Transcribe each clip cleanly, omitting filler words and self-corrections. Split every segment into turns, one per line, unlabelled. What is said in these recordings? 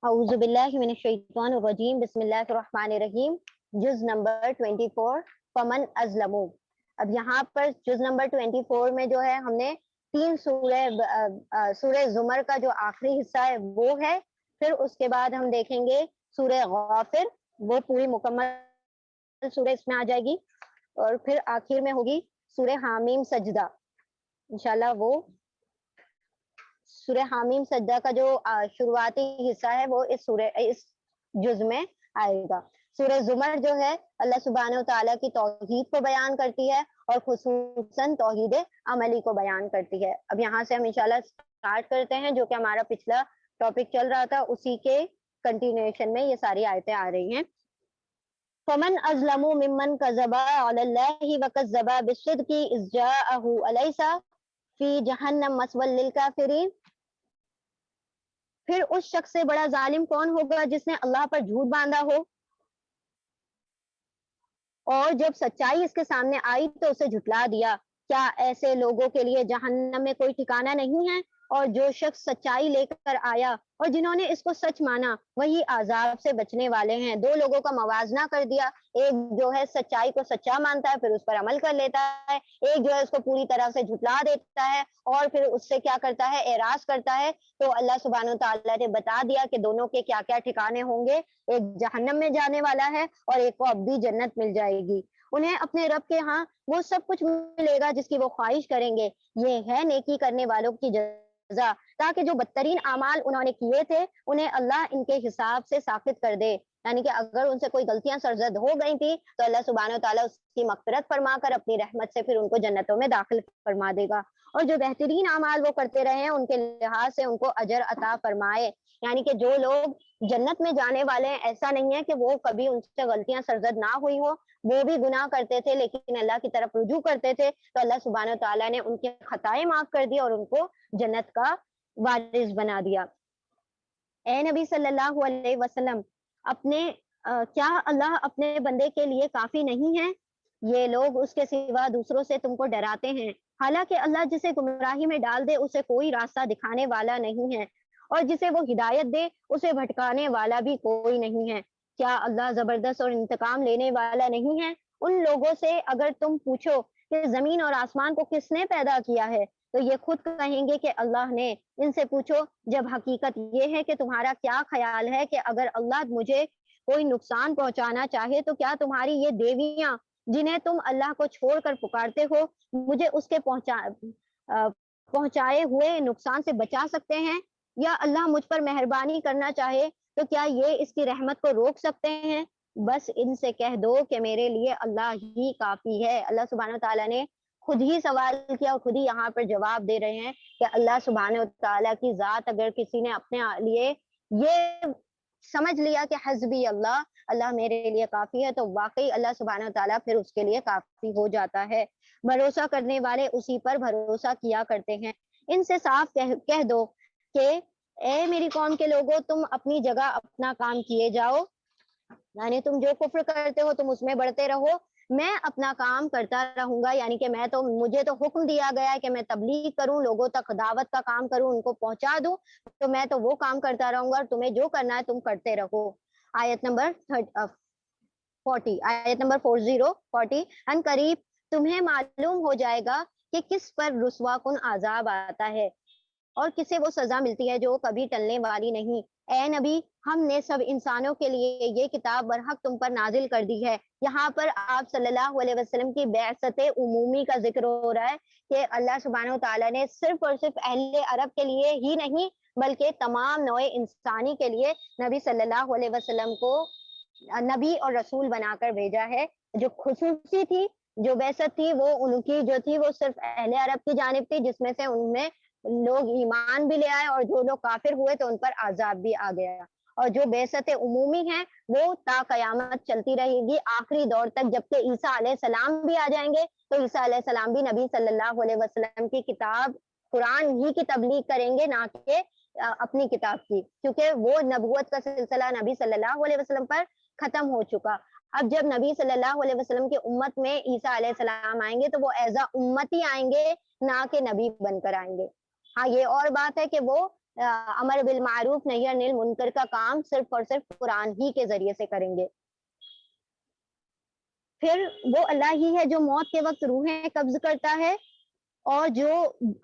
اعوذ باللہ من الشیطان الرجیم بسم اللہ الرحمن الرحیم جز نمبر 24 فمن ازلم. اب یہاں پر جز نمبر 24 میں جو ہے ہم نے 3 سورہ زمر کا جو آخری حصہ ہے وہ ہے. پھر اس کے بعد ہم دیکھیں گے سورہ غافر, وہ پوری مکمل سورہ اس میں آ جائے گی. اور پھر آخر میں ہوگی سورہ حامیم سجدہ. انشاءاللہ وہ سورہ حامیم سجدہ کا جو شروعاتی حصہ ہے وہ اس جز میں آئے گا. سورہ زمر جو ہے اللہ سبحانہ و تعالیٰ کی توحید کو بیان کرتی ہے اور خصوصاً توحید عملی کو بیان کرتی ہے. اب یہاں سے ہم انشاءاللہ سٹارٹ کرتے ہیں, جو کہ ہمارا پچھلا ٹاپک چل رہا تھا اسی کے کنٹینیوشن میں یہ ساری آیتیں آ رہی ہیں. فمن ازلم ممن کذب علی اللہ وکذب بالصدق اذ جاءہ الیس فی جہنم مثوی للکافرین. پھر اس شخص سے بڑا ظالم کون ہوگا جس نے اللہ پر جھوٹ باندھا ہو اور جب سچائی اس کے سامنے آئی تو اسے جھٹلا دیا. کیا ایسے لوگوں کے لیے جہنم میں کوئی ٹھکانہ نہیں ہے؟ اور جو شخص سچائی لے کر آیا اور جنہوں نے اس کو سچ مانا وہی عذاب سے بچنے والے ہیں. دو لوگوں کا موازنہ کر دیا, ایک جو ہے سچائی کو سچا مانتا ہے پھر اس پر عمل کر لیتا ہے, ایک جو ہے اس کو پوری طرح سے جھٹلا دیتا ہے اور پھر اس سے کیا کرتا ہے, اعراض کرتا ہے. تو اللہ سبحانہ تعالیٰ نے بتا دیا کہ دونوں کے کیا کیا ٹھکانے ہوں گے. ایک جہنم میں جانے والا ہے اور ایک کو اب بھی جنت مل جائے گی. انہیں اپنے رب کے ہاں وہ سب کچھ ملے گا جس کی وہ خواہش کریں گے. یہ ہے نیکی کرنے والوں کی جزا, تاکہ جو بدترین اعمال انہوں نے کیے تھے انہیں اللہ ان کے حساب سے ساقط کر دے. یعنی کہ اگر ان سے کوئی غلطیاں سرزد ہو گئی تھی تو اللہ سبحانہ و تعالیٰ اس کی مغفرت فرما کر اپنی رحمت سے پھر ان کو جنتوں میں داخل فرما دے گا. اور جو بہترین اعمال وہ کرتے رہے ہیں ان کے لحاظ سے ان کو اجر عطا فرمائے. یعنی کہ جو لوگ جنت میں جانے والے ہیں ایسا نہیں ہے کہ وہ کبھی ان سے غلطیاں سرزد نہ ہوئی ہو, وہ بھی گناہ کرتے تھے لیکن اللہ کی طرف رجوع کرتے تھے تو اللہ سبحانہ و تعالیٰ نے ان کی خطائیں معاف کر دی اور ان کو جنت کا وارث بنا دیا. اے نبی صلی اللہ علیہ وسلم, کیا اللہ اپنے بندے کے لیے کافی نہیں ہے؟ یہ لوگ اس کے سوا دوسروں سے تم کو ڈراتے ہیں, حالانکہ اللہ جسے گمراہی میں ڈال دے اسے کوئی راستہ دکھانے والا نہیں ہے اور جسے وہ ہدایت دے اسے بھٹکانے والا بھی کوئی نہیں ہے. کیا اللہ زبردست اور انتقام لینے والا نہیں ہے؟ ان لوگوں سے اگر تم پوچھو کہ زمین اور آسمان کو کس نے پیدا کیا ہے تو یہ خود کہیں گے کہ اللہ نے. ان سے پوچھو جب حقیقت یہ ہے کہ تمہارا کیا خیال ہے کہ اگر اللہ مجھے کوئی نقصان پہنچانا چاہے تو کیا تمہاری یہ دیویاں جنہیں تم اللہ کو چھوڑ کر پکارتے ہو مجھے اس کے پہنچائے ہوئے نقصان سے بچا سکتے ہیں؟ یا اللہ مجھ پر مہربانی کرنا چاہے تو کیا یہ اس کی رحمت کو روک سکتے ہیں؟ بس ان سے کہہ دو کہ میرے لیے اللہ ہی کافی ہے. اللہ سبحانہ تعالیٰ نے خود ہی سوال کیا اور خود ہی یہاں پر جواب دے رہے ہیں کہ اللہ سبحانہ تعالیٰ کی ذات اگر کسی نے اپنے لیے یہ سمجھ لیا کہ حسبی اللہ, اللہ میرے لیے کافی ہے, تو واقعی اللہ سبحانہ تعالیٰ پھر اس کے لیے کافی ہو جاتا ہے. بھروسہ کرنے والے اسی پر بھروسہ کیا کرتے ہیں. ان سے صاف کہہ دو کہ اے میری قوم کے لوگوں تم اپنی جگہ اپنا کام کیے جاؤ, یعنی تم جو کفر کرتے ہو تم اس میں بڑھتے رہو, میں اپنا کام کرتا رہوں گا. یعنی کہ مجھے تو حکم دیا گیا ہے کہ میں تبلیغ کروں, لوگوں تک دعوت کا کام کروں, ان کو پہنچا دوں, تو میں تو وہ کام کرتا رہوں گا اور تمہیں جو کرنا ہے تم کرتے رہو. آیت نمبر 40 ان قریب تمہیں معلوم ہو جائے گا کہ کس پر رسوا کن عذاب آتا ہے اور کسے وہ سزا ملتی ہے جو کبھی ٹلنے والی نہیں. اے نبی, ہم نے سب انسانوں کے لیے یہ کتاب برحق تم پر نازل کر دی ہے. یہاں پر آپ صلی اللہ علیہ وسلم کی بعثت عمومی کا ذکر ہو رہا ہے کہ اللہ سبحانہ تعالیٰ نے صرف اور صرف اہل عرب کے لیے ہی نہیں بلکہ تمام نوع انسانی کے لیے نبی صلی اللہ علیہ وسلم کو نبی اور رسول بنا کر بھیجا ہے. جو خصوصی تھی, جو بعثت تھی, وہ ان کی جو تھی وہ صرف اہل عرب کی جانب تھی, جس میں سے ان میں لوگ ایمان بھی لے آئے اور جو لوگ کافر ہوئے تو ان پر عذاب بھی آ گیا. اور جو بعثت عمومی ہے وہ تا قیامت چلتی رہے گی آخری دور تک, جبکہ عیسیٰ علیہ السلام بھی آ جائیں گے تو عیسیٰ علیہ السلام بھی نبی صلی اللہ علیہ وسلم کی کتاب قرآن ہی کی تبلیغ کریں گے, نہ کہ اپنی کتاب کی, کیونکہ وہ نبوت کا سلسلہ نبی صلی اللہ علیہ وسلم پر ختم ہو چکا. اب جب نبی صلی اللہ علیہ وسلم کی امت میں عیسیٰ علیہ السلام آئیں گے تو وہ ایز اے امتی آئیں گے, نہ کہ نبی بن کر آئیں گے. ہاں یہ اور بات ہے کہ وہ امر بالمعروف نہی عن المنکر کا کام صرف اور صرف قرآن ہی کے ذریعے سے کریں گے۔ پھر وہ اللہ ہی ہے جو موت کے وقت روحیں قبض کرتا ہے، اور جو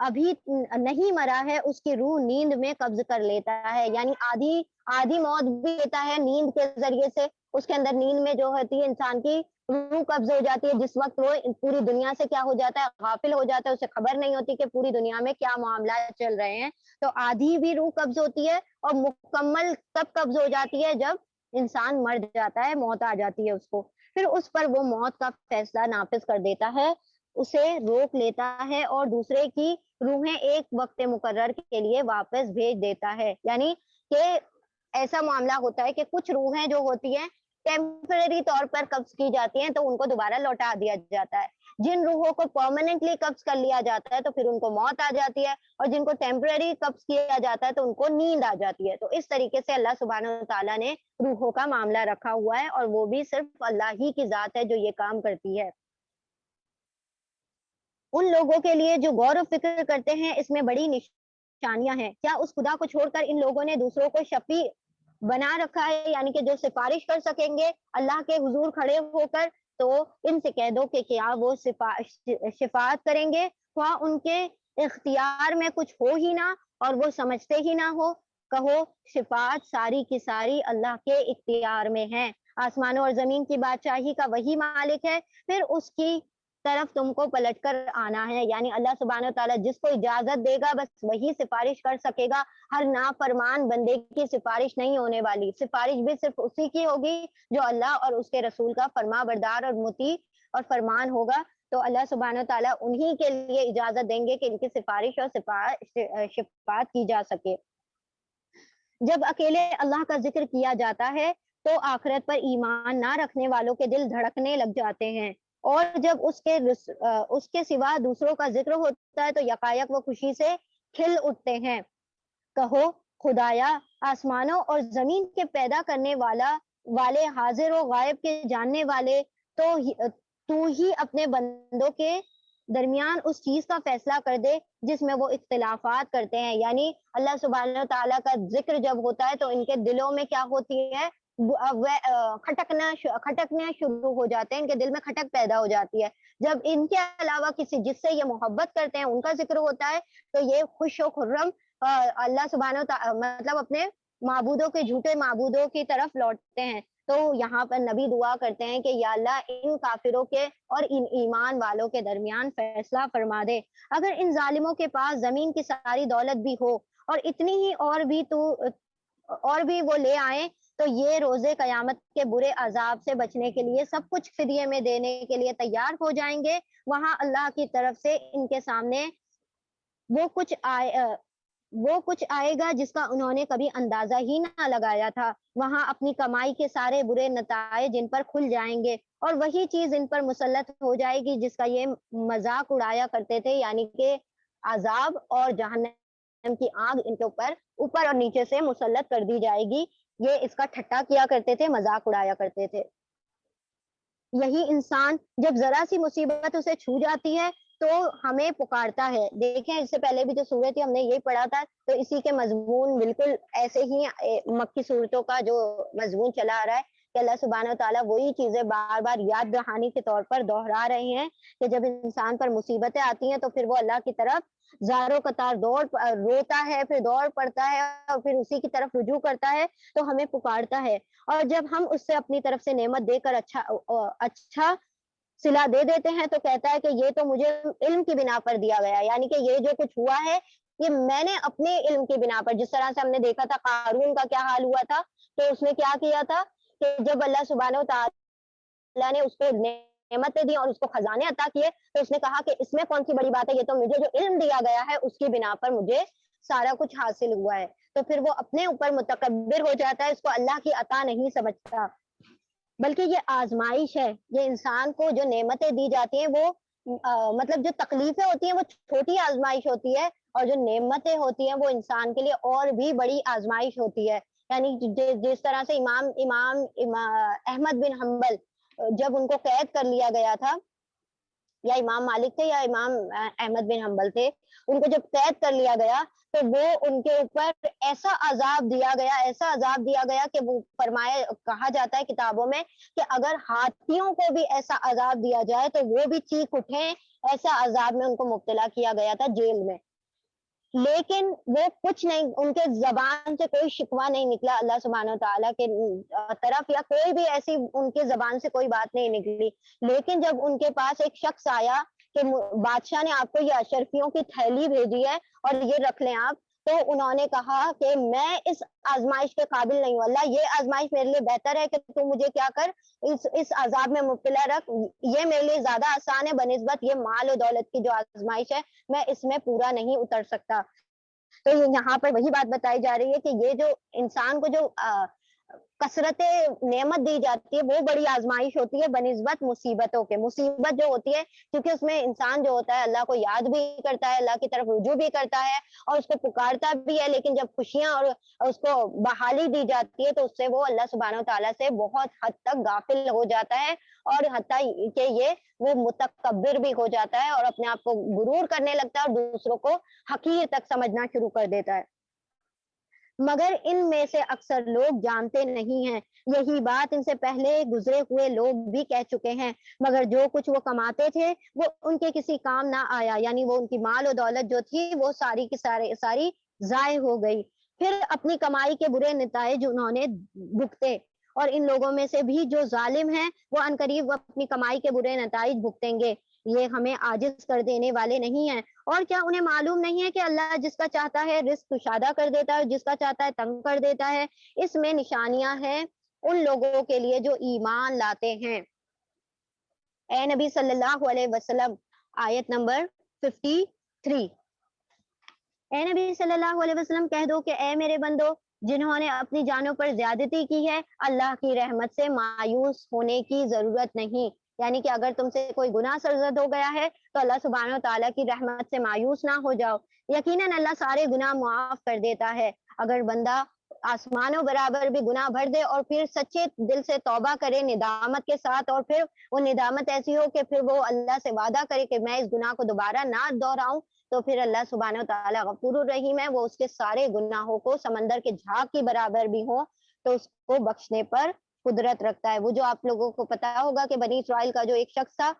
ابھی نہیں مرا ہے اس کی روح نیند میں قبض کر لیتا ہے، یعنی آدھی موت بھی لیتا ہے نیند کے ذریعے سے۔ اس کے اندر نیند میں جو ہوتی ہے انسان کی روح قبض ہو جاتی ہے، جس وقت وہ پوری دنیا سے کیا ہو جاتا ہے، غافل ہو جاتا ہے، اسے خبر نہیں ہوتی کہ پوری دنیا میں کیا معاملات چل رہے ہیں۔ تو آدھی بھی روح قبض ہوتی ہے، اور مکمل تب قبض ہو جاتی ہے جب انسان مر جاتا ہے، موت آ جاتی ہے اس کو۔ پھر اس پر وہ موت کا فیصلہ نافذ کر دیتا ہے، اسے روک لیتا ہے، اور دوسرے کی روحیں ایک وقت مقرر کے لیے واپس بھیج دیتا ہے۔ یعنی کہ ایسا معاملہ ہوتا ہے کہ کچھ روحیں جو ہوتی ہیں ٹیمپرری طور پر قبض کی جاتی ہیں تو ان کو دوبارہ لوٹا دیا جاتا ہے۔ جن روحوں کو پرماننٹلی قبض کر لیا جاتا ہے تو پھر ان کو موت آ جاتی ہے، اور جن کو ٹیمپرری قبض کیا جاتا ہے تو ان کو نیند آ جاتی ہے۔ تو اس طریقے سے اللہ سبحانہ وتعالیٰ نے روحوں کا معاملہ رکھا ہوا ہے، اور وہ بھی صرف اللہ ہی کی ذات ہے جو یہ کام کرتی ہے۔ ان لوگوں کے لیے جو غور و فکر کرتے ہیں اس میں بڑی نشانیاں ہیں۔ کیا اس خدا کو چھوڑ کر ان لوگوں نے دوسروں کو شفیع بنا رکھا ہے، یعنی کہ جو سفارش کر سکیں گے اللہ کے حضور کھڑے ہو کر؟ تو ان سے کہہ دو کہ کیا وہ شفاعت کریں گے خواہ ان کے اختیار میں کچھ ہو ہی نہ اور وہ سمجھتے ہی نہ ہو؟ کہو شفاعت ساری کی ساری اللہ کے اختیار میں ہے، آسمانوں اور زمین کی بادشاہی کا وہی مالک ہے، پھر اس کی طرف تم کو پلٹ کر آنا ہے۔ یعنی اللہ سبحانہ وتعالیٰ جس کو اجازت دے گا بس وہی سفارش کر سکے گا، ہر نافرمان بندے کی سفارش نہیں ہونے والی، سفارش بھی صرف اسی کی ہوگی جو اللہ اور اس کے رسول کا فرما بردار اور مطیع اور فرمان ہوگا۔ تو اللہ سبحانہ وتعالیٰ انہی کے لیے اجازت دیں گے کہ ان کی سفارش اور شفاعت کی جا سکے۔ جب اکیلے اللہ کا ذکر کیا جاتا ہے تو آخرت پر ایمان نہ رکھنے والوں کے دل دھڑکنے لگ جاتے ہیں، اور جب اس کے سوا دوسروں کا ذکر ہوتا ہے تو یکایک وہ خوشی سے کھل اٹھتے ہیں۔ کہو خدایا آسمانوں اور زمین کے پیدا کرنے والے، حاضر و غائب کے جاننے والے، تو ہی اپنے بندوں کے درمیان اس چیز کا فیصلہ کر دے جس میں وہ اختلافات کرتے ہیں۔ یعنی اللہ سبحانہ تعالیٰ کا ذکر جب ہوتا ہے تو ان کے دلوں میں کیا ہوتی ہے، کھٹکنا شروع ہو جاتے ہیں، ان کے دل میں کھٹک پیدا ہو جاتی ہے۔ جب ان کے علاوہ کسی جس سے یہ محبت کرتے ہیں ان کا ذکر ہوتا ہے تو یہ خوش و خرم اللہ سبحانہ مطلب اپنے معبودوں کے، جھوٹے معبودوں کی طرف لوٹتے ہیں۔ تو یہاں پر نبی دعا کرتے ہیں کہ یا اللہ ان کافروں کے اور ان ایمان والوں کے درمیان فیصلہ فرما دے۔ اگر ان ظالموں کے پاس زمین کی ساری دولت بھی ہو اور اتنی ہی اور بھی وہ لے آئیں تو یہ روزے قیامت کے برے عذاب سے بچنے کے لیے سب کچھ فدیے میں دینے کے لیے تیار ہو جائیں گے۔ وہاں اللہ کی طرف سے ان کے سامنے وہ کچھ آئے گا جس کا انہوں نے کبھی اندازہ ہی نہ لگایا تھا۔ وہاں اپنی کمائی کے سارے برے نتائج ان پر کھل جائیں گے، اور وہی چیز ان پر مسلط ہو جائے گی جس کا یہ مذاق اڑایا کرتے تھے، یعنی کہ عذاب اور جہنم کی آگ ان کے اوپر اور نیچے سے مسلط کر دی جائے گی۔ یہ اس کا ٹھٹا کیا کرتے تھے، مذاق اڑایا کرتے تھے۔ یہی انسان جب ذرا سی مصیبت اسے چھو جاتی ہے تو ہمیں پکارتا ہے۔ دیکھیں اس سے پہلے بھی جو سورہ تھی ہم نے یہی پڑھا تھا، تو اسی کے مضمون بالکل ایسے ہی مکی صورتوں کا جو مضمون چلا آ رہا ہے کہ اللہ سبحانہ وتعالیٰ وہی چیزیں بار بار یاد دہانی کے طور پر دہرا رہے ہیں کہ جب انسان پر مصیبتیں آتی ہیں تو پھر وہ اللہ کی طرف زار و قطار روتا ہے، پھر دوڑ پڑتا ہے، اور پھر اسی کی طرف رجوع کرتا ہے، تو ہمیں پکارتا ہے۔ اور جب ہم اس سے اپنی طرف سے نعمت دے کر اچھا صلہ دے دیتے ہیں تو کہتا ہے کہ یہ تو مجھے علم کی بنا پر دیا گیا، یعنی کہ یہ جو کچھ ہوا ہے یہ میں نے اپنے علم کی بنا پر، جس طرح سے ہم نے دیکھا تھا قارون کا کیا حال ہوا تھا کہ اس نے کیا کیا تھا کہ جب اللہ سبحانہ وتعالیٰ نے اس کو نعمتیں دی اور اس کو خزانے عطا کیے تو اس نے کہا کہ اس میں کون سی بڑی بات ہے، یہ تو مجھے جو علم دیا گیا ہے اس کی بنا پر مجھے سارا کچھ حاصل ہوا ہے۔ تو پھر وہ اپنے اوپر متکبر ہو جاتا ہے، اس کو اللہ کی عطا نہیں سمجھتا، بلکہ یہ آزمائش ہے۔ یہ انسان کو جو نعمتیں دی جاتی ہیں وہ مطلب جو تکلیفیں ہوتی ہیں وہ چھوٹی آزمائش ہوتی ہے، اور جو نعمتیں ہوتی ہیں وہ انسان کے لیے اور بھی بڑی آزمائش ہوتی ہے۔ یعنی جس طرح سے امام احمد بن حنبل جب ان کو قید کر لیا گیا تھا یا امام مالک تھے یا امام احمد بن حنبل تھے، ان کو جب قید کر لیا گیا تو وہ ان کے اوپر ایسا عذاب دیا گیا کہ وہ فرمایا، کہا جاتا ہے کتابوں میں کہ اگر ہاتھیوں کو بھی ایسا عذاب دیا جائے تو وہ بھی چیخ اٹھیں، ایسا عذاب میں ان کو مبتلا کیا گیا تھا جیل میں. لیکن وہ کچھ نہیں، ان کے زبان سے کوئی شکوہ نہیں نکلا اللہ سبحانہ و تعالیٰ کے طرف، یا کوئی بھی ایسی ان کے زبان سے کوئی بات نہیں نکلی. لیکن جب ان کے پاس ایک شخص آیا کہ بادشاہ نے آپ کو یہ اشرفیوں کی تھیلی بھیجی ہے اور یہ رکھ لیں آپ، تو انہوں نے کہا کہ میں اس آزمائش کے قابل نہیں ہوں، اللہ یہ آزمائش میرے لیے بہتر ہے کہ تو مجھے کیا کر، اس عذاب میں مبتلا رکھ، یہ میرے لیے زیادہ آسان ہے بنسبت یہ مال و دولت کی جو آزمائش ہے میں اس میں پورا نہیں اتر سکتا. تو یہاں پر وہی بات بتائی جا رہی ہے کہ یہ جو انسان کو جو کثرت نعمت دی جاتی ہے وہ بڑی آزمائش ہوتی ہے بنسبت مصیبتوں کے. مصیبت جو ہوتی ہے کیونکہ اس میں انسان جو ہوتا ہے اللہ کو یاد بھی کرتا ہے، اللہ کی طرف رجوع بھی کرتا ہے اور اس کو پکارتا بھی ہے، لیکن جب خوشیاں اور اس کو بحالی دی جاتی ہے تو اس سے وہ اللہ سبحانہ و تعالیٰ سے بہت حد تک غافل ہو جاتا ہے، اور حتیٰ کہ وہ متکبر بھی ہو جاتا ہے اور اپنے آپ کو غرور کرنے لگتا ہے اور دوسروں کو حقیر تک سمجھنا شروع کر دیتا ہے. مگر ان میں سے اکثر لوگ جانتے نہیں ہیں، یہی بات ان سے پہلے گزرے ہوئے لوگ بھی کہہ چکے ہیں، مگر جو کچھ وہ کماتے تھے وہ ان کے کسی کام نہ آیا، یعنی وہ ان کی مال و دولت جو تھی وہ ساری کی ساری ضائع ہو گئی. پھر اپنی کمائی کے برے نتائج انہوں نے بھگتے، اور ان لوگوں میں سے بھی جو ظالم ہیں وہ عنقریب اپنی کمائی کے برے نتائج بھگتیں گے. یہ ہمیں عاجز کر دینے والے نہیں ہیں، اور کیا انہیں معلوم نہیں ہے کہ اللہ جس کا چاہتا ہے رزق کشادہ کر دیتا ہے، جس کا چاہتا ہے تنگ کر دیتا ہے. اس میں نشانیاں ہیں ان لوگوں کے لیے جو ایمان لاتے ہیں. اے نبی صلی اللہ علیہ وسلم، آیت نمبر 53، اے نبی صلی اللہ علیہ وسلم کہہ دو کہ اے میرے بندو، جنہوں نے اپنی جانوں پر زیادتی کی ہے اللہ کی رحمت سے مایوس ہونے کی ضرورت نہیں. یعنی کہ اگر تم سے کوئی گناہ سرزد ہو گیا ہے تو اللہ سبحانہ و تعالیٰ کی رحمت سے مایوس نہ ہو جاؤ، یقیناً اللہ سارے گناہ معاف کر دیتا ہے. اگر بندہ آسمانوں برابر بھی گناہ بھر دے اور پھر سچے دل سے توبہ کرے ندامت کے ساتھ، اور پھر وہ ندامت ایسی ہو کہ پھر وہ اللہ سے وعدہ کرے کہ میں اس گناہ کو دوبارہ نہ دہراؤں، تو پھر اللہ سبحانہ و تعالیٰ غفور الرحیم ہے، وہ اس کے سارے گناہوں کو سمندر کے جھاگ کی برابر بھی ہوں تو اس کو بخشنے پر قدرت رکھتا ہے. وہ جو آپ لوگوں کو پتا ہوگا کہ بنی اسرائیل کا جو ایک شخص تھا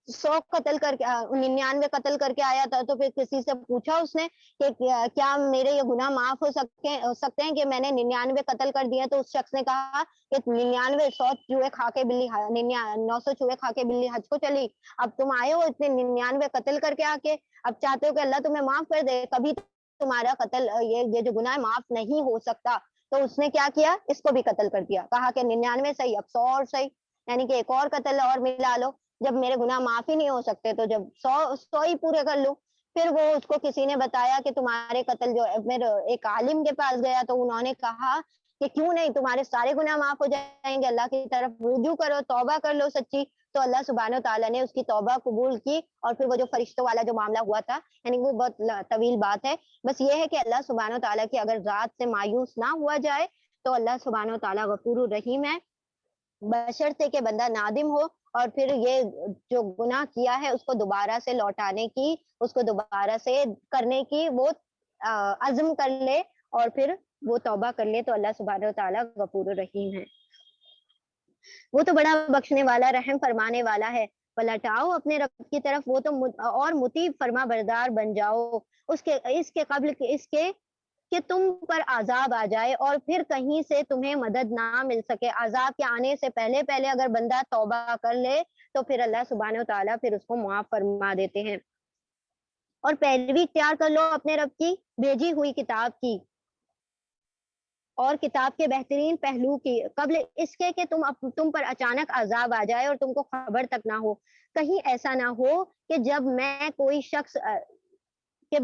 100 قتل کر کے 99 قتل کر کے آیا تھا، تو پھر کسی سے پوچھا اس نے کہ کیا میرے یہ گناہ معاف ہو سکتے ہیں کہ میں نے 99 قتل کر دیے؟ تو اس شخص نے کہا کہ 99 100 چوہے کھا کے بلی 900 چوہے کھا کے بلی حج کو چلی، اب تم آئے ہو اتنے 99 قتل کر کے آ کے اب چاہتے ہو کہ اللہ تمہیں معاف کر دے؟ کبھی تمہارا قتل یہ جو گناہ معاف نہیں ہو سکتا. تو اس نے کیا کیا، اس کو بھی قتل کر دیا، کہا کہ 99 صحیح، اب 100 اور صحیح، یعنی کہ ایک اور قتل اور ملا لو. جب میرے گناہ معاف ہی نہیں ہو سکتے تو جب 100 ہی پورے کر لوں. پھر وہ اس کو کسی نے بتایا کہ تمہارے قتل جو میرے ایک عالم کے پاس گیا تو انہوں نے کہا کہ کیوں نہیں، تمہارے سارے گناہ معاف ہو جائیں گے، اللہ کی طرف رجوع کرو، توبہ کر لو سچی. تو اللہ سبحانہ و تعالیٰ نے اس کی توبہ قبول کی، اور پھر وہ جو فرشتوں والا جو معاملہ ہوا تھا، یعنی وہ بہت طویل بات ہے. بس یہ ہے کہ اللہ سبحانہ و تعالیٰ کی اگر ذات سے مایوس نہ ہوا جائے تو اللہ سبحانہ و تعالیٰ غفور الرحیم ہے، بشرطے کہ بندہ نادم ہو اور پھر یہ جو گناہ کیا ہے اس کو دوبارہ سے لوٹانے کی، اس کو دوبارہ سے کرنے کی وہ عزم کر لے اور پھر وہ توبہ کر لے، تو اللہ سبحانہ و تعالیٰ غفور الرحیم ہے. وہ تو بڑا بخشنے والا رحم فرمانے والا ہے. پلٹاؤ اپنے رب کی طرف، وہ تو اور مطیع فرما بردار بن جاؤ اس کے قبل اس کے کہ تم پر عذاب آ جائے اور پھر کہیں سے تمہیں مدد نہ مل سکے. عذاب کے آنے سے پہلے پہلے اگر بندہ توبہ کر لے تو پھر اللہ سبحانہ و تعالیٰ پھر اس کو معاف فرما دیتے ہیں. اور پیروی اختیار کر لو اپنے رب کی بھیجی ہوئی کتاب کی اور کتاب کے بہترین پہلو کی، قبل اس کے کہ تم پر اچانک عذاب آ جائے اور تم کو خبر تک نہ ہو. کہیں ایسا نہ ہو کہ جب میں کوئی شخص کہ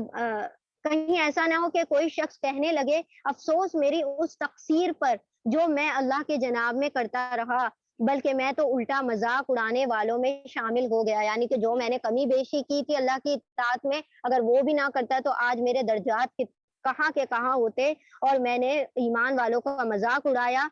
کہیں ایسا نہ ہو کہ کوئی شخص کہنے لگے افسوس میری اس تقصیر پر جو میں اللہ کے جناب میں کرتا رہا، بلکہ میں تو الٹا مذاق اڑانے والوں میں شامل ہو گیا. یعنی کہ جو میں نے کمی بیشی کی تھی اللہ کی اطاعت میں، اگر وہ بھی نہ کرتا تو آج میرے درجات کہاں کے کہاں ہوتے اور میں نے ایمان والوں کا مذاق اڑایا.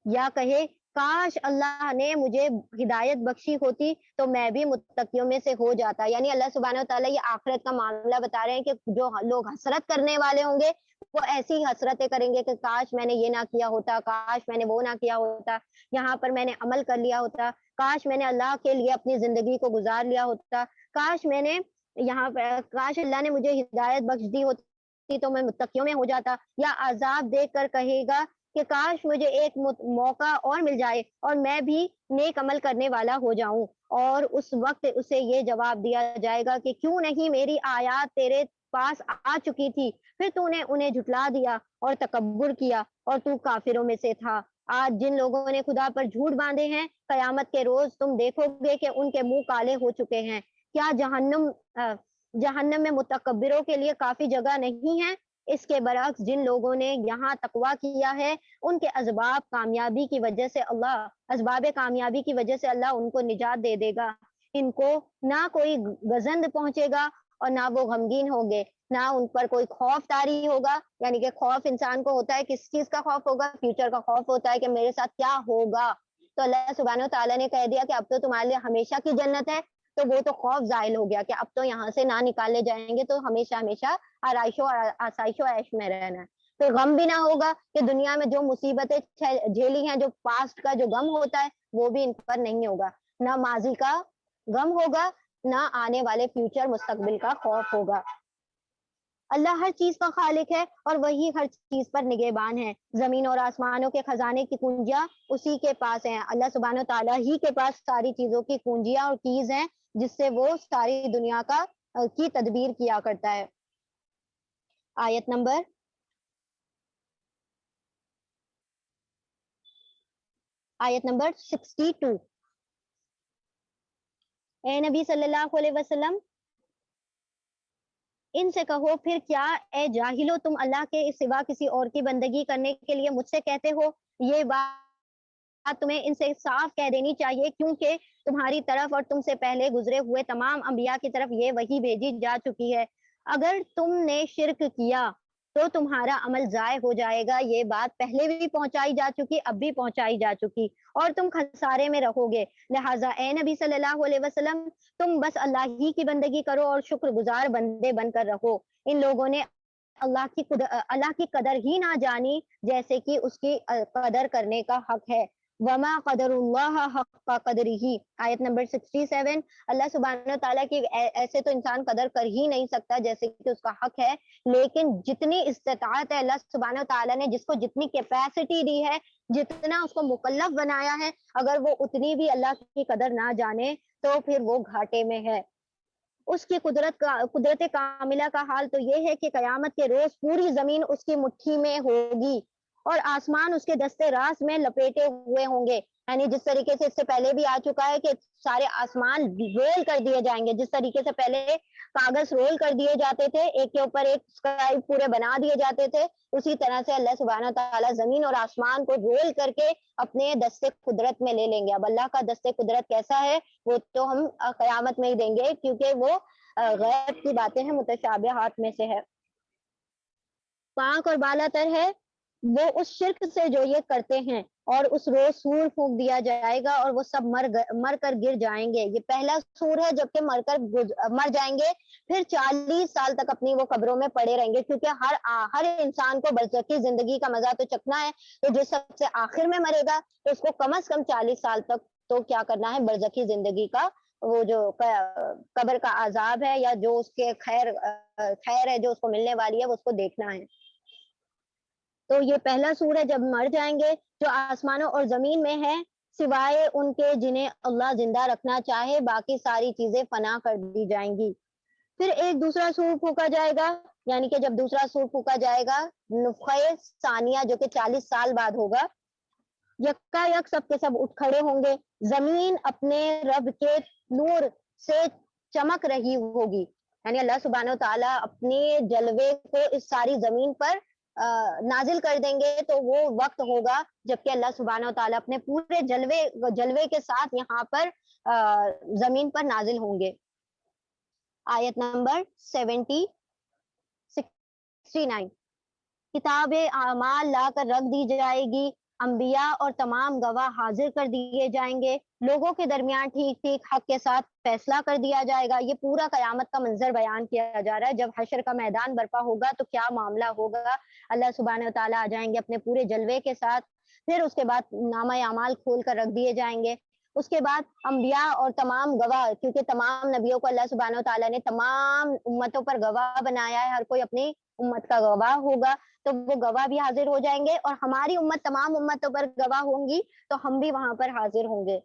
یا کہے کاش اللہ نے مجھے ہدایت بخشی ہوتی تو میں بھی متقیوں میں سے ہو جاتا. یعنی اللہ سبحانہ و تعالیٰ یہ آخرت کا معاملہ بتا رہے ہیں کہ جو لوگ حسرت کرنے والے ہوں گے وہ ایسی ہی حسرتیں کریں گے کہ کاش میں نے یہ نہ کیا ہوتا, کاش میں نے وہ نہ کیا ہوتا, یہاں پر میں نے عمل کر لیا ہوتا, کاش میں نے اللہ کے لیے اپنی زندگی کو گزار لیا ہوتا, کاش میں نے یہاں پر, کاش اللہ نے مجھے ہدایت بخش دی ہوتی تو میں متقیوں میں ہو جاتا. یا عذاب دیکھ کر کہے گا کہ کاش مجھے ایک موقع اور مل جائے اور میں بھی نیک عمل کرنے والا ہو جاؤں. اور اس وقت اسے یہ جواب دیا جائے گا کہ کیوں نہیں, میری آیات تیرے پاس آ چکی تھی, پھر تو نے انہیں جھٹلا دیا اور تکبر کیا اور تو کافروں میں سے تھا. آج جن لوگوں نے خدا پر جھوٹ باندھے ہیں, قیامت کے روز تم دیکھو گے کہ ان کے منہ کالے ہو چکے ہیں. کیا جہنم میں متکبروں کے لیے کافی جگہ نہیں ہے؟ اس کے برعکس جن لوگوں نے یہاں تقویٰ کیا ہے ان کے اسباب کامیابی کی وجہ سے اللہ ان کو نجات دے دے گا. ان کو نہ کوئی گزند پہنچے گا اور نہ وہ غمگین ہوں گے, نہ ان پر کوئی خوف طاری ہوگا. یعنی کہ خوف انسان کو ہوتا ہے, کس چیز کا خوف ہوگا؟ فیوچر کا خوف ہوتا ہے کہ میرے ساتھ کیا ہوگا. تو اللہ سبحانہ و تعالیٰ نے کہہ دیا کہ اب تو تمہارے لیے ہمیشہ کی جنت ہے, تو وہ تو خوف زائل ہو گیا کہ اب تو یہاں سے نہ نکالے جائیں گے, تو ہمیشہ ہمیشہ آرائش و آسائش و عیش میں رہنا ہے. تو غم بھی نہ ہوگا کہ دنیا میں جو مصیبتیں جھیلی ہیں, جو پاسٹ کا جو غم ہوتا ہے وہ بھی ان پر نہیں ہوگا. نہ ماضی کا غم ہوگا, نہ آنے والے فیوچر مستقبل کا خوف ہوگا. اللہ ہر چیز کا خالق ہے اور وہی ہر چیز پر نگہبان ہے. زمین اور آسمانوں کے خزانے کی کنجیاں اسی کے پاس ہیں. اللہ سبحانہ و تعالیٰ ہی کے پاس ساری چیزوں کی کنجیاں اور کیز ہیں جس سے وہ ساری دنیا کی تدبیر کیا کرتا ہے. آیت نمبر 62. اے نبی صلی اللہ علیہ وسلم, ان سے کہو پھر کیا اے جاہلو تم اللہ کے سوا کسی اور کی بندگی کرنے کے لیے مجھ سے کہتے ہو؟ یہ بات تمہیں ان سے صاف کہہ دینی چاہیے, کیونکہ تمہاری طرف اور تم سے پہلے گزرے ہوئے تمام انبیاء کی طرف یہ وحی بھیجی جا چکی ہے. اگر تم نے شرک کیا تو تمہارا عمل ضائع ہو جائے گا. یہ بات پہلے بھی پہنچائی جا چکی, اب بھی پہنچائی جا چکی, اور تم خسارے میں رہو گے. لہٰذا اے نبی صلی اللہ علیہ وسلم, تم بس اللہ ہی کی بندگی کرو اور شکر گزار بندے بن کر رہو. ان لوگوں نے اللہ کی قدر ہی نہ جانی جیسے کہ اس کی قدر کرنے کا حق ہے. وما قدر اللہ حق قدرہ. آیت نمبر 67. اللہ سبحانہ تعالیٰ کی ایسے تو انسان قدر کر ہی نہیں سکتا جیسے کہ اس کا حق ہے, لیکن جتنی استطاعت ہے اللہ سبحانہ تعالیٰ نے جس کو جتنی کیپیسٹی دی ہے, جتنا اس کو مکلف بنایا ہے, اگر وہ اتنی بھی اللہ کی قدر نہ جانے تو پھر وہ گھاٹے میں ہے. اس کی قدرت کاملہ کا حال تو یہ ہے کہ قیامت کے روز پوری زمین اس کی مٹھی میں ہوگی اور آسمان اس کے دستے راست میں لپیٹے ہوئے ہوں گے. یعنی جس طریقے سے اس سے پہلے بھی آ چکا ہے کہ سارے آسمان رول کر دیے جائیں گے, جس طریقے سے پہلے کاغذ رول کر دیے جاتے تھے, ایک کے اوپر ایک اسکرائب پورے بنا دیے جاتے تھے, اسی طرح سے اللہ سبحانہ تعالیٰ زمین اور آسمان کو رول کر کے اپنے دستے قدرت میں لے لیں گے. اب اللہ کا دستے قدرت کیسا ہے وہ تو ہم قیامت میں ہی دیں گے, کیونکہ وہ غیب کی باتیں ہیں, متشابہات میں سے ہے. پاک اور بالا تر ہے وہ اس شرک سے جو یہ کرتے ہیں, اور اس روز سور پھونک دیا جائے گا اور وہ سب مر کر گر جائیں گے. یہ پہلا سور ہے, جبکہ مر جائیں گے, پھر 40 سال تک اپنی وہ قبروں میں پڑے رہیں گے, کیونکہ ہر انسان کو برزخی زندگی کا مزہ تو چکھنا ہے. تو جو سب سے آخر میں مرے گا تو اس کو کم از کم 40 سال تک تو کیا کرنا ہے, برزخی زندگی کا وہ جو قبر کا عذاب ہے یا جو اس کے خیر ہے جو اس کو ملنے والی ہے, وہ اس کو دیکھنا ہے. تو یہ پہلا سور ہے جب مر جائیں گے, جو آسمانوں اور زمین میں ہے سوائے ان کے جنہیں اللہ زندہ رکھنا چاہے, باقی ساری چیزیں فنا کر دی جائیں گی. پھر ایک دوسرا سور پھونکا جائے گا, یعنی کہ جب دوسرا سور پھونکا جائے گا نفخہ ثانیہ, جو کہ 40 سال بعد ہوگا, یکا یک سب کے سب اٹھ کھڑے ہوں گے. زمین اپنے رب کے نور سے چمک رہی ہوگی, یعنی اللہ سبحانہ و تعالیٰ اپنے جلوے کو اس ساری زمین پر نازل کر دیں گے. تو وہ وقت ہوگا جبکہ اللہ سبحانہ و تعالیٰ اپنے پورے جلوے کے ساتھ یہاں پر زمین پر نازل ہوں گے. آیت نمبر 69. کتاب اعمال لا کر رکھ دی جائے گی, انبیاء اور تمام گواہ حاضر کر دیے جائیں گے، لوگوں کے درمیان ٹھیک ٹھیک حق کے ساتھ فیصلہ کر دیا جائے گا۔ یہ پورا قیامت کا منظر بیان کیا جا رہا ہے۔ جب حشر کا میدان برپا ہوگا تو کیا معاملہ ہوگا، اللہ سبحانہ و تعالیٰ آ جائیں گے اپنے پورے جلوے کے ساتھ، پھر اس کے بعد نامہ اعمال کھول کر رکھ دیے جائیں گے۔ اس کے بعد انبیاء اور تمام گواہ، کیونکہ تمام نبیوں کو اللہ سبحانہ و تعالیٰ نے تمام امتوں پر گواہ بنایا ہے، ہر کوئی اپنی امت کا گواہ ہوگا، تو وہ گواہ بھی حاضر ہو جائیں گے، اور ہماری امت تمام امتوں پر گواہ ہوں گی تو ہم بھی وہاں پر حاضر ہوں گے۔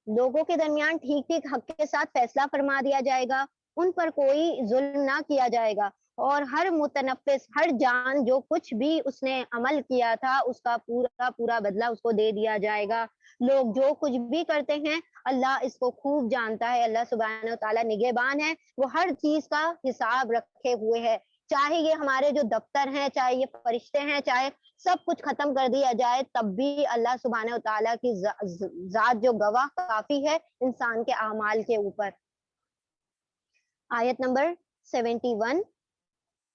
لوگوں کے درمیان ٹھیک ٹھیک حق کے ساتھ فیصلہ فرما دیا جائے گا، ان پر کوئی ظلم نہ کیا جائے گا، اور ہر متنفس، ہر جان جو کچھ بھی اس نے عمل کیا تھا اس کا پورا پورا بدلہ اس کو دے دیا جائے گا۔ لوگ جو کچھ بھی کرتے ہیں اللہ اس کو خوب جانتا ہے، اللہ سبحانہ و تعالیٰ نگہبان ہے، وہ ہر چیز کا حساب رکھے ہوئے ہے۔ چاہے یہ ہمارے جو دفتر ہیں، چاہے یہ فرشتے ہیں، چاہے سب کچھ ختم کر دیا جائے، تب بھی اللہ سبحانہ و تعالیٰ کی ذات جو گواہ کافی ہے انسان کے اعمال کے اوپر۔ آیت نمبر 71۔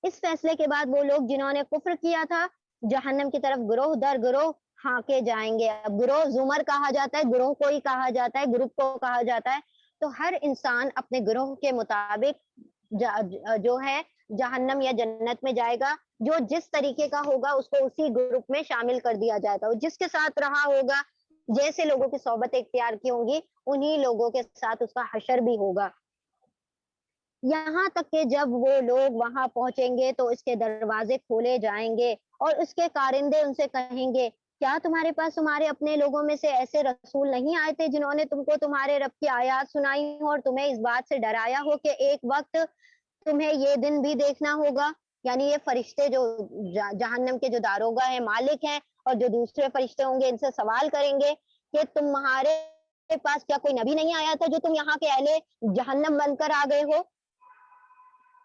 اس فیصلے کے بعد وہ لوگ جنہوں نے کفر کیا تھا جہنم کی طرف گروہ در گروہ ہانکے جائیں گے۔ اب گروہ زمر کہا جاتا ہے، گروہ کو ہی کہا جاتا ہے، گروپ کو کہا جاتا ہے، تو ہر انسان اپنے گروہ کے مطابق جو ہے جہنم یا جنت میں جائے گا۔ جو جس طریقے کا ہوگا اس کو اسی گروپ میں شامل کر دیا جائے گا، جس کے ساتھ رہا ہوگا، جیسے لوگوں کی صحبت اختیار کی ہوں گی، انہی لوگوں کے ساتھ اس کا حشر بھی ہوگا۔ یہاں تک کہ جب وہ لوگ وہاں پہنچیں گے تو اس کے دروازے کھولے جائیں گے، اور اس کے کارندے ان سے کہیں گے کیا تمہارے پاس تمہارے اپنے لوگوں میں سے ایسے رسول نہیں آئے تھے جنہوں نے تم کو تمہارے رب کی آیات سنائی ہوں اور تمہیں اس بات سے ڈرایا ہو کہ ایک وقت تمہیں یہ دن بھی دیکھنا ہوگا؟ یعنی یہ فرشتے جو جہنم کے جو داروغہ ہیں، مالک ہیں، اور جو دوسرے فرشتے ہوں گے ان سے سوال کریں گے کہ تمہارے پاس کیا کوئی نبی نہیں آیا تھا جو تم یہاں کے اہل جہنم بن کر آ گئے ہو؟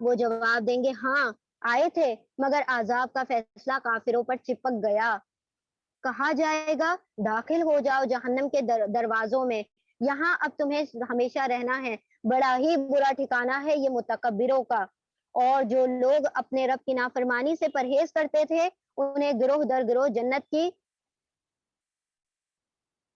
وہ جواب دیں گے ہاں آئے تھے، مگر عذاب کا فیصلہ کافروں پر چپک گیا۔ کہا جائے گا داخل ہو جاؤ جہنم کے دروازوں میں، یہاں اب تمہیں ہمیشہ رہنا ہے، بڑا ہی برا ٹھکانہ ہے یہ متکبروں کا۔ اور جو لوگ اپنے رب کی نافرمانی سے پرہیز کرتے تھے انہیں گروہ در گروہ جنت کی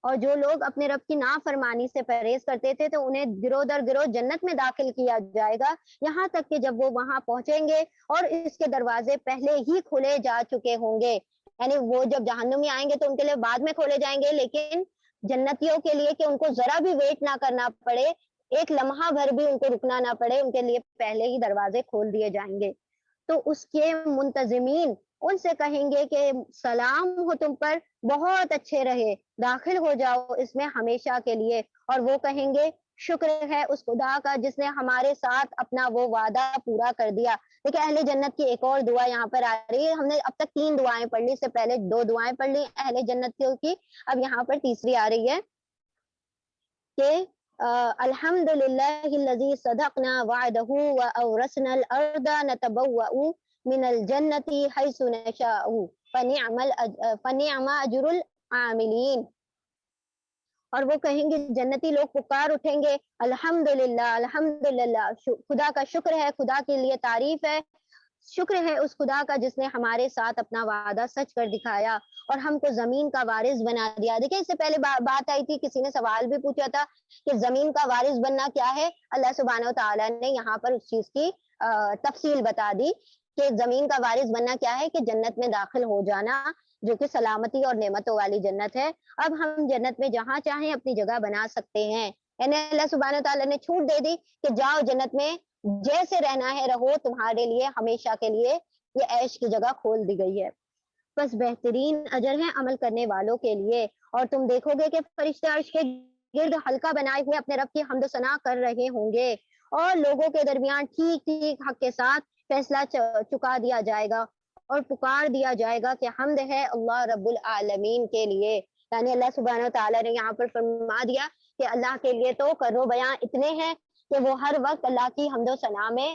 اور جو لوگ اپنے رب کی نافرمانی سے پرہیز کرتے تھے تو انہیں گروہ در گروہ جنت میں داخل کیا جائے گا، یہاں تک کہ جب وہ وہاں پہنچیں گے اور اس کے دروازے پہلے ہی کھلے جا چکے ہوں گے، یعنی وہ جب جہنم میں آئیں گے تو ان کے لیے بعد میں کھولے جائیں گے، لیکن جنتیوں کے لیے کہ ان کو ذرا بھی ویٹ نہ کرنا پڑے، ایک لمحہ بھر بھی ان کو رکنا نہ پڑے، ان کے لیے پہلے ہی دروازے کھول دیے جائیں گے۔ تو اس کے منتظمین ان سے کہیں گے کہ سلام ہو تم پر، بہت اچھے رہے، داخل ہو جاؤ اس میں ہمیشہ کے لیے۔ اور وہ کہیں گے شکر ہے اس خدا کا جس نے ہمارے ساتھ اپنا وہ وعدہ پورا کر دیا۔ دیکھیں اہل جنت کی ایک اور دعا یہاں پر آ رہی ہے، ہم نے اب تک 3 دعائیں پڑھ لی، اس سے پہلے 2 دعائیں پڑھ لی اہل جنتیوں کی، اب یہاں پر تیسری آ رہی ہے کہ الحمدللہ الذی صدقنا وعدہ واورثنا الارض نتبوأ من الجنت حیث نشاء فنعم اجر العاملین۔ اور وہ کہیں گے جنتی لوگ پکار اٹھیں گے الحمدللہ الحمدللہ، خدا کا شکر ہے، خدا کے لیے تعریف ہے، شکر ہے اس خدا کا جس نے ہمارے ساتھ اپنا وعدہ سچ کر دکھایا اور ہم کو زمین کا وارث بنا دیا۔ دیکھیں اس سے پہلے بات آئی تھی، کسی نے سوال بھی پوچھا تھا کہ زمین کا وارث بننا کیا ہے، اللہ سبحانہ و تعالیٰ نے یہاں پر اس چیز کی تفصیل بتا دی کہ زمین کا وارث بننا کیا ہے، کہ جنت میں داخل ہو جانا، جو کہ سلامتی اور نعمتوں والی جنت ہے۔ اب ہم جنت میں جہاں چاہیں اپنی جگہ بنا سکتے ہیں، یعنی اللہ سبحانہ و تعالیٰ نے چھوٹ دے دی کہ جاؤ جنت میں جیسے رہنا ہے رہو، تمہارے لیے ہمیشہ کے لیے یہ عیش کی جگہ کھول دی گئی ہے۔ بس بہترین اجر ہے عمل کرنے والوں کے لیے۔ اور تم دیکھو گے کہ فرشتے عرش کے گرد حلقہ بنائے ہوئے اپنے رب کی حمد و ثنا کر رہے ہوں گے، اور لوگوں کے درمیان ٹھیک ٹھیک حق کے ساتھ فیصلہ چکا دیا جائے گا اور پکار دیا جائے گا کہ حمد ہے اللہ رب العالمین کے لیے۔ یعنی اللہ سبحانہ تعالیٰ نے یہاں پر فرما دیا کہ اللہ کے لیے تو کرو بیاں اتنے ہیں کہ وہ ہر وقت اللہ کی حمد و ثنا میں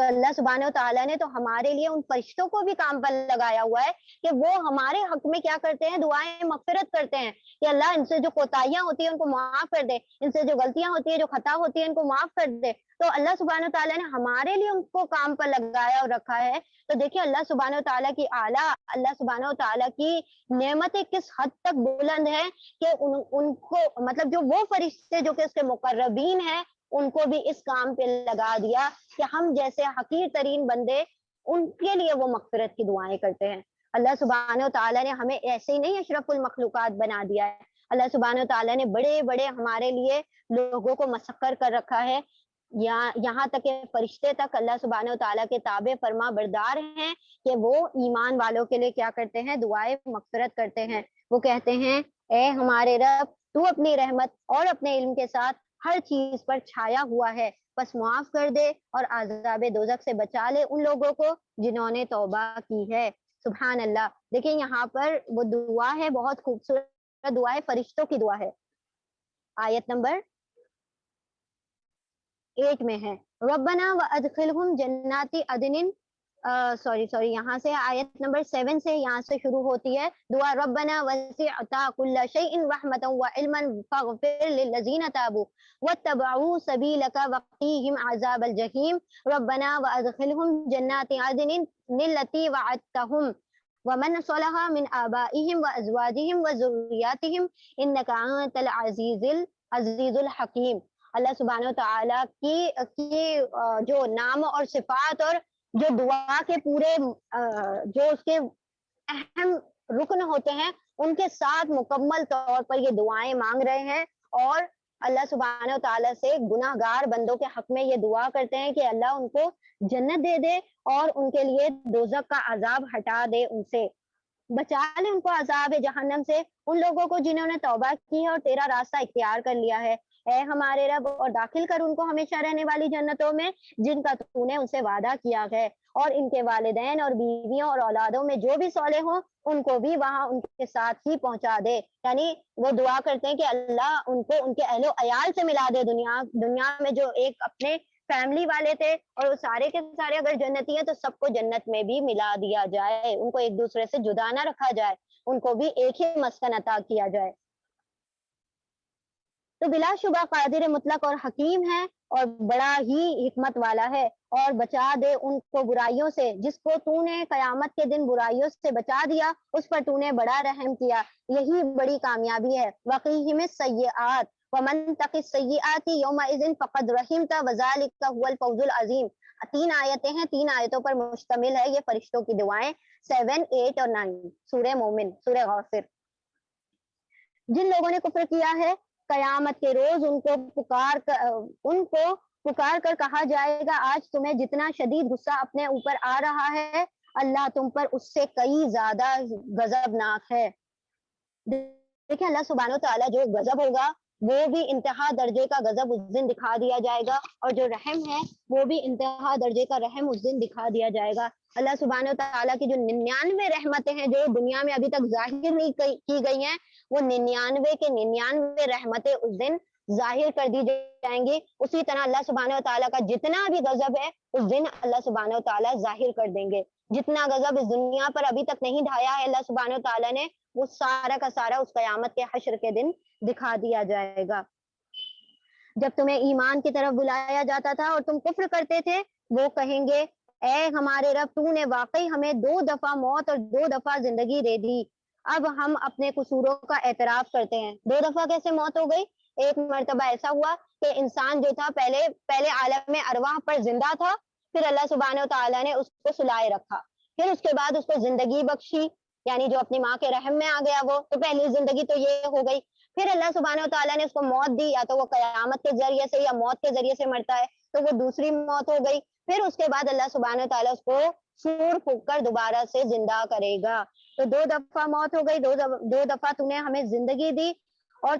تو اللہ سبحانہ و تعالیٰ نے تو ہمارے لیے ان فرشتوں کو بھی کام پر لگایا ہوا ہے کہ وہ ہمارے حق میں کیا کرتے ہیں؟ دعائیں مغفرت کرتے ہیں کہ اللہ ان سے جو کوتاہیاں ہوتی ہیں ان کو معاف کر دے، ان سے جو غلطیاں ہوتی ہیں، جو خطا ہوتی ہے، ان کو معاف کر دے۔ تو اللہ سبحانہ و تعالیٰ نے ہمارے لیے ان کو کام پر لگایا اور رکھا ہے۔ تو دیکھیے اللہ سبحانہ و تعالیٰ کی اعلیٰ، اللہ سبحانہ و تعالیٰ کی نعمتیں کس حد تک بلند ہیں کہ ان کو مطلب جو وہ فرشتے جو کہ اس کے مقربین ہیں ان کو بھی اس کام پہ لگا دیا کہ ہم جیسے حقیر ترین بندے ان کے لیے وہ مغفرت کی دعائیں کرتے ہیں۔ اللہ سبحانہ و تعالیٰ نے ہمیں ایسے ہی نہیں اشرف المخلوقات بنا دیا ہے، اللہ سبحانہ و تعالیٰ نے بڑے بڑے ہمارے لیے لوگوں کو مسخر کر رکھا ہے، یہاں تک کہ فرشتے تک اللہ سبحانہ و تعالیٰ کے تابع فرما بردار ہیں کہ وہ ایمان والوں کے لیے کیا کرتے ہیں؟ دعائیں مغفرت کرتے ہیں۔ وہ کہتے ہیں اے ہمارے رب، تو اپنی رحمت اور اپنے علم کے ساتھ ہر چیز پر چھایا ہوا ہے، بس معاف کر دے اور عذاب دوزخ سے بچا لے ان لوگوں کو جنہوں نے توبہ کی ہے۔ سبحان اللہ۔ دیکھیں یہاں پر وہ دعا ہے، بہت خوبصورت دعا ہے، فرشتوں کی دعا ہے۔ آیت نمبر 8 میں ہے ربنا وادخلہم جنات عدن، سوری یہاں سے آیت نمبر 7 سے یہاں سے شروع ہوتی ہے دعا، ربنا وسعت كل شيء رحمة وعلما فاغفر للذين تابوا واتبعوا سبيلك وقهم عذاب الجحيم ربنا وادخلهم جنات عدن التي وعدتهم ومن صلح من آبائهم وازواجهم وذرياتهم انك انت العزیز الحکیم۔ اللہ سبحانہ و تعالیٰ کی جو نام اور صفات اور جو دعا کے پورے جو اس کے اہم رکن ہوتے ہیں ان کے ساتھ مکمل طور پر یہ دعائیں مانگ رہے ہیں، اور اللہ سبحانہ و تعالیٰ سے گناہ گار بندوں کے حق میں یہ دعا کرتے ہیں کہ اللہ ان کو جنت دے دے اور ان کے لیے دوزخ کا عذاب ہٹا دے، ان سے بچا لے ان کو عذاب جہنم سے، ان لوگوں کو جنہوں نے توبہ کی ہے اور تیرا راستہ اختیار کر لیا ہے اے ہمارے رب، اور داخل کر ان کو ہمیشہ رہنے والی جنتوں میں جن کا تو نے ان سے وعدہ کیا ہے، اور ان کے والدین اور بیویوں اور اولادوں میں جو بھی صالح ہوں ان کو بھی وہاں ان کے ساتھ ہی پہنچا دے۔ یعنی وہ دعا کرتے ہیں کہ اللہ ان کو ان کے اہل و عیال سے ملا دے، دنیا میں جو ایک اپنے فیملی والے تھے اور وہ سارے کے سارے اگر جنتی ہیں تو سب کو جنت میں بھی ملا دیا جائے، ان کو ایک دوسرے سے جدا نہ رکھا جائے، ان کو بھی ایک ہی مسکن عطا کیا جائے۔ تو بلا شبہ قادر مطلق اور حکیم ہے اور بڑا ہی حکمت والا ہے، اور بچا دے ان کو برائیوں سے، جس کو تو نے قیامت کے دن برائیوں سے بچا دیا اس پر تو نے بڑا رحم کیا، یہی بڑی کامیابی ہے۔ وقیہم السیئات ومن تق السیئات یومئذ فقد رحمت وذلک هو الفوز العظیم۔ 3 آیتیں ہیں، 3 آیتوں پر مشتمل ہے یہ فرشتوں کی دعائیں، 7، 8 اور 9، سورہ مومن، سورہ غافر۔ جن لوگوں نے کفر کیا ہے قیامت کے روز ان کو پکار کر کہا جائے گا آج تمہیں جتنا شدید غصہ اپنے اوپر آ رہا ہے اللہ تم پر اس سے کئی زیادہ غضبناک ہے۔ دیکھیں اللہ سبحانہ و تعالیٰ جو غضب ہوگا وہ بھی انتہا درجے کا غضب اس دن دکھا دیا جائے گا، اور جو رحم ہے وہ بھی انتہا درجے کا رحم اس دن دکھا دیا جائے گا۔ اللہ سبحانہ و تعالیٰ کی جو 99 رحمتیں ہیں جو دنیا میں ابھی تک ظاہر نہیں کی گئی ہیں، وہ 99 کے 99 رحمتیں اس دن ظاہر کر دی جائیں گی۔ اسی طرح اللہ سبحانہ و تعالیٰ کا جتنا بھی غضب ہے اس دن اللہ سبحانہ و تعالیٰ ظاہر کر دیں گے۔ جتنا غضب اس دنیا پر ابھی تک نہیں ڈھایا ہے اللہ سبحانہ و تعالیٰ نے، وہ سارا کا سارا اس قیامت کے حشر کے دن دکھا دیا جائے گا۔ جب تمہیں ایمان کی طرف بلایا جاتا تھا اور تم کفر کرتے تھے، وہ کہیں گے اے ہمارے رب، تو نے واقعی ہمیں 2 دفعہ موت اور 2 دفعہ زندگی دے دی، اب ہم اپنے قصوروں کا اعتراف کرتے ہیں۔ 2 دفعہ کیسے موت ہو گئی؟ ایک مرتبہ ایسا ہوا کہ انسان جو تھا پہلے عالم ارواح پر زندہ تھا، پھر اللہ سبحانہ و تعالیٰ نے اس کو سلائے رکھا، پھر اس کے بعد اس کو زندگی بخشی، یعنی جو اپنی ماں کے رحم میں آ گیا وہ تو پہلی زندگی تو یہ ہو گئی۔ پھر اللہ سبحانہ و تعالیٰ نے اس کو موت دی، یا تو وہ قیامت کے ذریعے سے یا موت کے ذریعے سے مرتا ہے تو وہ دوسری موت ہو گئی۔ پھر اس کے بعد اللہ سبحانہ و تعالیٰ اس کو سور پھونک کر دوبارہ سے زندہ کرے گا۔ تو 2 دفعہ موت ہو گئی، 2 دفعہ تو نے ہمیں زندگی دی، اور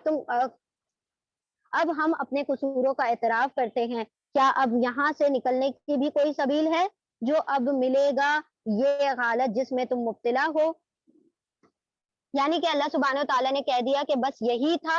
اب ہم اپنے قصوروں کا اعتراف کرتے ہیں، کیا اب یہاں سے نکلنے کی بھی کوئی سبیل ہے؟ جو اب ملے گا یہ حالت جس میں تم مبتلا ہو، یعنی کہ اللہ سبحانہ و تعالیٰ نے کہہ دیا کہ بس یہی تھا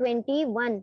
21।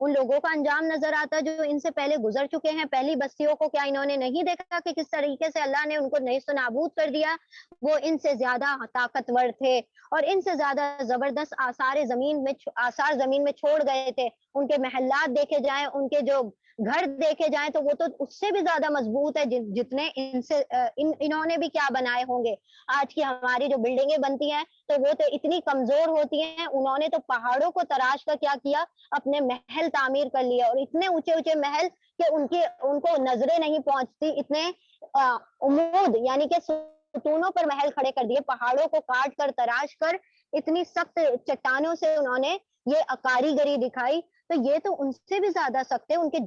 ان لوگوں کا انجام نظر آتا جو ان سے پہلے گزر چکے ہیں، پہلی بستیوں کو کیا انہوں نے نہیں دیکھا کہ کس طریقے سے اللہ نے ان کو نیست و نابود کر دیا؟ وہ ان سے زیادہ طاقتور تھے اور ان سے زیادہ زبردست آثار زمین میں چھوڑ گئے تھے۔ ان کے محلات دیکھے جائیں، ان کے جو گھر دیکھے جائیں تو وہ تو اس سے بھی زیادہ مضبوط ہے جتنے انہوں نے بھی کیا بنائے ہوں گے۔ آج کی ہماری جو بلڈنگیں بنتی ہیں تو وہ تو اتنی کمزور ہوتی ہیں، انہوں نے تو پہاڑوں کو تراش کر کیا کیا، اپنے محل تعمیر کر لیا، اور اتنے اونچے اونچے محل کہ ان کو نظریں نہیں پہنچتی، اتنے عمود یعنی کہ ستونوں پر محل کھڑے کر دیے، پہاڑوں کو کاٹ کر تراش کر اتنی سخت چٹانوں سے انہوں نے یہ کاریگری دکھائی۔ تو یہ تو ان سے بھی زیادہ سخت ہے، ان کی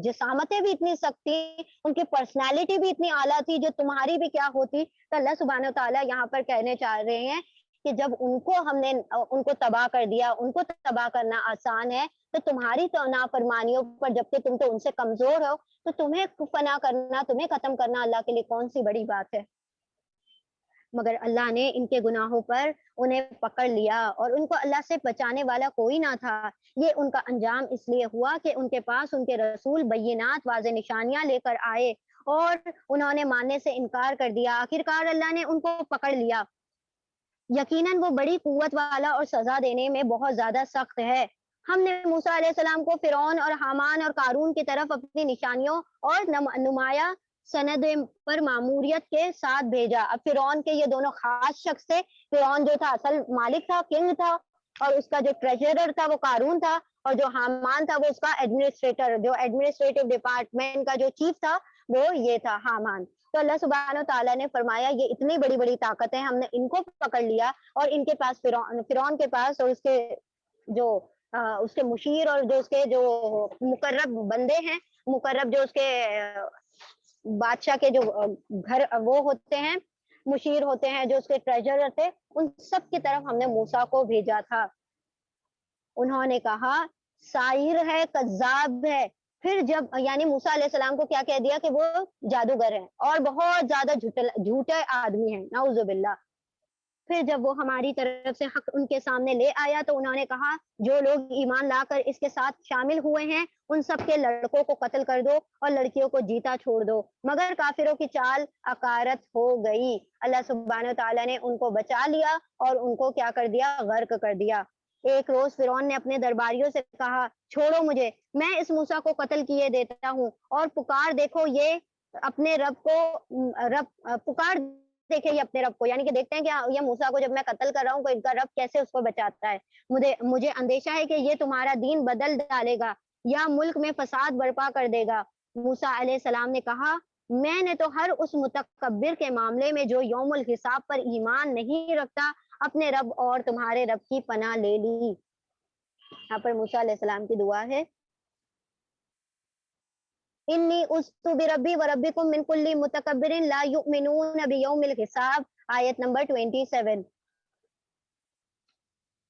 جسامتیں بھی اتنی سخت تھی، ان کی پرسنالٹی بھی اتنی اعلیٰ تھی جو تمہاری بھی کیا ہوتی۔ تو اللہ سبحانہ تعالیٰ یہاں پر کہنے چاہ رہے ہیں کہ جب ہم نے ان کو تباہ کر دیا، ان کو تباہ کرنا آسان ہے، تو تمہاری تو نافرمانیوں پر جبکہ تم تو ان سے کمزور ہو، تو تمہیں فنا کرنا، تمہیں ختم کرنا اللہ کے لیے کون سی بڑی بات ہے؟ مگر اللہ نے ان کے گناہوں پر انہیں پکڑ لیا اور ان کو اللہ سے بچانے والا کوئی نہ تھا۔ یہ ان کا انجام اس لیے ہوا کہ ان کے پاس ان کے رسول بینات واضح نشانیاں لے کر آئے اور انہوں نے ماننے سے انکار کر دیا۔ آخرکار اللہ نے ان کو پکڑ لیا۔ یقیناً وہ بڑی قوت والا اور سزا دینے میں بہت زیادہ سخت ہے۔ ہم نے موسیٰ علیہ السلام کو فرعون اور حامان اور قارون کی طرف اپنی نشانیوں اور نمایاں سند پر معموریت کے ساتھ بھیجا۔ اب فرعون کے یہ دونوں خاص شخص تھے۔ فرعون جو تھا اصل مالک تھا، کنگ تھا، اور اس کا جو ٹریجرر تھا وہ قارون تھا، اور جو حامان تھا وہ اس کا ایڈمنسٹریٹر، جو ایڈمنسٹریٹو ڈپارٹمنٹ کا جو چیف تھا وہ یہ تھا حامان۔ تو اللہ سبحانہ تعالیٰ نے فرمایا یہ اتنی بڑی بڑی طاقت ہے، ہم نے ان کو پکڑ لیا، اور ان کے پاس فرعون کے پاس اور اس کے جو اس کے مشیر اور جو اس کے جو مقرب بندے ہیں، مقرب جو اس کے بادشاہ کے جو گھر وہ ہوتے ہیں، مشیر ہوتے ہیں، جو اس کے ٹریجرر تھے، ان سب کی طرف ہم نے موسیٰ کو بھیجا تھا۔ انہوں نے کہا ساحر ہے، کذاب ہے۔ پھر جب یعنی موسیٰ علیہ السلام کو کیا کہہ دیا کہ وہ جادوگر ہیں اور بہت زیادہ جھوٹے آدمی ہیں، نعوذ باللہ۔ پھر جب وہ ہماری طرف سے حق ان کے سامنے لے آیا تو انہوں نے کہا جو لوگ ایمان لا کر اس کے ساتھ شامل ہوئے ہیں ان سب کے لڑکوں کو قتل کر دو اور لڑکیوں کو جیتا چھوڑ دو، مگر کافروں کی چال اکارت ہو گئی۔ اللہ سبحانہ تعالیٰ نے ان کو بچا لیا اور ان کو کیا کر دیا؟ غرق کر دیا۔ ایک روز فرعون نے اپنے درباریوں سے کہا چھوڑو مجھے، میں اس موسیٰ کو قتل کیے دیتا ہوں، اور پکار دیکھو یہ اپنے رب کو، پکار دیکھے یہ اپنے رب کو، یعنی کہ دیکھتے ہیں کہ یہ موسیٰ کو جب میں قتل کر رہا ہوں تو ان کا رب کیسے اس کو بچاتا ہے۔ مجھے اندیشہ ہے کہ یہ تمہارا دین بدل ڈالے گا یا ملک میں فساد برپا کر دے گا۔ موسیٰ علیہ السلام نے کہا میں نے تو ہر اس متکبر کے معاملے میں جو یوم الحساب پر ایمان نہیں رکھتا اپنے رب اور تمہارے رب کی پناہ لے لی۔ یہاں پر موسیٰ علیہ السلام کی دعا ہے انی اُذْتُ بربی وربکم من کل متکبر لا یؤمنون بیوم الحساب، آیت نمبر 27۔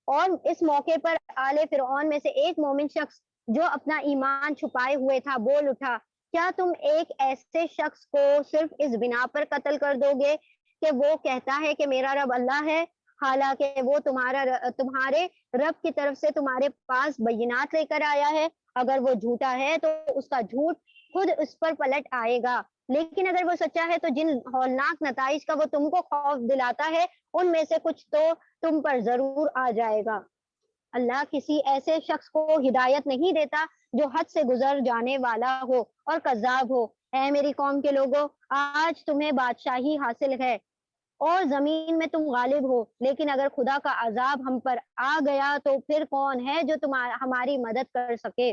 اور اس موقع پر آل فرعون میں سے ایک مومن شخص جو اپنا ایمان چھپائے ہوئے تھا بول اٹھا کیا تم ایک ایسے شخص کو صرف اس بنا پر قتل کر دو گے کہ وہ کہتا ہے کہ میرا رب اللہ ہے، حالانکہ وہ تمہارے رب کی طرف سے تمہارے پاس بینات لے کر آیا ہے؟ اگر وہ جھوٹا ہے تو اس کا جھوٹ خود اس پر پلٹ آئے گا، لیکن اگر وہ سچا ہے تو جن ہولناک نتائج کا وہ تم کو خوف دلاتا ہے ان میں سے کچھ تو تم پر ضرور آ جائے گا۔ اللہ کسی ایسے شخص کو ہدایت نہیں دیتا جو حد سے گزر جانے والا ہو اور کذاب ہو۔ اے میری قوم کے لوگوں، آج تمہیں بادشاہی حاصل ہے اور زمین میں تم غالب ہو، لیکن اگر خدا کا عذاب ہم پر آ گیا تو پھر کون ہے جو ہماری مدد کر سکے؟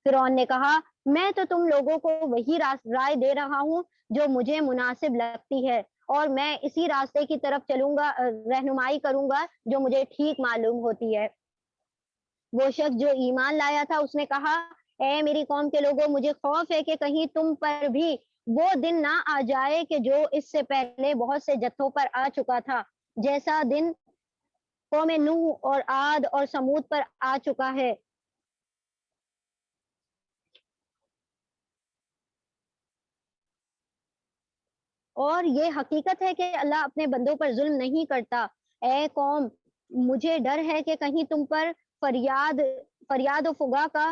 فرعون نے کہا میں تو تم لوگوں کو وہی رائے دے رہا ہوں جو مجھے مناسب لگتی ہے، اور میں اسی راستے کی طرف چلوں گا، رہنمائی کروں گا جو مجھے ٹھیک معلوم ہوتی ہے۔ وہ شخص جو ایمان لایا تھا اس نے کہا اے میری قوم کے لوگوں، مجھے خوف ہے کہ کہیں تم پر بھی وہ دن نہ آ جائے کہ جو اس سے پہلے بہت سے جتھوں پر آ چکا تھا، جیسا دن قوم نوح اور عاد اور سمود پر آ چکا ہے۔ اور یہ حقیقت ہے کہ اللہ اپنے بندوں پر ظلم نہیں کرتا۔ اے قوم، مجھے ڈر ہے کہ کہیں تم پر فریاد و فغاں کا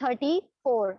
34।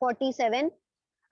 47,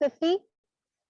50,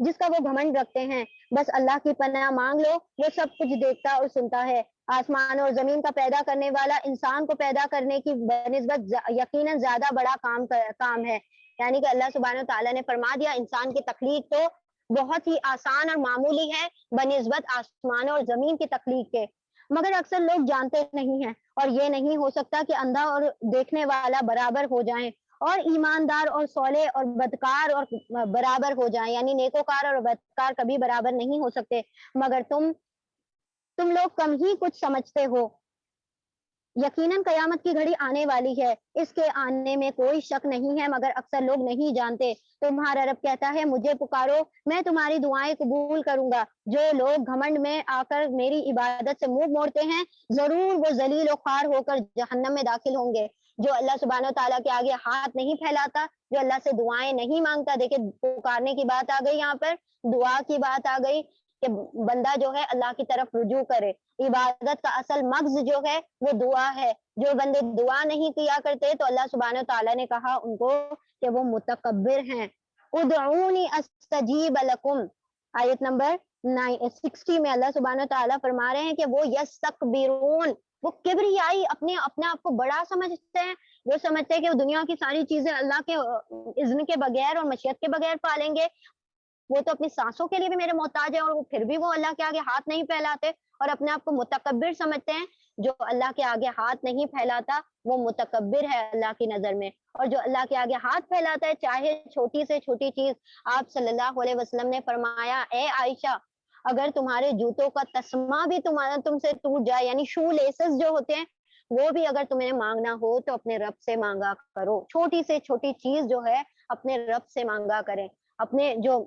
جس کا وہ گھمنڈ رکھتے ہیں۔ بس اللہ کی پناہ مانگ لو، وہ سب کچھ دیکھتا اور سنتا ہے۔ آسمان اور زمین کا پیدا کرنے والا انسان کو پیدا کرنے کی بنسبت یقیناً زیادہ بڑا کام ہے۔ یعنی کہ اللہ سبحانہ تعالیٰ نے فرما دیا انسان کی تخلیق تو بہت ہی آسان اور معمولی ہے بنسبت آسمان اور زمین کی تخلیق کے، مگر اکثر لوگ جانتے نہیں ہیں، اور یہ نہیں ہو سکتا کہ اندھا اور دیکھنے والا برابر ہو جائیں، اور ایماندار اور صالح اور بدکار اور برابر ہو جائیں، یعنی نیکوکار اور بدکار کبھی برابر نہیں ہو سکتے، مگر تم لوگ کم ہی کچھ سمجھتے ہو۔ یقیناً قیامت کی گھڑی آنے والی ہے، اس کے آنے میں کوئی شک نہیں ہے، مگر اکثر لوگ نہیں جانتے۔ تمہارا رب کہتا ہے مجھے پکارو، میں تمہاری دعائیں قبول کروں گا۔ جو لوگ گھمنڈ میں آ کر میری عبادت سے منہ موڑتے ہیں، ضرور وہ ذلیل و خوار ہو کر جہنم میں داخل ہوں گے۔ جو اللہ سبحانہ تعالیٰ کے آگے ہاتھ نہیں پھیلاتا، جو اللہ سے دعائیں نہیں مانگتا، دیکھیں پکارنے کی بات آ گئی، یہاں پر دعا کی بات آ گئی کہ بندہ جو ہے اللہ کی طرف رجوع کرے۔ عبادت کا اصل مغز جو ہے وہ دعا ہے۔ جو بندے دعا نہیں کیا کرتے تو اللہ سبحانہ تعالیٰ نے کہا ان کو کہ وہ متکبر ہیں۔ ادعونی استجیب لکم، آیت نمبر 60 میں اللہ سبحانہ تعالیٰ فرما رہے ہیں کہ وہ یستکبرون، وہ کبریائی اپنے آپ کو بڑا سمجھتے ہیں، وہ سمجھتے ہیں کہ وہ دنیا کی ساری چیزیں اللہ کے اذن کے بغیر اور مشیت کے بغیر پالیں گے، وہ تو اپنی سانسوں کے لیے بھی میرے محتاج ہے، اور وہ پھر بھی وہ اللہ کے آگے ہاتھ نہیں پھیلاتے اور اپنے آپ کو متکبر سمجھتے ہیں۔ جو اللہ کے آگے ہاتھ نہیں پھیلاتا وہ متکبر ہے اللہ کی نظر میں، اور جو اللہ کے آگے ہاتھ پھیلاتا ہے چاہے چھوٹی سے چھوٹی چیز، آپ صلی اللہ علیہ وسلم نے فرمایا اے عائشہ اگر تمہارے جوتوں کا تسمہ بھی تم سے ٹوٹ جائے، یعنی شو لیسز جو ہوتے ہیں وہ بھی اگر تمہیں مانگنا ہو تو اپنے رب سے مانگا کرو، چھوٹی سے چھوٹی چیز جو ہے اپنے رب سے مانگا کریں۔ اپنے جو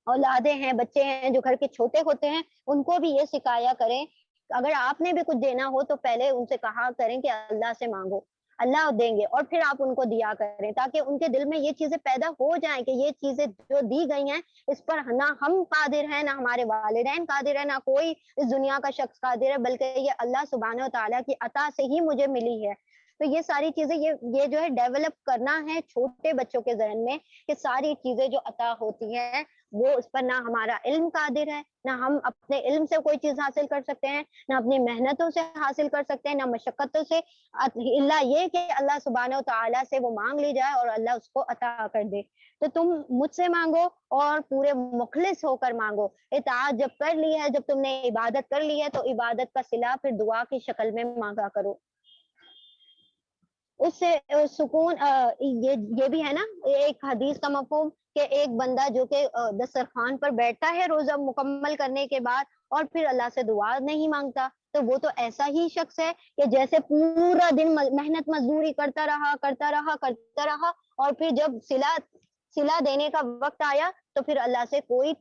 اولادیں ہیں، بچے ہیں جو گھر کے چھوٹے ہوتے ہیں، ان کو بھی یہ سکھایا کریں، اگر آپ نے بھی کچھ دینا ہو تو پہلے ان سے کہا کریں کہ اللہ سے مانگو، اللہ دیں گے، اور پھر آپ ان کو دیا کریں، تاکہ ان کے دل میں یہ چیزیں پیدا ہو جائیں کہ یہ چیزیں جو دی گئی ہیں اس پر نہ ہم قادر ہیں، نہ ہمارے والدین قادر ہیں، نہ کوئی اس دنیا کا شخص قادر ہے، بلکہ یہ اللہ سبحانہ و تعالیٰ کی عطا سے ہی مجھے ملی ہے۔ تو یہ ساری چیزیں یہ جو ہے ڈیولپ کرنا ہے چھوٹے بچوں کے ذہن میں کہ ساری چیزیں جو عطا ہوتی ہیں وہ اس پر نہ ہمارا علم قادر ہے، نہ ہم اپنے علم سے کوئی چیز حاصل کر سکتے ہیں، نہ اپنی محنتوں سے حاصل کر سکتے ہیں، نہ مشقتوں سے، اللہ یہ کہ اللہ سبحانہ و تعالیٰ سے وہ مانگ لی جائے اور اللہ اس کو عطا کر دے۔ تو تم مجھ سے مانگو اور پورے مخلص ہو کر مانگو۔ اطاعت جب کر لی ہے، جب تم نے عبادت کر لی ہے تو عبادت کا صلہ پھر دعا کی شکل میں مانگا کرو۔ اس سے سکون یہ بھی ہے نا ایک حدیث کا مفہوم کہ ایک بندہ جو کہ دسترخوان پر بیٹھتا ہے روزہ مکمل کرنے کے بعد اور پھر اللہ سے دعا نہیں مانگتا، تو وہ تو ایسا ہی شخص ہے کہ جیسے پورا دن محنت مزدوری کرتا رہا اور پھر جب صلہ دینے کا وقت آیا تو پھر اللہ سے کوئی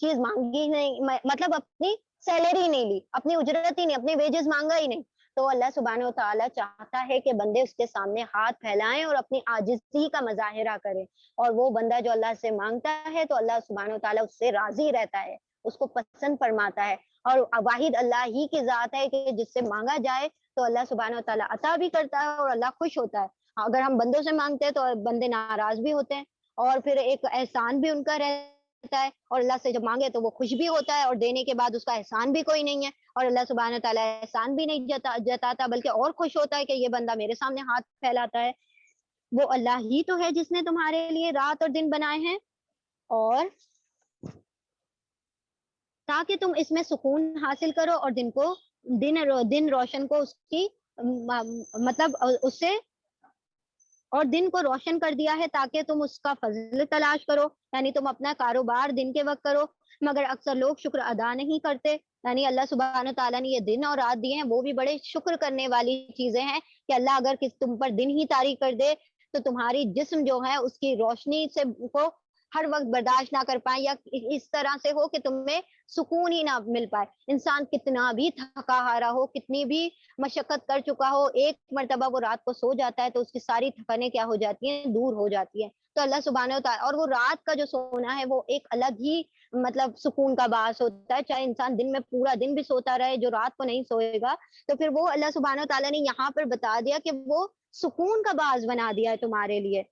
چیز مانگی نہیں، مطلب اپنی سیلری نہیں لی، اپنی اجرت ہی نہیں، اپنی ویجز مانگا ہی نہیں۔ تو اللہ سبحانہ و تعالیٰ چاہتا ہے کہ بندے اس کے سامنے ہاتھ پھیلائیں اور اپنی عاجزی کا مظاہرہ کریں، اور وہ بندہ جو اللہ سے مانگتا ہے تو اللہ سبحانہ و تعالیٰ اس سے راضی رہتا ہے، اس کو پسند فرماتا ہے، اور واحد اللہ ہی کی ذات ہے کہ جس سے مانگا جائے تو اللہ سبحانہ و تعالیٰ عطا بھی کرتا ہے اور اللہ خوش ہوتا ہے۔ اگر ہم بندوں سے مانگتے ہیں تو بندے ناراض بھی ہوتے ہیں، اور پھر ایک احسان بھی ان کا رہتا ہے، اور اللہ سے جب مانگے تو وہ خوش بھی ہوتا ہے، اور دینے کے بعد اس کا احسان بھی کوئی نہیں ہے، اور اللہ سبحانہ تعالیٰ احسان بھی نہیں جتاتا بلکہ اور خوش ہوتا ہے کہ یہ بندہ میرے سامنے ہاتھ پھیلاتا ہے۔ وہ اللہ ہی تو ہے جس نے تمہارے لیے رات اور دن بنائے ہیں، اور تاکہ تم اس میں سکون حاصل کرو اور دن روشن کو اس کی مطلب اس سے اور دن کو روشن کر دیا ہے تاکہ تم اس کا فضل تلاش کرو، یعنی تم اپنا کاروبار دن کے وقت کرو، مگر اکثر لوگ شکر ادا نہیں کرتے۔ یعنی اللہ سبحانہ تعالیٰ نے یہ دن اور رات دیے ہیں وہ بھی بڑے شکر کرنے والی چیزیں ہیں کہ اللہ اگر تم پر دن ہی طاری کر دے تو تمہاری جسم جو ہے اس کی روشنی سے کو ہر وقت برداشت نہ کر پائے، یا اس طرح سے ہو کہ تمہیں سکون ہی نہ مل پائے۔ انسان کتنا بھی تھکا ہارا ہو، کتنی بھی مشقت کر چکا ہو، ایک مرتبہ وہ رات کو سو جاتا ہے تو اس کی ساری تھکانیں کیا ہو جاتی ہیں، دور ہو جاتی ہیں۔ تو اللہ سبحانہ و تعالیٰ، اور وہ رات کا جو سونا ہے وہ ایک الگ ہی مطلب سکون کا باعث ہوتا ہے، چاہے انسان دن میں پورا دن بھی سوتا رہے، جو رات کو نہیں سوئے گا تو پھر وہ اللہ سبحانہ و تعالیٰ نے یہاں پر بتا دیا کہ وہ سکون کا باعث بنا دیا ہے تمہارے لیے۔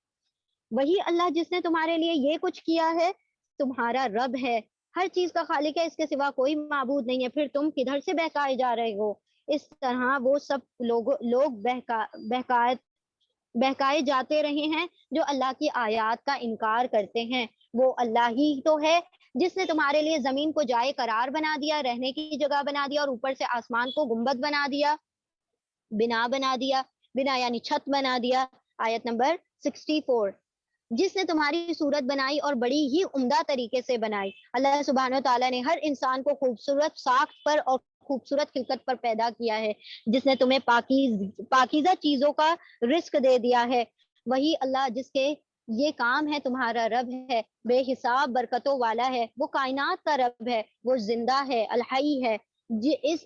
وہی اللہ جس نے تمہارے لیے یہ کچھ کیا ہے تمہارا رب ہے، ہر چیز کا خالق ہے، اس کے سوا کوئی معبود نہیں ہے، پھر تم کدھر سے بہکائے جا رہے ہو؟ اس طرح وہ سب لوگ بہکائے جاتے رہے ہیں جو اللہ کی آیات کا انکار کرتے ہیں۔ وہ اللہ ہی تو ہے جس نے تمہارے لیے زمین کو جائے قرار بنا دیا، رہنے کی جگہ بنا دیا، اور اوپر سے آسمان کو گنبد بنا دیا، بنا دیا، بنا یعنی چھت بنا دیا۔ آیت نمبر 64، جس نے تمہاری صورت بنائی اور بڑی ہی عمدہ طریقے سے بنائی۔ اللہ سبحانہ تعالیٰ نے ہر انسان کو خوبصورت ساخت پر اور خوبصورت خلقت پر پیدا کیا ہے، جس نے تمہیں پاکیزہ چیزوں کا رزق دے دیا ہے۔ وہی اللہ جس کے یہ کام ہے تمہارا رب ہے، بے حساب برکتوں والا ہے، وہ کائنات کا رب ہے، وہ زندہ ہے، الحی ہے،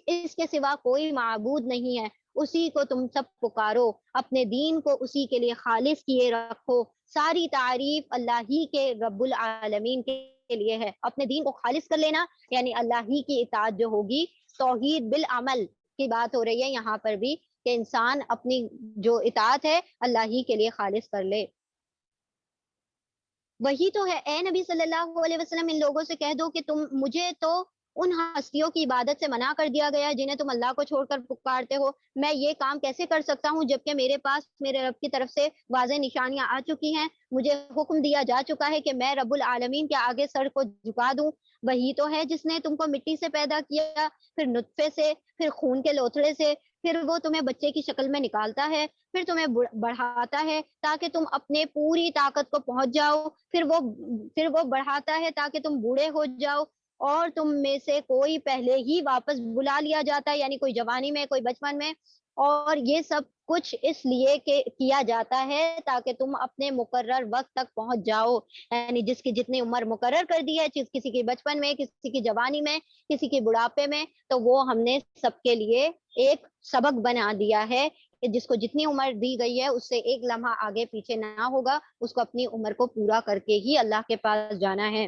اس کے سوا کوئی معبود نہیں ہے، اسی کو تم سب پکارو، اپنے دین کو اسی کے لیے خالص کیے رکھو۔ ساری تعریف اللہ ہی کے رب العالمین کے لیے ہے۔ اپنے دین کو خالص کر لینا یعنی اللہ ہی کی اطاعت جو ہوگی، توحید بالعمل کی بات ہو رہی ہے یہاں پر بھی، کہ انسان اپنی جو اطاعت ہے اللہ ہی کے لیے خالص کر لے۔ وہی تو ہے، اے نبی صلی اللہ علیہ وسلم، ان لوگوں سے کہہ دو کہ مجھے تو ان ہستیوں کی عبادت سے منع کر دیا گیا جنہیں تم اللہ کو چھوڑ کر پکارتے ہو۔ میں یہ کام کیسے کر سکتا ہوں جبکہ میرے پاس میرے رب کی طرف سے واضح نشانیاں آ چکی ہیں، مجھے حکم دیا جا چکا ہے کہ میں رب العالمین کے آگے سر کو جھکا دوں۔ وہی تو ہے جس نے تم کو مٹی سے پیدا کیا، پھر نطفے سے، پھر خون کے لوتھڑے سے، پھر وہ تمہیں بچے کی شکل میں نکالتا ہے، پھر تمہیں بڑھاتا ہے تاکہ تم اپنے پوری طاقت کو پہنچ جاؤ، پھر وہ بڑھاتا ہے تاکہ تم بوڑھے ہو جاؤ، اور تم میں سے کوئی پہلے ہی واپس بلا لیا جاتا ہے، یعنی کوئی جوانی میں، کوئی بچپن میں، اور یہ سب کچھ اس لیے کہ کیا جاتا ہے تاکہ تم اپنے مقرر وقت تک پہنچ جاؤ، یعنی جس کی جتنی عمر مقرر کر دی ہے، کسی کی بچپن میں، کسی کی جوانی میں، کسی کی بڑھاپے میں، تو وہ ہم نے سب کے لیے ایک سبق بنا دیا ہے کہ جس کو جتنی عمر دی گئی ہے اس سے ایک لمحہ آگے پیچھے نہ ہوگا، اس کو اپنی عمر کو پورا کر کے ہی اللہ کے پاس جانا ہے۔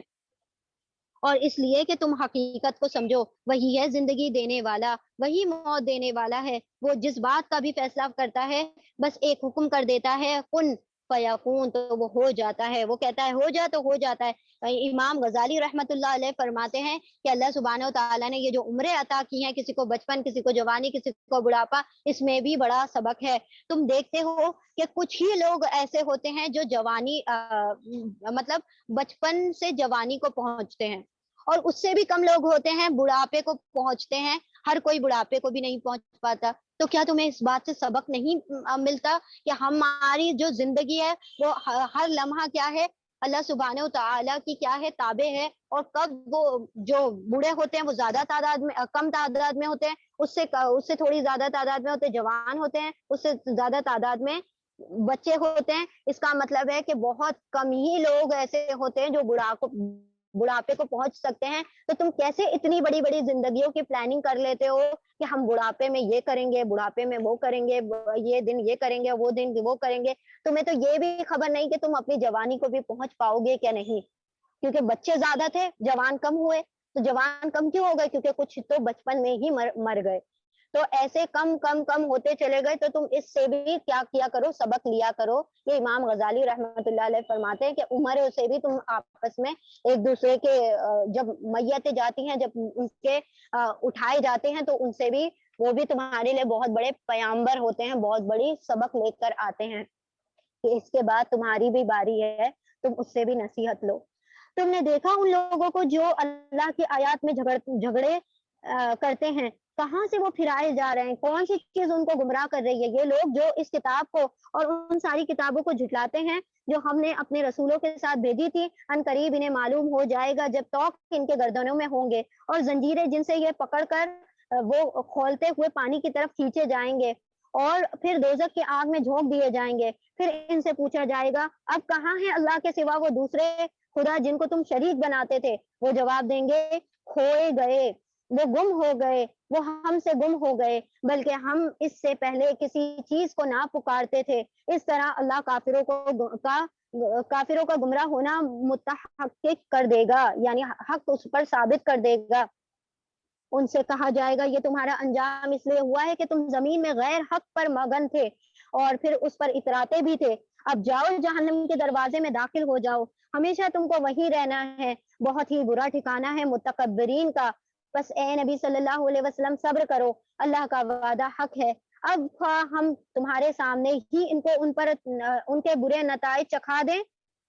اور اس لیے کہ تم حقیقت کو سمجھو، وہی ہے زندگی دینے والا، وہی موت دینے والا ہے، وہ جس بات کا بھی فیصلہ کرتا ہے بس ایک حکم کر دیتا ہے، کن فیکون، تو وہ ہو جاتا ہے، وہ کہتا ہے ہو جا تو ہو جاتا ہے۔ امام غزالی رحمت اللہ علیہ فرماتے ہیں کہ اللہ سبحانہ و تعالیٰ نے یہ جو عمریں عطا کی ہیں، کسی کو بچپن، کسی کو جوانی، کسی کو بڑھاپا، اس میں بھی بڑا سبق ہے۔ تم دیکھتے ہو کہ کچھ ہی لوگ ایسے ہوتے ہیں جو مطلب بچپن سے جوانی کو پہنچتے ہیں، اور اس سے بھی کم لوگ ہوتے ہیں بڑھاپے کو پہنچتے ہیں، ہر کوئی بڑھاپے کو بھی نہیں پہنچ پاتا۔ تو کیا تمہیں اس بات سے سبق نہیں ملتا کہ ہماری جو زندگی ہے وہ ہر لمحہ کیا ہے، اللہ سبحانہ و تعالیٰ کی کیا ہے، تابع ہے، اور کب وہ جو بوڑھے ہوتے ہیں وہ زیادہ تعداد میں، کم تعداد میں ہوتے ہیں، اس سے تھوڑی زیادہ تعداد میں ہوتے ہیں جوان ہوتے ہیں، اس سے زیادہ تعداد میں بچے ہوتے ہیں۔ اس کا مطلب ہے کہ بہت کم ہی لوگ ایسے ہوتے ہیں جو بڑھاپے کو پہنچ سکتے ہیں۔ تو تم کیسے اتنی بڑی بڑی زندگیوں کی پلاننگ کر لیتے ہو کہ ہم بڑھاپے میں یہ کریں گے، بڑھاپے میں وہ کریں گے، یہ دن یہ کریں گے، وہ دن وہ کریں گے، تمہیں تو یہ بھی خبر نہیں کہ تم اپنی جوانی کو بھی پہنچ پاؤ گے کیا نہیں، کیونکہ بچے زیادہ تھے، جوان کم ہوئے۔ تو جوان کم کیوں ہو گئے؟ کیونکہ کچھ تو بچپن میں ہی مر گئے۔ تو ایسے کم کم کم ہوتے چلے گئے، تو تم اس سے بھی کیا کیا کرو، سبق لیا کرو۔ یہ امام غزالی رحمت اللہ علیہ فرماتے ہیں کہ عمر سے بھی تم آپس میں ایک دوسرے کے جب میتیں جاتی ہیں، جب ان کے اٹھائے جاتے ہیں، تو ان سے بھی، وہ بھی تمہارے لیے بہت بڑے پیامبر ہوتے ہیں، بہت بڑی سبق لے کر آتے ہیں کہ اس کے بعد تمہاری بھی باری ہے، تم اس سے بھی نصیحت لو۔ تم نے دیکھا ان لوگوں کو جو اللہ کی آیات میں جھگڑے کرتے ہیں، کہاں سے وہ پھرائے جا رہے ہیں، کون سی چیز ان کو گمراہ کر رہی ہے؟ یہ لوگ جو اس کتاب کو اور ان ساری کتابوں کو جھٹلاتے ہیں جو ہم نے اپنے رسولوں کے ساتھ بھیجی تھی، ان قریب انہیں معلوم ہو جائے گا جب توق ان کے گردنوں میں ہوں گے، اور زنجیریں جن سے یہ پکڑ کر وہ کھولتے ہوئے پانی کی طرف کھینچے جائیں گے، اور پھر دوزخ کی آگ میں جھونک دیے جائیں گے۔ پھر ان سے پوچھا جائے گا اب کہاں ہے اللہ کے سوا وہ دوسرے خدا جن کو تم شریک بناتے تھے؟ وہ جواب دیں گے کھوئے گئے، وہ گم ہو گئے، وہ ہم سے گم ہو گئے، بلکہ ہم اس سے پہلے کسی چیز کو نہ پکارتے تھے۔ اس طرح اللہ کافروں کا گمراہ ہونا متحقق کر دے گا، یعنی حق اس پر ثابت کر دے گا۔ ان سے کہا جائے گا یہ تمہارا انجام اس لیے ہوا ہے کہ تم زمین میں غیر حق پر مگن تھے اور پھر اس پر اتراتے بھی تھے۔ اب جاؤ، جہنم کے دروازے میں داخل ہو جاؤ، ہمیشہ تم کو وہی رہنا ہے، بہت ہی برا ٹھکانہ ہے متکبرین کا. بس اے نبی صلی اللہ علیہ وسلم صبر کرو، اللہ کا وعدہ حق ہے. اب خواہ ہم تمہارے سامنے ہی ان کے برے نتائج چکھا دیں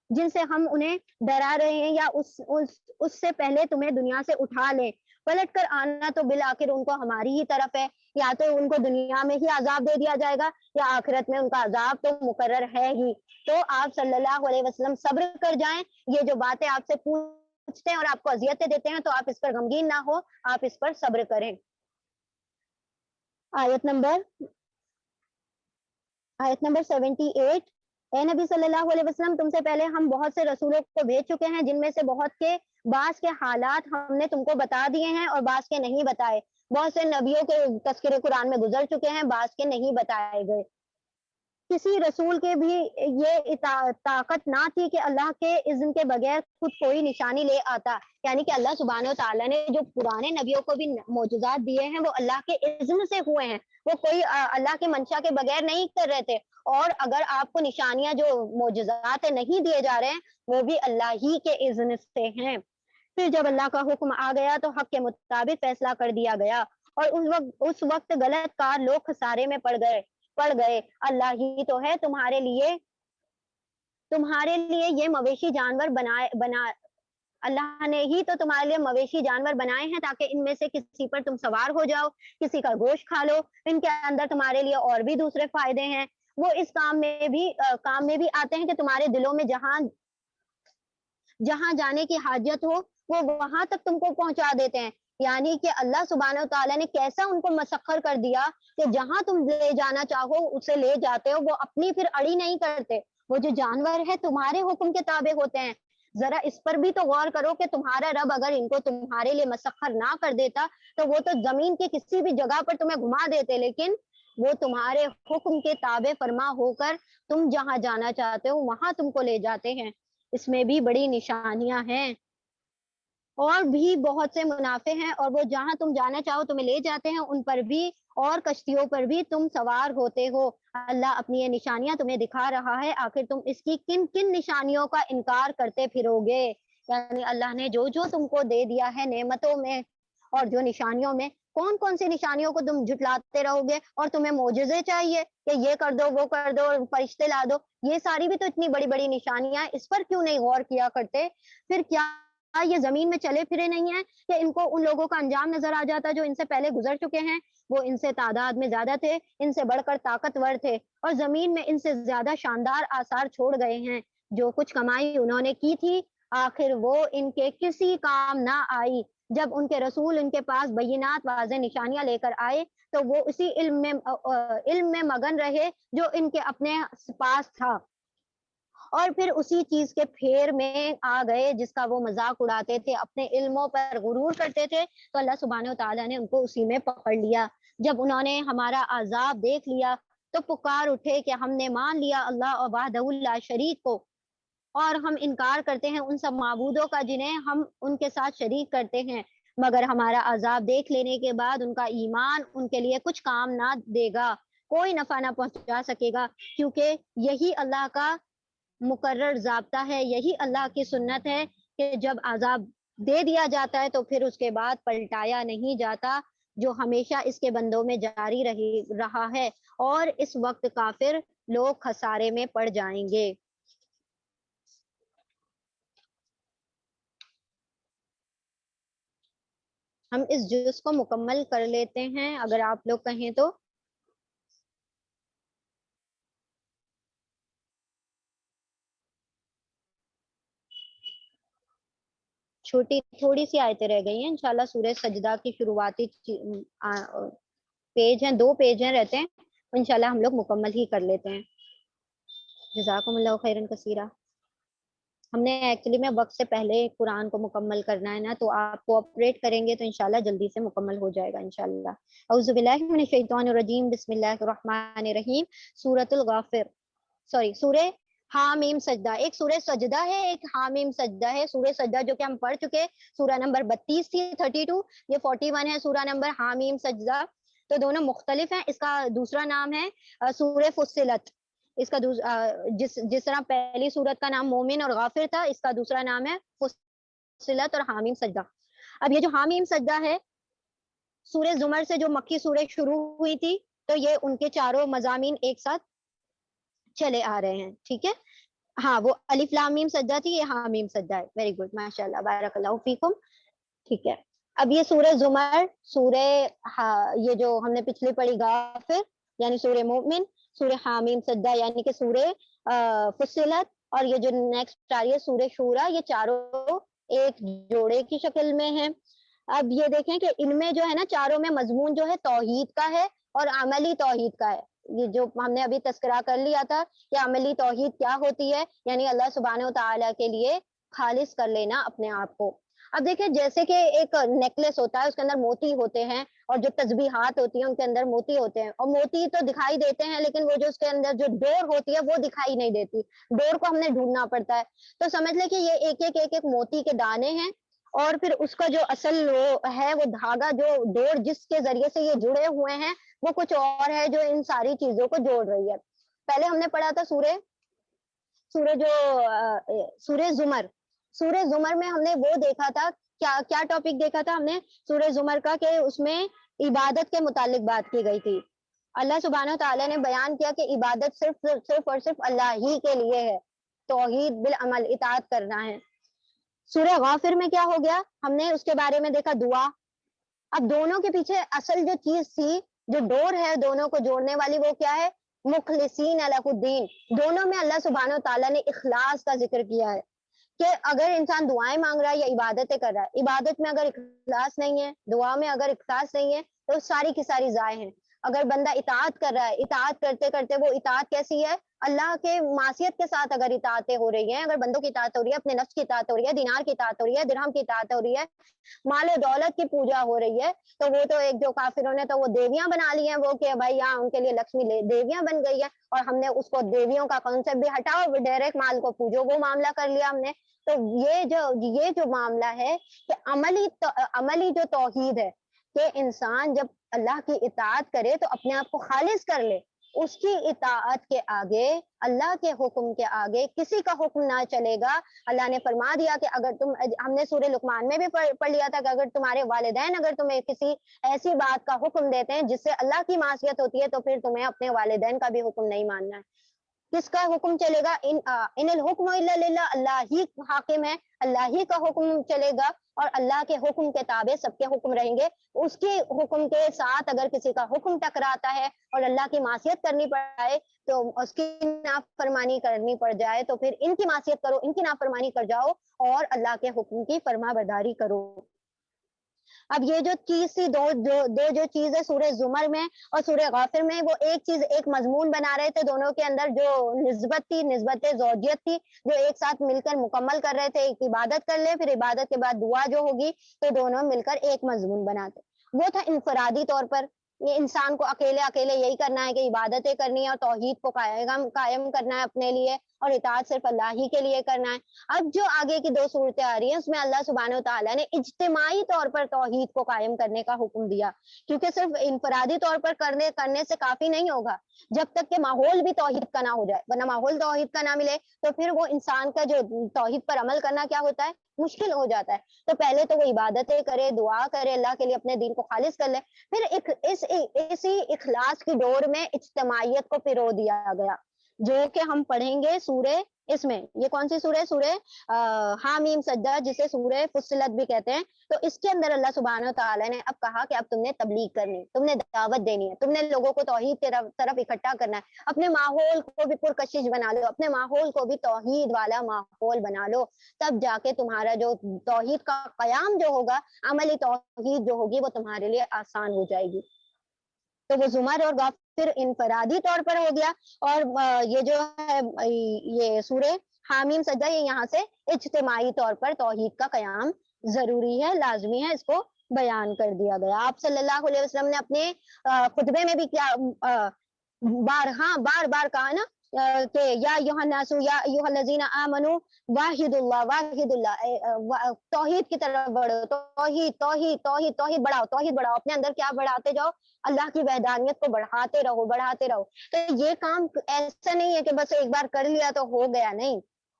جن سے ہم انہیں ڈرا رہے ہیں، یا اس سے پہلے تمہیں دنیا سے اٹھا لیں. پلٹ کر آنا تو بالآخر ان کو ہماری ہی طرف ہے. یا تو ان کو دنیا میں ہی عذاب دے دیا جائے گا، یا آخرت میں ان کا عذاب تو مقرر ہے ہی. تو آپ صلی اللہ علیہ وسلم صبر کر جائیں. یہ جو باتیں آپ سے پوچھتے ہیں اور آپ کو اذیتیں دیتے ہیں تو آپ اس پر غمگین نہ ہو، آپ اس پر صبر کریں. آیت نمبر 78. اے نبی صلی اللہ علیہ وسلم، تم سے پہلے ہم بہت سے رسولوں کو بھیج چکے ہیں، جن میں سے بعض کے حالات ہم نے تم کو بتا دیے ہیں اور بعض کے نہیں بتائے. بہت سے نبیوں کے تذکرے قرآن میں گزر چکے ہیں، بعض کے نہیں بتائے گئے. کسی رسول کے بھی یہ طاقت نہ تھی کہ اللہ کے اذن کے بغیر خود کوئی نشانی لے آتا. یعنی کہ اللہ سبحانہ و تعالیٰ نے جو پرانے نبیوں کو بھی معجزات دیے ہیں وہ اللہ کے اذن سے ہوئے ہیں، وہ کوئی اللہ کے منشا کے بغیر نہیں کر رہے تھے. اور اگر آپ کو نشانیاں جو معجزات نہیں دیے جا رہے ہیں وہ بھی اللہ ہی کے اذن سے ہیں. پھر جب اللہ کا حکم آ گیا تو حق کے مطابق فیصلہ کر دیا گیا، اور اس وقت غلط کار لوگ خسارے میں پڑ گئے. اللہ ہی تو ہے تمہارے لیے یہ مویشی جانور اللہ نے ہی تو تمہارے لیے مویشی جانور بنائے ہیں تاکہ ان میں سے کسی پر تم سوار ہو جاؤ، کسی کا گوشت کھا لو. ان کے اندر تمہارے لیے اور بھی دوسرے فائدے ہیں. وہ اس کام میں بھی آتے ہیں کہ تمہارے دلوں میں جہاں جانے کی حاجت ہو وہ وہاں تک تم کو پہنچا دیتے ہیں. یعنی کہ اللہ سبحانہ و تعالیٰ نے کیسا ان کو مسخر کر دیا کہ جہاں تم لے جانا چاہو اسے لے جاتے ہو. وہ اپنی پھر اڑی نہیں کرتے، وہ جو جانور ہے تمہارے حکم کے تابع ہوتے ہیں. ذرا اس پر بھی تو غور کرو کہ تمہارا رب اگر ان کو تمہارے لیے مسخر نہ کر دیتا تو وہ تو زمین کی کسی بھی جگہ پر تمہیں گھما دیتے، لیکن وہ تمہارے حکم کے تابع فرما ہو کر تم جہاں جانا چاہتے ہو وہاں تم کو لے جاتے ہیں. اس میں بھی بڑی نشانیاں ہیں اور بھی بہت سے منافع ہیں، اور وہ جہاں تم جانا چاہو تمہیں لے جاتے ہیں. ان پر بھی اور کشتیوں پر بھی تم سوار ہوتے ہو. اللہ اپنی یہ نشانیاں تمہیں دکھا رہا ہے، آخر تم اس کی کن کن نشانیوں کا انکار کرتے پھرو گے. یعنی اللہ نے جو تم کو دے دیا ہے نعمتوں میں اور جو نشانیوں میں، کون سی نشانیوں کو تم جھٹلاتے رہو گے اور تمہیں معجزے چاہیے کہ یہ کر دو وہ کر دو فرشتے لا دو. یہ ساری بھی تو اتنی بڑی بڑی نشانیاں، اس پر کیوں نہیں غور کیا کرتے؟ پھر کیا یہ زمین میں چلے پھرے نہیں ہیں کہ ان کو ان لوگوں کا انجام نظر آ جاتا جو ان سے پہلے گزر چکے ہیں؟ وہ ان سے تعداد میں زیادہ تھے، ان سے بڑھ کر طاقتور تھے، اور زمین میں ان سے زیادہ شاندار آثار چھوڑ گئے ہیں. جو کچھ کمائی انہوں نے کی تھی آخر وہ ان کے کسی کام نہ آئی. جب ان کے رسول ان کے پاس بینات واضح نشانیاں لے کر آئے تو وہ اسی علم میں مگن رہے جو ان کے اپنے پاس تھا، اور پھر اسی چیز کے پھیر میں آ گئے جس کا وہ مذاق اڑاتے تھے، اپنے علموں پر غرور کرتے تھے. تو اللہ سبحانہ و تعالیٰ نے ان کو اسی میں پکڑ لیا. جب انہوں نے ہمارا عذاب دیکھ لیا تو پکار اٹھے کہ ہم نے مان لیا اللہ وحدہ لا شریک کو، اور ہم انکار کرتے ہیں ان سب معبودوں کا جنہیں ہم ان کے ساتھ شریک کرتے ہیں. مگر ہمارا عذاب دیکھ لینے کے بعد ان کا ایمان ان کے لیے کچھ کام نہ دے گا، کوئی نفع نہ پہنچا سکے گا، کیونکہ یہی اللہ کا مقرر ضابطہ ہے، یہی اللہ کی سنت ہے کہ جب عذاب دے دیا جاتا ہے تو پھر اس کے بعد پلٹایا نہیں جاتا، جو ہمیشہ اس کے بندوں میں جاری رہا ہے. اور اس وقت کافر لوگ خسارے میں پڑ جائیں گے. ہم اس جز کو مکمل کر لیتے ہیں اگر آپ لوگ کہیں تو. تھوڑی سی آیتیں رہ گئی ہیں. انشاءاللہ سورہ سجدہ کی شروعاتی پیج ہیں، 2 پیج ہیں رہتے ہیں، انشاءاللہ ہم لوگ مکمل ہی کر لیتے ہیں. جزاکم اللہ خیرن کثیرہ. ہم نے ایکچولی میں وقت سے پہلے قرآن کو مکمل کرنا ہے نا، تو آپ کوآپریٹ کریں گے تو انشاءاللہ جلدی سے مکمل ہو جائے گا انشاءاللہ. اعوذ باللہ من الشیطان الرجیم، بسم اللہ الرحمن الرحیم. سورۃ الغافر، سورہ حامیم سجدہ. ایک سورہ سجدہ ہے، ایک حامیم سجدہ ہے. سورہ سجدہ جو کہ ہم پڑھ چکے، سورہ نمبر 32 تھی 32، یہ 41 ہے سورہ نمبر حامیم سجدہ. تو دونوں مختلف ہیں. اس کا دوسرا نام ہے سورہ فصلت. اس کا جس طرح پہلی سورت کا نام مومن اور غافر تھا، اس کا دوسرا نام ہے فصلت اور حامیم سجدہ. اب یہ جو حامیم سجدہ ہے سورہ زمر سے جو مکی سورہ شروع ہوئی تھی تو یہ ان کے چاروں مضامین ایک ساتھ چلے آ رہے ہیں. ٹھیک ہے, ہاں وہ الف لام میم سجدہ تھی, یہ حامیم سجدہ ہے. ویری گڈ, ماشاء اللہ, بارک اللہ فیکم. ٹھیک ہے, اب یہ سورہ زمر, سورہ یہ جو ہم نے پچھلی پڑھی غافر یعنی سورہ مومن, سورہ حامیم سجدہ یعنی کہ سورہ فصلت, اور یہ جو نیکسٹ آ رہی ہے سورہ شورا, یہ چاروں ایک جوڑے کی شکل میں ہیں. اب یہ دیکھیں کہ ان میں جو ہے نا چاروں میں مضمون جو ہے توحید کا ہے اور عملی توحید کا ہے. یہ جو ہم نے ابھی تذکرہ کر لیا تھا کہ عملی توحید کیا ہوتی ہے, یعنی اللہ سبحانہ و تعالیٰ کے لیے خالص کر لینا اپنے آپ کو. اب دیکھیں جیسے کہ ایک نیکلس ہوتا ہے, اس کے اندر موتی ہوتے ہیں, اور جو تسبیحات ہوتی ہیں ان کے اندر موتی ہوتے ہیں, اور موتی تو دکھائی دیتے ہیں لیکن وہ جو اس کے اندر جو ڈور ہوتی ہے وہ دکھائی نہیں دیتی, ڈور کو ہم نے ڈھونڈنا پڑتا ہے. تو سمجھ لیں کہ یہ ایک موتی کے دانے ہیں, اور پھر اس کا جو اصل وہ ہے وہ دھاگا, جو ڈور جس کے ذریعے سے یہ جڑے ہوئے ہیں وہ کچھ اور ہے جو ان ساری چیزوں کو جوڑ رہی ہے. پہلے ہم نے پڑھا تھا سورہ زمر. سورہ زمر میں ہم نے وہ دیکھا تھا, کیا ٹاپک دیکھا تھا ہم نے سورہ زمر کا, کہ اس میں عبادت کے متعلق بات کی گئی تھی. اللہ سبحانہ تعالیٰ نے بیان کیا کہ عبادت صرف اور صرف اللہ ہی کے لیے ہے, توحید بالعمل, اطاعت کرنا ہے. سورہ غافر میں کیا ہو گیا, ہم نے اس کے بارے میں دیکھا دعا. اب دونوں کے پیچھے اصل جو چیز تھی, جو ڈور ہے دونوں کو جوڑنے والی, وہ کیا ہے, مخلصین الہ الدین. دونوں میں اللہ سبحانہ تعالیٰ نے اخلاص کا ذکر کیا ہے کہ اگر انسان دعائیں مانگ رہا ہے یا عبادتیں کر رہا ہے, عبادت میں اگر اخلاص نہیں ہے, دعا میں اگر اخلاص نہیں ہے, تو ساری کی ساری ضائع ہیں. اگر بندہ اطاعت کر رہا ہے, اطاعت کرتے کرتے وہ اطاعت کیسی ہے, اللہ کے معصیت کے ساتھ اگر اطاعتیں ہو رہی ہیں, اگر بندوں کی اطاعت ہو رہی ہے, اپنے نفس کی اطاعت ہو رہی ہے, دینار کی اطاعت ہو رہی ہے, درہم کی اطاعت ہو رہی ہے, مال و دولت کی پوجا ہو رہی ہے, تو وہ تو ایک جو کافروں نے تو وہ دیویاں بنا لی ہیں, وہ کہ بھائی یہاں ان کے لیے لکشمی دیویاں بن گئی ہے, اور ہم نے اس کو دیویوں کا کانسیپٹ بھی ہٹاؤ, ڈائریکٹ مال کو پوجو, وہ معاملہ کر لیا ہم نے. تو یہ جو معاملہ ہے کہ عملی جو توحید ہے, کہ انسان جب اللہ کی اطاعت کرے تو اپنے آپ کو خالص کر لے, اس کی اطاعت کے آگے, اللہ کے حکم کے آگے کسی کا حکم نہ چلے گا. اللہ نے فرما دیا کہ اگر ہم نے سورہ لقمان میں بھی پڑھ لیا تھا کہ اگر تمہارے والدین اگر تمہیں کسی ایسی بات کا حکم دیتے ہیں جس سے اللہ کی معصیت ہوتی ہے, تو پھر تمہیں اپنے والدین کا بھی حکم نہیں ماننا ہے. کس کا حکم چلے گا, ان الحکم الا للہ, اللہ ہی حاکم ہے, اللہ ہی کا حکم چلے گا, اور اللہ کے حکم کے تابع سب کے حکم رہیں گے. اس کے حکم کے ساتھ اگر کسی کا حکم ٹکراتا ہے اور اللہ کی معصیت کرنی پڑے, تو اس کی نافرمانی کرنی پڑ جائے, تو پھر ان کی معصیت کرو, ان کی نافرمانی کر جاؤ, اور اللہ کے حکم کی فرما برداری کرو. اب یہ جو چیز تھی, دو چیز ہے سورہ زمر میں اور سورہ غافر میں, وہ ایک چیز ایک مضمون بنا رہے تھے. دونوں کے اندر جو نسبت تھی, نسبت زوجیت تھی, جو ایک ساتھ مل کر مکمل کر رہے تھے. ایک عبادت کر لے, پھر عبادت کے بعد دعا جو ہوگی, تو دونوں مل کر ایک مضمون بناتے. وہ تھا انفرادی طور پر, یہ انسان کو اکیلے یہی کرنا ہے کہ عبادتیں کرنی ہے اور توحید کو قائم کرنا ہے اپنے لیے, اور اطاعت صرف اللہ ہی کے لیے کرنا ہے. اب جو آگے کی دو صورتیں آ رہی ہیں, اس میں اللہ سبحانہ و تعالیٰ نے اجتماعی طور پر توحید کو قائم کرنے کا حکم دیا, کیونکہ صرف انفرادی طور پر کرنے سے کافی نہیں ہوگا, جب تک کہ ماحول بھی توحید کا نہ ہو جائے. ورنہ ماحول توحید کا نہ ملے تو پھر وہ انسان کا جو توحید پر عمل کرنا کیا ہوتا ہے, مشکل ہو جاتا ہے. تو پہلے تو وہ عبادتیں کرے, دعا کرے, اللہ کے لیے اپنے دین کو خالص کر لے. پھر اسی اخلاص کی ڈور میں اجتماعیت کو پرو دیا گیا, جو کہ ہم پڑھیں گے سورہ, اس میں یہ کون سی سورہ, سورہ حامیم سجدہ, جسے سورہ فصلت بھی کہتے ہیں. تو اس کے اندر اللہ سبحانہ و تعالیٰ نے اب کہا کہ اب تم نے تبلیغ کرنی, تم نے دعوت دینی ہے, تم نے لوگوں کو توحید کی طرف اکٹھا کرنا ہے. اپنے ماحول کو بھی پرکشش بنا لو, اپنے ماحول کو بھی توحید والا ماحول بنا لو, تب جا کے تمہارا جو توحید کا قیام جو ہوگا, عملی توحید جو ہوگی, وہ تمہارے لیے آسان ہو جائے گی. تو وہ زمر اور غافر انفرادی طور پر ہو گیا, اور یہ جو ہے یہ سورہ حامیم سجدہ, یہ یہاں سے اجتماعی طور پر توحید کا قیام ضروری ہے, لازمی ہے, اس کو بیان کر دیا گیا. آپ صلی اللہ علیہ وسلم نے اپنے خطبے میں بھی کیا بار بار کہا نا, کہ یا ایھا الناس یا ایھا الذین آمنوا واحد اللہ, توحید کی طرف بڑھو, توحید توحید توحید توحید بڑھاؤ, توحید بڑھاؤ, اپنے اندر کیا بڑھاتے جاؤ, اللہ کی وحدانیت کو بڑھاتے رہو, بڑھاتے رہو. تو یہ کام ایسا نہیں ہے کہ بس ایک بار کر لیا تو ہو گیا, نہیں.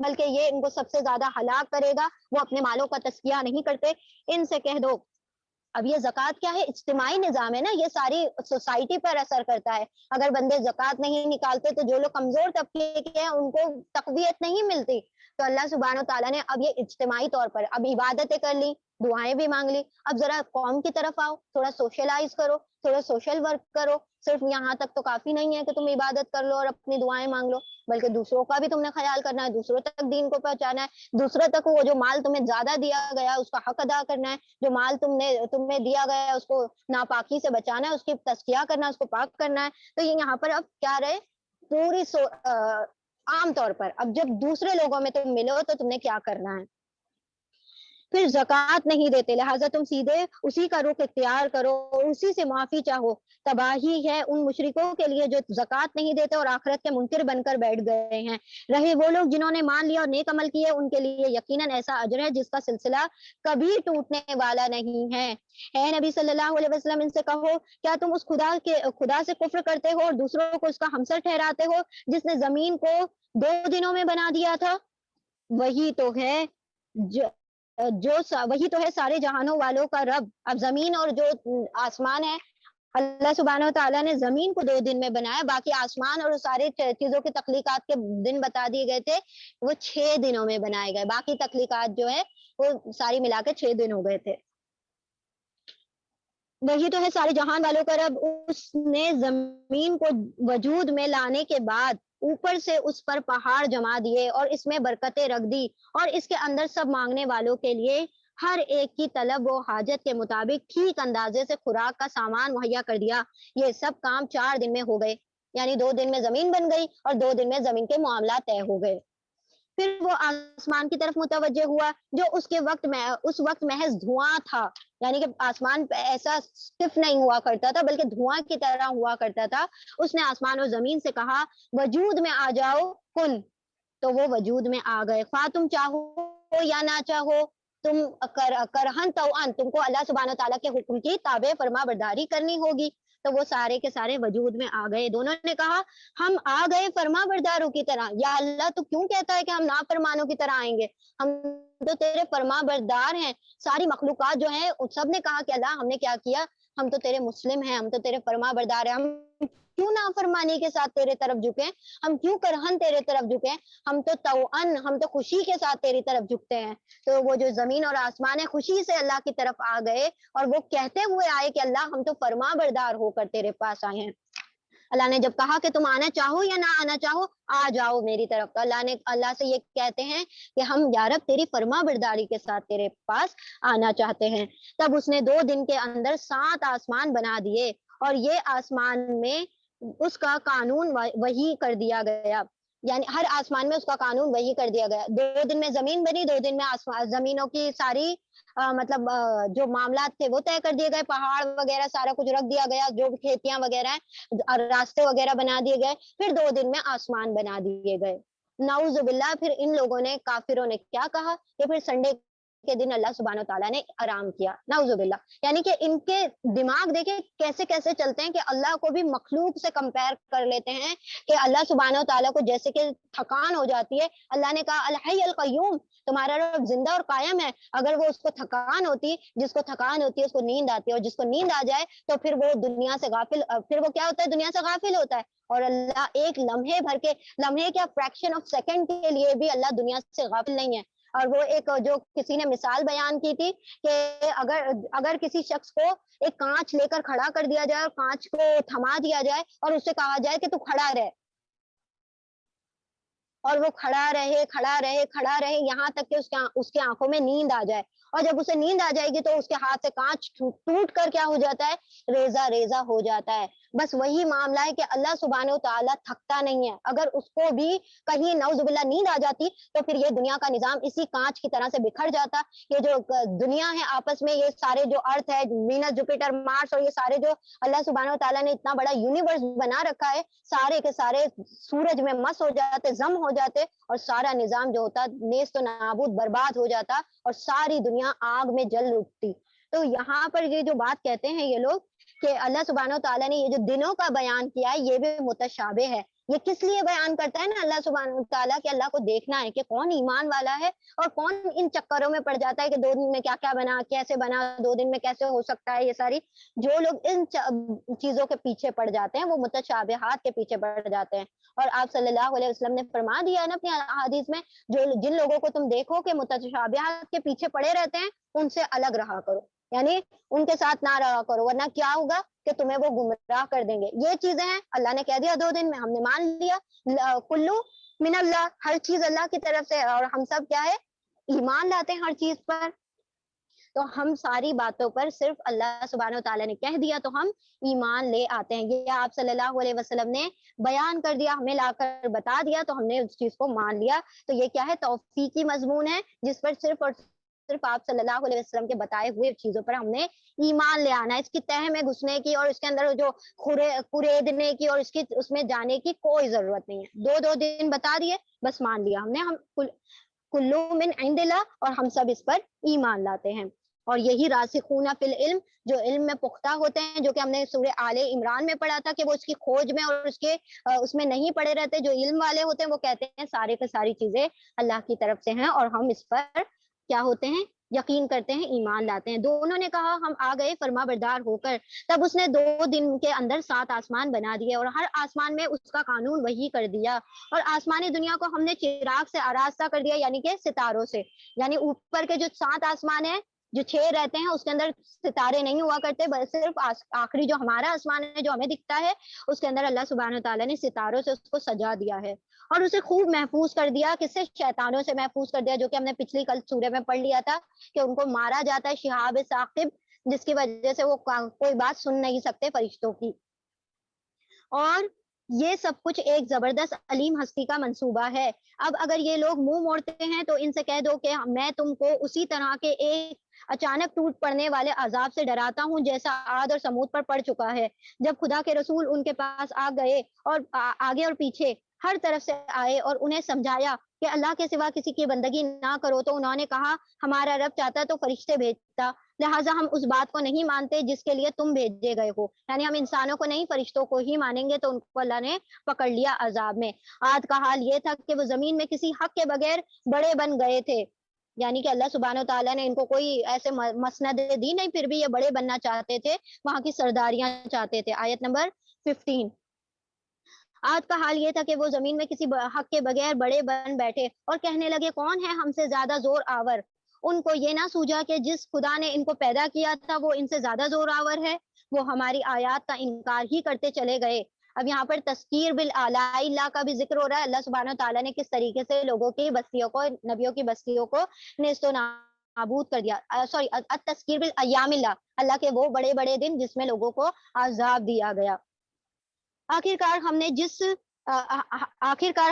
بلکہ یہ ان کو سب سے زیادہ ہلاک کرے گا۔ وہ اپنے مالوں کا تزکیہ نہیں کرتے۔ ان سے کہہ دو، اب یہ زکوٰۃ کیا ہے؟ اجتماعی نظام ہے نا، یہ ساری سوسائٹی پر اثر کرتا ہے۔ اگر بندے زکوٰۃ نہیں نکالتے تو جو لوگ کمزور طبقے کے ہیں ان کو تقویت نہیں ملتی۔ تو اللہ سبحانہ و تعالیٰ نے اب یہ اجتماعی طور پر اب عبادتیں کر لی، دعائیں بھی مانگ لی، اب ذرا قوم کی طرف آؤ، تھوڑا سوشلائز کرو، تھوڑا سوشل ورک کرو۔ صرف یہاں تک تو کافی نہیں ہے کہ تم عبادت کر لو اور اپنی دعائیں مانگ لو، بلکہ دوسروں کا بھی تم نے خیال کرنا ہے، دوسروں تک دین کو پہنچانا ہے، دوسروں تک وہ جو مال تمہیں زیادہ دیا گیا اس کا حق ادا کرنا ہے، جو مال تمہیں دیا گیا ہے اس کو ناپاکی سے بچانا ہے، اس کی تزکیہ کرنا ہے، اس کو پاک کرنا ہے۔ تو یہ یہاں پر اب کیا رہے، پوری عام طور پر اب جب دوسرے لوگوں میں تم ملو تو تم نے کیا کرنا ہے۔ پھر زکوٰۃ نہیں دیتے، لہٰذا تم سیدھے اسی کا رخ اختیار کرو، اسی سے معافی چاہو۔ تباہی ہے ان مشرکوں کے لیے جو زکوٰۃ نہیں دیتے اور آخرت کے منکر بن کر بیٹھ گئے ہیں۔ رہے وہ لوگ جنہوں نے مان لیا اور نیک عمل کیے، ان کے لیے یقیناً ایسا اجر ہے جس کا سلسلہ کبھی ٹوٹنے والا نہیں ہے۔ اے نبی صلی اللہ علیہ وسلم، ان سے کہو، کیا تم اس خدا سے کفر کرتے ہو اور دوسروں کو اس کا ہمسر ٹھہراتے ہو جس نے زمین کو 2 دنوں میں بنا دیا تھا؟ وہی تو ہے وہی تو ہے سارے جہانوں والوں کا رب۔ اب زمین اور جو آسمان ہے، اللہ سبحانہ و تعالیٰ نے زمین کو 2 دن میں بنایا، باقی آسمان اور سارے چیزوں کی تخلیقات کے دن بتا دیے گئے تھے، وہ 6 دنوں میں بنائے گئے، باقی تخلیقات جو ہے وہ ساری ملا کے 6 دن ہو گئے تھے۔ وہی تو ہے سارے جہان والوں کا رب، اس نے زمین کو وجود میں لانے کے بعد اوپر سے اس پر پہاڑ جما دیے اور اس میں برکتیں رکھ دی، اور اس کے اندر سب مانگنے والوں کے لیے ہر ایک کی طلب و حاجت کے مطابق ٹھیک اندازے سے خوراک کا سامان مہیا کر دیا۔ یہ سب کام 4 دن میں ہو گئے، یعنی 2 دن میں زمین بن گئی اور 2 دن میں زمین کے معاملات طے ہو گئے۔ پھر وہ آسمان کی طرف متوجہ ہوا جو اس وقت محض دھواں تھا، یعنی کہ آسمان ایسا سٹف نہیں ہوا کرتا تھا بلکہ دھواں کی طرح ہوا کرتا تھا۔ اس نے آسمان اور زمین سے کہا، وجود میں آ جاؤ، کن، تو وہ وجود میں آ گئے، خواہ تم چاہو یا نہ چاہو، تم کرہن توان، تم کو اللہ سبحانہ تعالیٰ کے حکم کی تابع فرما برداری کرنی ہوگی۔ تو وہ سارے کے سارے وجود میں آ گئے۔ دونوں نے کہا، ہم آ گئے فرما برداروں کی طرح، یا اللہ تو کیوں کہتا ہے کہ ہم نافرمانوں کی طرح آئیں گے، ہم تو تیرے فرما بردار ہیں۔ ساری مخلوقات جو ہیں سب نے کہا کہ اللہ ہم نے کیا کیا، ہم تو تیرے مسلم ہیں، ہم تو تیرے فرما بردار ہیں، ہم کیوں نافرمانی کے ساتھ تیرے طرف جھکیں، ہم کیوں کرہن تیرے طرف جھکیں، ہم تو توان، ہم تو خوشی کے ساتھ تیری طرف جھکتے ہیں۔ تو وہ جو زمین اور آسمان ہے خوشی سے اللہ کی طرف آ گئے اور وہ کہتے ہوئے آئے کہ اللہ ہم تو فرما بردار ہو کر تیرے پاس آئے ہیں۔ اللہ نے جب کہا کہ تم آنا چاہو یا نہ آنا چاہو، آ جاؤ میری طرف، اللہ سے یہ کہتے ہیں کہ ہم یا رب تیری فرما برداری کے ساتھ تیرے پاس آنا چاہتے ہیں۔ تب اس نے 2 دن کے اندر 7 آسمان بنا دیے اور یہ آسمان میں اس کا قانون وہی کر دیا گیا، یعنی ہر آسمان میں اس کا قانون وہی کر دیا گیا۔ 2 دن میں زمین بنی، 2 دن میں زمینوں کی ساری مطلب جو معاملات تھے وہ طے کر دیے گئے، پہاڑ وغیرہ سارا کچھ رکھ دیا گیا، جو بھی کھیتیاں وغیرہ ہیں اور راستے وغیرہ بنا دیے گئے، پھر 2 دن میں آسمان بنا دیے گئے۔ نعوذ باللہ، پھر ان لوگوں نے، کافروں نے کیا کہا کہ پھر سنڈے کے دن اللہ سبحانہ تعالیٰ نے آرام کیا، نعوذ باللہ، یعنی کہ ان کے دماغ دیکھیں کیسے کیسے چلتے ہیں کہ اللہ کو بھی مخلوق سے کمپیئر کر لیتے ہیں کہ اللہ سبحانہ تعالیٰ کو جیسے کہ تھکان ہو جاتی ہے، اللہ نے کہا الحی القیوم، تمہارا رب زندہ اور قائم ہے، اگر وہ اس کو تھکان ہوتی، جس کو تھکان ہوتی ہے اس کو نیند آتی ہے، اور جس کو نیند آ جائے تو پھر وہ دنیا سے غافل، پھر وہ کیا ہوتا ہے، دنیا سے غافل ہوتا ہے۔ اور اللہ ایک لمحے بھر کے، لمحے کیا، فریکشن آف سیکنڈ کے لیے بھی اللہ دنیا سے غافل نہیں ہے۔ اور وہ ایک جو کسی نے مثال بیان کی تھی کہ اگر کسی شخص کو ایک کانچ لے کر کھڑا کر دیا جائے اور کانچ کو تھما دیا جائے اور اس سے کہا جائے کہ تو کھڑا رہ، اور وہ کھڑا رہے کھڑا رہے کھڑا رہے یہاں تک کہ اس کے آنکھوں میں نیند آ جائے، اور جب اسے نیند آ جائے گی تو اس کے ہاتھ سے کانچ ٹوٹ کر کیا ہو جاتا ہے، ریزہ ریزہ ہو جاتا ہے۔ بس وہی معاملہ ہے کہ اللہ سبحانہ و تعالیٰ تھکتا نہیں ہے، اگر اس کو بھی کہیں نعوذ باللہ نیند آ جاتی تو پھر یہ دنیا کا نظام اسی کانچ کی طرح سے بکھر جاتا۔ یہ جو دنیا ہے آپس میں، یہ سارے جو ارتھ ہے، وینس، جوپیٹر، مارس، اور یہ سارے جو اللہ سبحانہ و تعالیٰ نے اتنا بڑا یونیورس بنا رکھا ہے، سارے کے سارے سورج میں مس ہو جاتے، ضم ہو جاتے، اور سارا نظام جو ہوتا نیست و نابود، برباد ہو جاتا، اور ساری دنیا آگ میں جل اٹھتی۔ تو یہاں پر یہ جو بات کہتے ہیں یہ لوگ کہ اللہ سبحانہ و تعالیٰ نے یہ جو دنوں کا بیان کیا ہے یہ بھی متشابہ ہے، یہ کس لیے بیان کرتا ہے نا اللہ سبحانہ تعالیٰ کہ اللہ کو دیکھنا ہے کہ کون ایمان والا ہے اور کون ان چکروں میں پڑ جاتا ہے کہ 2 دن میں کیا کیا بنا، کیسے بنا، 2 دن میں کیسے ہو سکتا ہے یہ ساری. جو لوگ ان چیزوں کے پیچھے پڑ جاتے ہیں وہ متشابہات کے پیچھے پڑ جاتے ہیں. اور آپ صلی اللہ علیہ وسلم نے فرما دیا ہے نا اپنی احادیث میں، جن لوگوں کو تم دیکھو کہ متشابہات کے پیچھے پڑے رہتے ہیں ان سے الگ رہا کرو، یعنی ان کے ساتھ نہ رہا کرو، ورنہ کیا ہوگا کہ تمہیں وہ گمراہ کر دیں گے. یہ چیزیں ہیں، اللہ نے کہہ دیا 2 دن میں، ہم نے مان لیا. کلو من اللہ، ہر چیز اللہ کی طرف سے، اور ہم سب کیا ہے، ایمان لاتے ہیں ہر چیز پر. تو ہم ساری باتوں پر صرف اللہ سبحانہ و تعالیٰ نے کہہ دیا تو ہم ایمان لے آتے ہیں. یہ آپ صلی اللہ علیہ وسلم نے بیان کر دیا، ہمیں لا کر بتا دیا تو ہم نے اس چیز کو مان لیا. تو یہ کیا ہے، توفیقی مضمون ہے جس پر صرف اور صرف آپ صلی اللہ علیہ وسلم کے بتائے ہوئے چیزوں پر ہم نے ایمان لے آنا ہے. اس کی تہ میں گھسنے کی اور اس کے اندر جو کریدنے کی اور اس میں جانے کی کوئی ضرورت نہیں ہے. 2 دن بتا دیے، بس مان لیا ہم نے. ہم کلو من عند اللہ، اور ہم سب اس پر ایمان لاتے ہیں. اور یہی راسخون فی العلم، جو علم میں پختہ ہوتے ہیں، جو کہ ہم نے سورہ آل عمران میں پڑھا تھا کہ وہ اس کی کھوج میں اور اس میں نہیں پڑے رہتے. جو علم والے ہوتے ہیں وہ کہتے ہیں سارے کے ساری چیزیں اللہ کی طرف سے ہیں اور ہم اس پر کیا ہوتے ہیں، یقین کرتے ہیں، ایمان لاتے ہیں. دونوں نے کہا ہم آ گئے فرما بردار ہو کر. تب اس نے 2 دن کے اندر 7 آسمان بنا دیے اور ہر آسمان میں اس کا قانون وہی کر دیا. اور آسمانی دنیا کو ہم نے چراغ سے آراستہ کر دیا، یعنی کہ ستاروں سے. یعنی اوپر کے جو 7 آسمان ہیں، جو 6 رہتے ہیں، اس کے اندر ستارے نہیں ہوا کرتے، بس صرف آخری جو ہمارا آسمان ہے جو ہمیں دکھتا ہے، اس کے اندر اللہ سبحانہ تعالیٰ نے ستاروں سے اس کو سجا دیا ہے اور اسے خوب محفوظ کر دیا. کس سے؟ شیطانوں سے محفوظ کر دیا، جو کہ ہم نے پچھلی کل سورہ میں پڑھ لیا تھا کہ ان کو مارا جاتا ہے شہاب ثاقب، جس کی وجہ سے وہ کوئی بات سن نہیں سکتے فرشتوں کی. اور یہ سب کچھ ایک زبردست علیم ہستی کا منصوبہ ہے. اب اگر یہ لوگ منہ موڑتے ہیں تو ان سے کہہ دو کہ میں تم کو اسی طرح کے ایک اچانک ٹوٹ پڑنے والے عذاب سے ڈراتا ہوں جیسا عاد اور سمود پر پڑ چکا ہے، جب خدا کے رسول ان کے پاس آ گئے اور آگے اور پیچھے ہر طرف سے آئے اور انہیں سمجھایا کہ اللہ کے سوا کسی کی بندگی نہ کرو، تو انہوں نے کہا ہمارا رب چاہتا تو فرشتے بھیجتا، لہٰذا ہم اس بات کو نہیں مانتے جس کے لیے تم بھیجے گئے ہو. یعنی ہم انسانوں کو نہیں، فرشتوں کو ہی مانیں گے. تو ان کو اللہ نے پکڑ لیا عذاب میں. عاد کا حال یہ تھا کہ وہ زمین میں کسی حق کے بغیر بڑے بن گئے تھے، یعنی کہ اللہ سبحانہ تعالیٰ نے ان کو کوئی ایسے مسند دی نہیں، پھر بھی یہ بڑے بننا چاہتے تھے، وہاں کی سرداریاں چاہتے تھے. آیت نمبر 15. آج کا حال یہ تھا کہ وہ زمین میں کسی حق کے بغیر بڑے بن بیٹھے اور کہنے لگے کون ہے ہم سے زیادہ زور آور. ان کو یہ نہ سوجا کہ جس خدا نے ان کو پیدا کیا تھا وہ ان سے زیادہ زور آور ہے. وہ ہماری آیات کا انکار ہی کرتے چلے گئے. اب یہاں پر تذکیر بالآلاء اللہ کا بھی ذکر ہو رہا ہے. اللہ سبحانہ تعالیٰ نے کس طریقے سے لوگوں کی بستیوں کو، نبیوں کی بستیوں کو نیست و نابود کر دیا. سوری، تذکیر بالایام اللہ، اللہ کے وہ بڑے بڑے دن جس میں لوگوں کو عذاب دیا گیا. آخرکار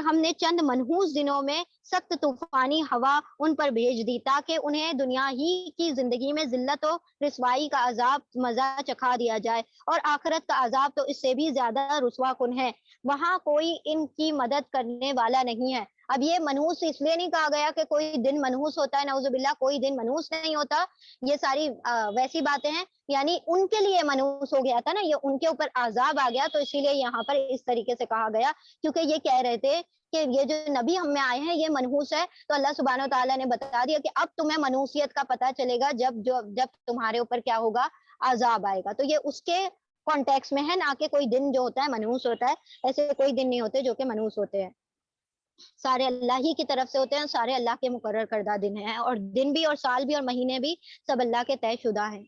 ہم نے چند منحوس دنوں میں سخت طوفانی ہوا ان پر بھیج دی تاکہ انہیں دنیا ہی کی زندگی میں ذلت و رسوائی کا عذاب مزہ چکھا دیا جائے، اور آخرت کا عذاب تو اس سے بھی زیادہ رسوا کن ہے، وہاں کوئی ان کی مدد کرنے والا نہیں ہے. اب یہ منحوس اس لیے نہیں کہا گیا کہ کوئی دن منحوس ہوتا ہے، نعوذ باللہ، کوئی دن منحوس نہیں ہوتا. یہ ساری ویسی باتیں ہیں، یعنی ان کے لیے منحوس ہو گیا تھا نا، یہ ان کے اوپر عذاب آ گیا، تو اسی لیے یہاں پر اس طریقے سے کہا گیا، کیونکہ یہ کہہ رہے تھے کہ یہ جو نبی ہم میں آئے ہیں یہ منحوس ہے. تو اللہ سبحانہ و تعالیٰ نے بتا دیا کہ اب تمہیں منحوسیت کا پتہ چلے گا جب تمہارے اوپر کیا ہوگا، عذاب آئے گا. تو یہ اس کے کانٹیکس میں ہے، نہ کہ کوئی دن جو ہوتا ہے منحوس ہوتا ہے. ایسے کوئی دن نہیں ہوتے جو کہ منحوس ہوتے ہیں، سارے اللہ ہی کی طرف سے ہوتے ہیں، سارے اللہ کے مقرر کردہ دن ہیں، اور دن بھی اور سال بھی اور مہینے بھی سب اللہ کے طے شدہ ہیں.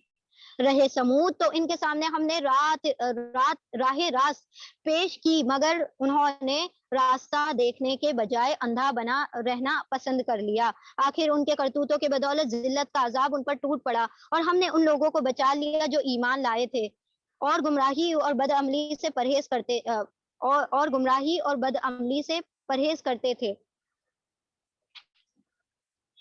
رہے سمود تو ان کے سامنے ہم نے راہ راست پیش کی، مگر انہوں نے راستہ دیکھنے کے بجائے اندھا بنا رہنا پسند کر لیا. آخر ان کے کرتوتوں کے بدولت ذلت کا عذاب ان پر ٹوٹ پڑا، اور ہم نے ان لوگوں کو بچا لیا جو ایمان لائے تھے اور گمراہی اور بدعملی سے پرہیز کرتے تھے.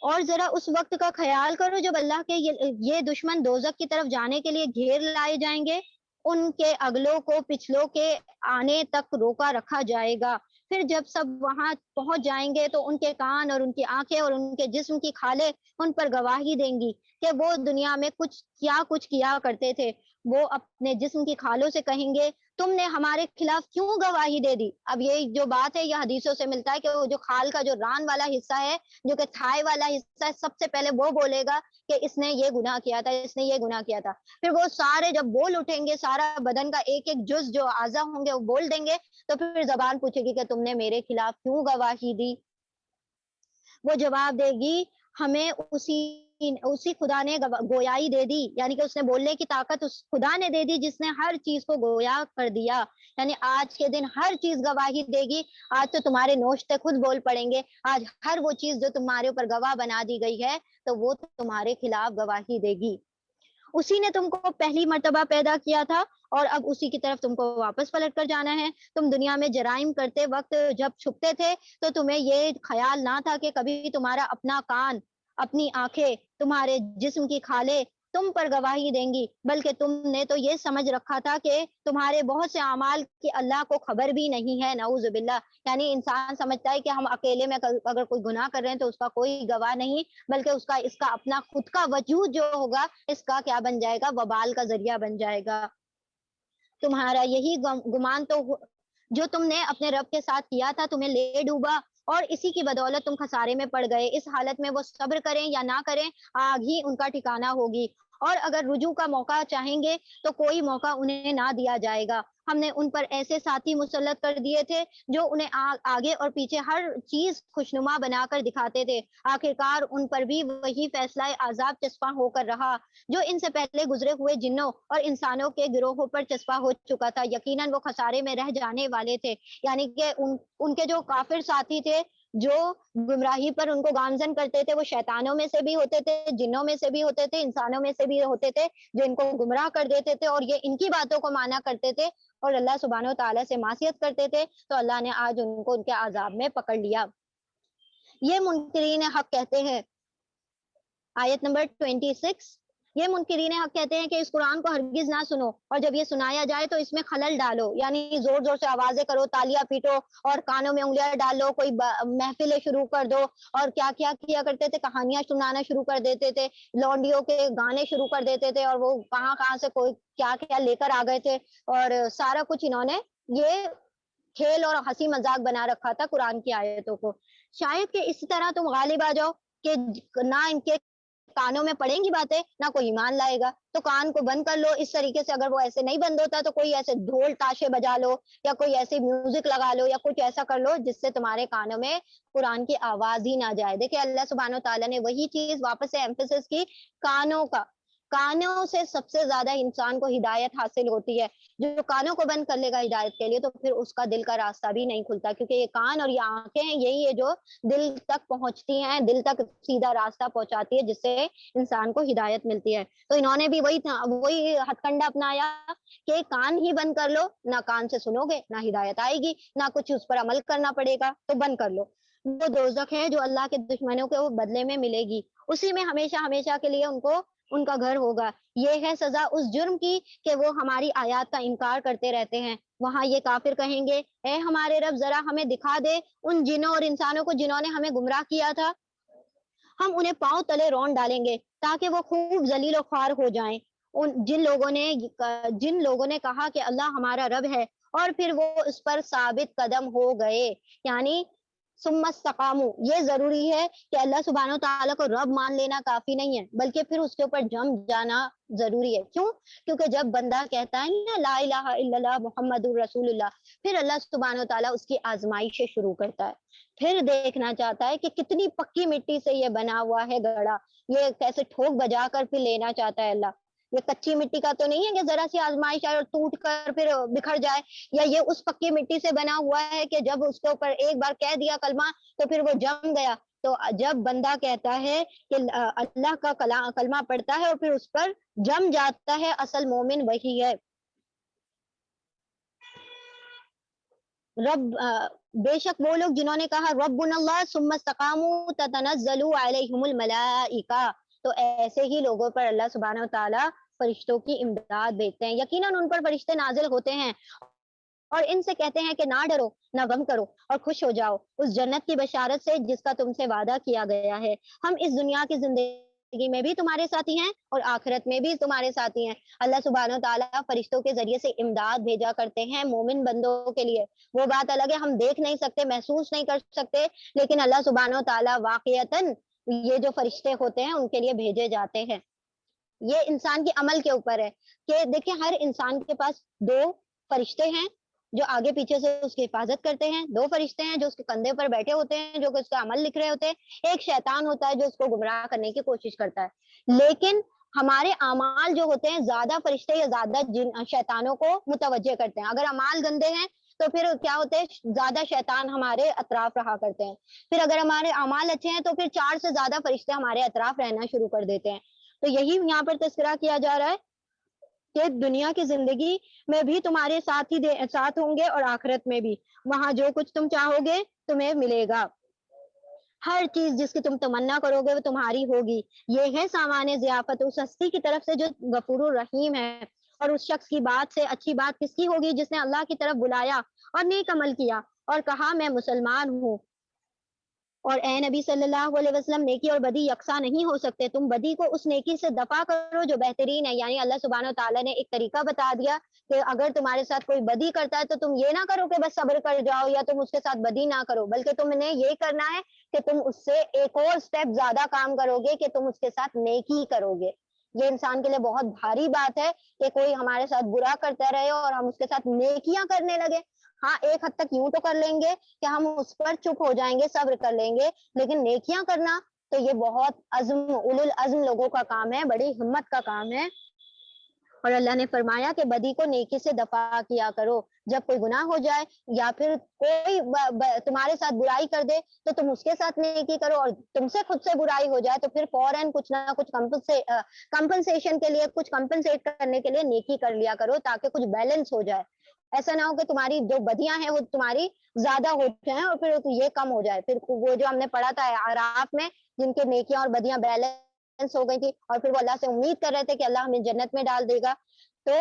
اور ذرا اس وقت کا خیال کرو جب اللہ کے یہ دشمن دوزخ کی طرف جانے کے لیے گھیر لائے جائیں گے، ان کے اگلوں کو پچھلوں کے آنے تک روکا رکھا جائے گا. پھر جب سب وہاں پہنچ جائیں گے تو ان کے کان اور ان کی آنکھیں اور ان کے جسم کی کھالیں ان پر گواہی دیں گی کہ وہ دنیا میں کچھ کیا کرتے تھے. وہ اپنے جسم کی کھالوں سے کہیں گے تم نے ہمارے خلاف کیوں گواہی دے دی. اب یہ جو بات ہے یہ حدیثوں سے ملتا ہے کہ وہ جو کھال کا جو ران والا حصہ ہے، جو کہ تھائے والا حصہ ہے، سب سے پہلے وہ بولے گا کہ اس نے یہ گناہ کیا تھا، اس نے یہ گناہ کیا تھا. پھر وہ سارے جب بول اٹھیں گے، سارا بدن کا ایک ایک جز جو اعضا ہوں گے وہ بول دیں گے، تو پھر زبان پوچھے گی کہ تم نے میرے خلاف کیوں گواہی دی. وہ جواب دے گی ہمیں اسی خدا نے گویائی دے دی، یعنی کہ اس نے بولنے کی طاقت اس خدا نے دے دی جس نے ہر چیز کو گویا کر دیا. یعنی آج کے دن ہر چیز گواہی دے گی. آج تو تمہارے نوشتے خود بول پڑیں گے. آج ہر وہ چیز جو تمہارے اوپر گواہ بنا دی گئی ہے تو وہ تمہارے خلاف گواہی دے گی. اسی نے تم کو پہلی مرتبہ پیدا کیا تھا اور اب اسی کی طرف تم کو واپس پلٹ کر جانا ہے. تم دنیا میں جرائم کرتے وقت جب چھپتے تھے تو تمہیں یہ خیال نہ تھا کہ کبھی تمہارا اپنا کان، اپنی آنکھیں، تمہارے جسم کی کھالیں تم پر گواہی دیں گی، بلکہ تم نے تو یہ سمجھ رکھا تھا کہ تمہارے بہت سے اعمال کی اللہ کو خبر بھی نہیں ہے. نعوذ باللہ. یعنی انسان سمجھتا ہے کہ ہم اکیلے میں اگر کوئی گناہ کر رہے ہیں تو اس کا کوئی گواہ نہیں، بلکہ اس کا اپنا خود کا وجود جو ہوگا اس کا کیا بن جائے گا، وبال کا ذریعہ بن جائے گا. تمہارا یہی گمان تو جو تم نے اپنے رب کے ساتھ کیا تھا تمہیں لے ڈوبا، اور اسی کی بدولت تم خسارے میں پڑ گئے. اس حالت میں وہ صبر کریں یا نہ کریں، آگ ہی ان کا ٹھکانہ ہوگی. اور اگر رجوع کا موقع چاہیں گے تو کوئی موقع انہیں نہ دیا جائے گا. ہم نے ان پر ایسے ساتھی مسلط کر دیے تھے جو انہیں آگے اور پیچھے ہر چیز خوشنما بنا کر دکھاتے تھے. آخرکار ان پر بھی وہی فیصلہ عذاب چسپاں ہو کر رہا جو ان سے پہلے گزرے ہوئے جنوں اور انسانوں کے گروہوں پر چسپاں ہو چکا تھا. یقیناً وہ خسارے میں رہ جانے والے تھے. یعنی کہ ان کے جو کافر ساتھی تھے جو گمراہی پر ان کو گامزن کرتے تھے، وہ شیطانوں میں سے بھی ہوتے تھے، جنوں میں سے بھی ہوتے تھے، انسانوں میں سے بھی ہوتے تھے، جو ان کو گمراہ کر دیتے تھے اور یہ ان کی باتوں کو مانا کرتے تھے اور اللہ سبحانہ و تعالیٰ سے معصیت کرتے تھے. تو اللہ نے آج ان کو ان کے عذاب میں پکڑ لیا. یہ منکرین حق کہتے ہیں، آیت نمبر 26، یہ منکرین حق کہتے ہیں کہ اس قرآن کو ہرگز نہ سنو، اور جب یہ سنایا جائے تو اس میں خلل ڈالو، یعنی زور زور سے آوازیں کرو، تالیاں پیٹو اور کانوں میں انگلیاں ڈال لو، کوئی محفلیں شروع کر دو. اور کیا کیا کیا کرتے تھے، کہانیاں سنانا شروع کر دیتے تھے، لونڈیوں کے گانے شروع کر دیتے تھے، اور وہ کہاں کہاں سے کوئی کیا کیا لے کر آ گئے تھے. اور سارا کچھ انہوں نے یہ کھیل اور ہنسی مذاق بنا رکھا تھا قرآن کی آیتوں کو. شاید کہ اسی طرح تم غالب آ جاؤ کہ نہ ان کے کانوں میں پڑیں گی باتیں نہ کوئی ایمان لائے گا، تو کان کو بند کر لو. اس طریقے سے اگر وہ ایسے نہیں بند ہوتا تو کوئی ایسے ڈھول تاشے بجا لو یا کوئی ایسی میوزک لگا لو یا کچھ ایسا کر لو جس سے تمہارے کانوں میں قرآن کی آواز ہی نہ جائے. دیکھیں اللہ سبحانہ و تعالیٰ نے وہی چیز واپس سے ایمفیسس کی، کانوں کا. کانوں سے سب سے زیادہ انسان کو ہدایت حاصل ہوتی ہے. جو کانوں کو بند کر لے گا ہدایت کے لیے تو پھر اس کا دل کا راستہ بھی نہیں کھلتا، کیونکہ یہ کان اور یہ آنکھیں ہیں، یہی ہے جو دل تک پہنچتی ہیں، دل تک سیدھا راستہ پہنچاتی ہے جس سے انسان کو ہدایت ملتی ہے. تو انہوں نے بھی وہی ہتھ کنڈا اپنایا کہ کان ہی بند کر لو، نہ کان سے سنو گے نہ ہدایت آئے گی نہ کچھ اس پر عمل کرنا پڑے گا، تو بند کر لو. وہ دوزخ ہے جو اللہ کے دشمنوں کے بدلے میں ملے گی، اسی میں ہمیشہ ہمیشہ کے لیے ان کو ان کا گھر ہوگا. یہ ہے سزا اس جرم کی کہ وہ ہماری آیات کا انکار کرتے رہتے ہیں. وہاں یہ کافر کہیں گے اے ہمارے رب ذرا ہمیں دکھا دے ان جنوں اور انسانوں کو جنہوں نے ہمیں گمراہ کیا تھا، ہم انہیں پاؤں تلے رون ڈالیں گے تاکہ وہ خوب ذلیل و خوار ہو جائیں. جن لوگوں نے کہا کہ اللہ ہمارا رب ہے اور پھر وہ اس پر ثابت قدم ہو گئے، یعنی ثم استقاموا. یہ ضروری ہے کہ اللہ سبحانہ و تعالیٰ کو رب مان لینا کافی نہیں ہے بلکہ پھر اس کے اوپر جم جانا ضروری ہے. کیوں؟ کیونکہ جب بندہ کہتا ہے نا لا الہ الا اللہ محمد الرسول اللہ، پھر اللہ سبحانہ و تعالیٰ اس کی آزمائشیں شروع کرتا ہے. پھر دیکھنا چاہتا ہے کہ کتنی پکی مٹی سے یہ بنا ہوا ہے گڑا، یہ کیسے ٹھوک بجا کر پھر لینا چاہتا ہے اللہ. یہ کچی مٹی کا تو نہیں ہے کہ ذرا سی آزمائش آئے اور ٹوٹ کر پھر بکھر جائے، یا یہ اس پکی مٹی سے بنا ہوا ہے کہ جب اس کے اوپر ایک بار کہہ دیا کلمہ تو پھر وہ جم گیا. تو جب بندہ کہتا ہے کہ اللہ کا کلمہ پڑھتا ہے اور پھر اس پر جم جاتا ہے، اصل مومن وہی ہے. رب بے شک وہ لوگ جنہوں نے کہا ربنا اللہ ثم استقاموا تتنزل علیہم الملائکہ، تو ایسے ہی لوگوں پر اللہ سبحانہ و تعالیٰ فرشتوں کی امداد بھیجتے ہیں. یقیناً ان پر فرشتے نازل ہوتے ہیں اور ان سے کہتے ہیں کہ نہ ڈرو نہ غم کرو اور خوش ہو جاؤ اس جنت کی بشارت سے جس کا تم سے وعدہ کیا گیا ہے. ہم اس دنیا کی زندگی زندگی میں بھی تمہارے ساتھی ہیں اور آخرت میں بھی تمہارے ساتھی ہیں. اللہ سبحانہ تعالیٰ فرشتوں کے ذریعے سے امداد بھیجا کرتے ہیں مومن بندوں کے لیے. وہ بات الگ ہے ہم دیکھ نہیں سکتے, محسوس نہیں کر سکتے, لیکن اللہ سبحانہ تعالیٰ واقعتاً یہ جو فرشتے ہوتے ہیں ان کے لیے بھیجے جاتے ہیں. یہ انسان کے عمل کے اوپر ہے کہ دیکھیں ہر انسان کے پاس دو فرشتے ہیں جو آگے پیچھے سے اس کی حفاظت کرتے ہیں, دو فرشتے ہیں جو اس کے کندھے پر بیٹھے ہوتے ہیں جو کہ اس کا عمل لکھ رہے ہوتے ہیں, ایک شیطان ہوتا ہے جو اس کو گمراہ کرنے کی کوشش کرتا ہے. لیکن ہمارے اعمال جو ہوتے ہیں زیادہ فرشتے یا زیادہ شیطانوں کو متوجہ کرتے ہیں. اگر اعمال گندے ہیں تو پھر کیا ہوتے ہیں, زیادہ شیطان ہمارے اطراف رہا کرتے ہیں. پھر اگر ہمارے اعمال اچھے ہیں تو پھر 4 سے زیادہ فرشتے ہمارے اطراف رہنا شروع کر دیتے ہیں. تو یہی یہاں پر تذکرہ کیا جا رہا ہے کہ دنیا کی زندگی میں بھی تمہارے ساتھ ساتھ ہوں گے اور آخرت میں بھی. وہاں جو کچھ تم چاہو گے تمہیں ملے گا, ہر چیز جس کی تم تمنا کرو گے وہ تمہاری ہوگی. یہ ہے سامان ضیافت اس ہستی کی طرف سے جو غفور الرحیم ہے. اور اس شخص کی بات سے اچھی بات کس کی ہوگی جس نے اللہ کی طرف بلایا اور نیک عمل کیا اور کہا میں مسلمان ہوں. اور اے نبی صلی اللہ علیہ وسلم, نیکی اور بدی یکساں نہیں ہو سکتے. تم بدی کو اس نیکی سے دفع کرو جو بہترین ہے. یعنی اللہ سبحانہ تعالیٰ نے ایک طریقہ بتا دیا کہ اگر تمہارے ساتھ کوئی بدی کرتا ہے تو تم یہ نہ کرو کہ بس صبر کر جاؤ یا تم اس کے ساتھ بدی نہ کرو, بلکہ تم نے یہ کرنا ہے کہ تم اس سے ایک اور سٹیپ زیادہ کام کرو گے کہ تم اس کے ساتھ نیکی کرو گے. یہ انسان کے لیے بہت بھاری بات ہے کہ کوئی ہمارے ساتھ برا کرتا رہے اور ہم اس کے ساتھ نیکیاں کرنے لگے. ہاں ایک حد تک یوں تو کر لیں گے کہ ہم اس پر چپ ہو جائیں گے, صبر کر لیں گے, لیکن نیکیاں کرنا تو یہ بہت عزم اولو العزم لوگوں کا کام ہے, بڑی ہمت کا کام ہے. اور اللہ نے فرمایا کہ بدی کو نیکی سے دفع کیا کرو. جب کوئی گناہ ہو جائے یا پھر کوئی تمہارے ساتھ برائی کر دے تو تم اس کے ساتھ نیکی کرو, اور تم سے خود سے برائی ہو جائے تو پھر فوراً کچھ نہ کچھ کمپنسیشن کے لیے, کچھ کمپنسیٹ کرنے کے لیے نیکی کر لیا کرو تاکہ کچھ بیلنس ہو جائے. ایسا نہ ہو کہ تمہاری جو بدیاں ہیں وہ تمہاری زیادہ ہو جائیں اور پھر یہ کم ہو جائے. پھر وہ جو ہم نے پڑھا تھا اعراف میں جن کے نیکیاں اور بدیاں بیلنس ہو گئی تھی اور پھر وہ اللہ سے امید کر رہے تھے کہ اللہ ہمیں جنت میں ڈال دے گا. تو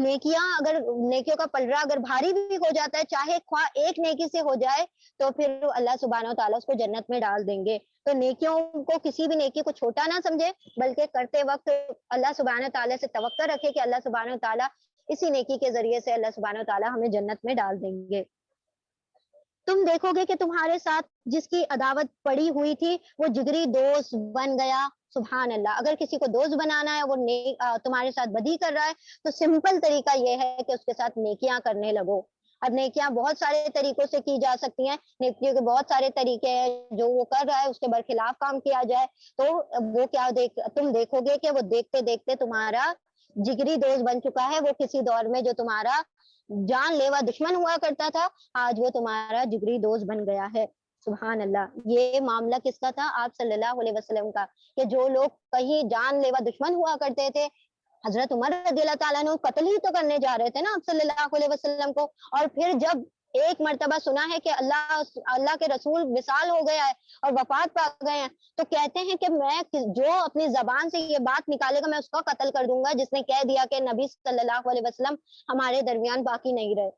نیکیاں اگر نیکیوں کا پلڑا اگر بھاری بھی ہو جاتا ہے, چاہے خواہ ایک نیکی سے ہو جائے, تو پھر اللہ سبحانہ و تعالیٰ اس کو جنت میں ڈال دیں گے. تو نیکیوں کو کسی بھی نیکی کو چھوٹا نہ سمجھے, بلکہ کرتے وقت اللہ سبحانہ و تعالیٰ سے توقع رکھے کہ اللہ سبحانہ و تعالیٰ اسی نیکی کے ذریعے سے اللہ سبحانہ و تعالیٰ ہمیں جنت میں ڈال دیں گے. تم دیکھو گے کہ تمہارے ساتھ جس کی عداوت پڑی ہوئی تھی وہ جگری دوست بن گیا. سبحان اللہ, اگر کسی کو دوست بنانا ہے, وہ تمہارے ساتھ بدی کر رہا ہے, تو سمپل طریقہ یہ ہے کہ اس کے ساتھ نیکیاں کرنے لگو. اب نیکیاں بہت سارے طریقوں سے کی جا سکتی ہیں, نیکیوں کے بہت سارے طریقے ہیں. جو وہ کر رہا ہے اس کے برخلاف کام کیا جائے تو وہ کیا تم دیکھو گے کہ وہ دیکھتے دیکھتے تمہارا جگری دوست بن چکا ہے. وہ کسی دور میں جو تمہارا جان لیوا دشمن ہوا کرتا تھا, آج وہ تمہارا جگری دوست بن گیا ہے. سبحان اللہ. یہ معاملہ کس کا تھا؟ آپ صلی اللہ علیہ وسلم کا, کہ جو لوگ کہیں جان لیوا دشمن ہوا کرتے تھے, حضرت عمر رضی اللہ تعالیٰ نے قتل ہی تو کرنے جا رہے تھے نا آپ صلی اللہ علیہ وسلم کو, اور پھر جب ایک مرتبہ سنا ہے کہ اللہ کے رسول وصال ہو گیا ہے اور وفات پا گئے ہیں, تو کہتے ہیں کہ میں جو اپنی زبان سے یہ بات نکالے گا میں اس کو قتل کر دوں گا جس نے کہہ دیا کہ نبی صلی اللہ علیہ وسلم ہمارے درمیان باقی نہیں رہے.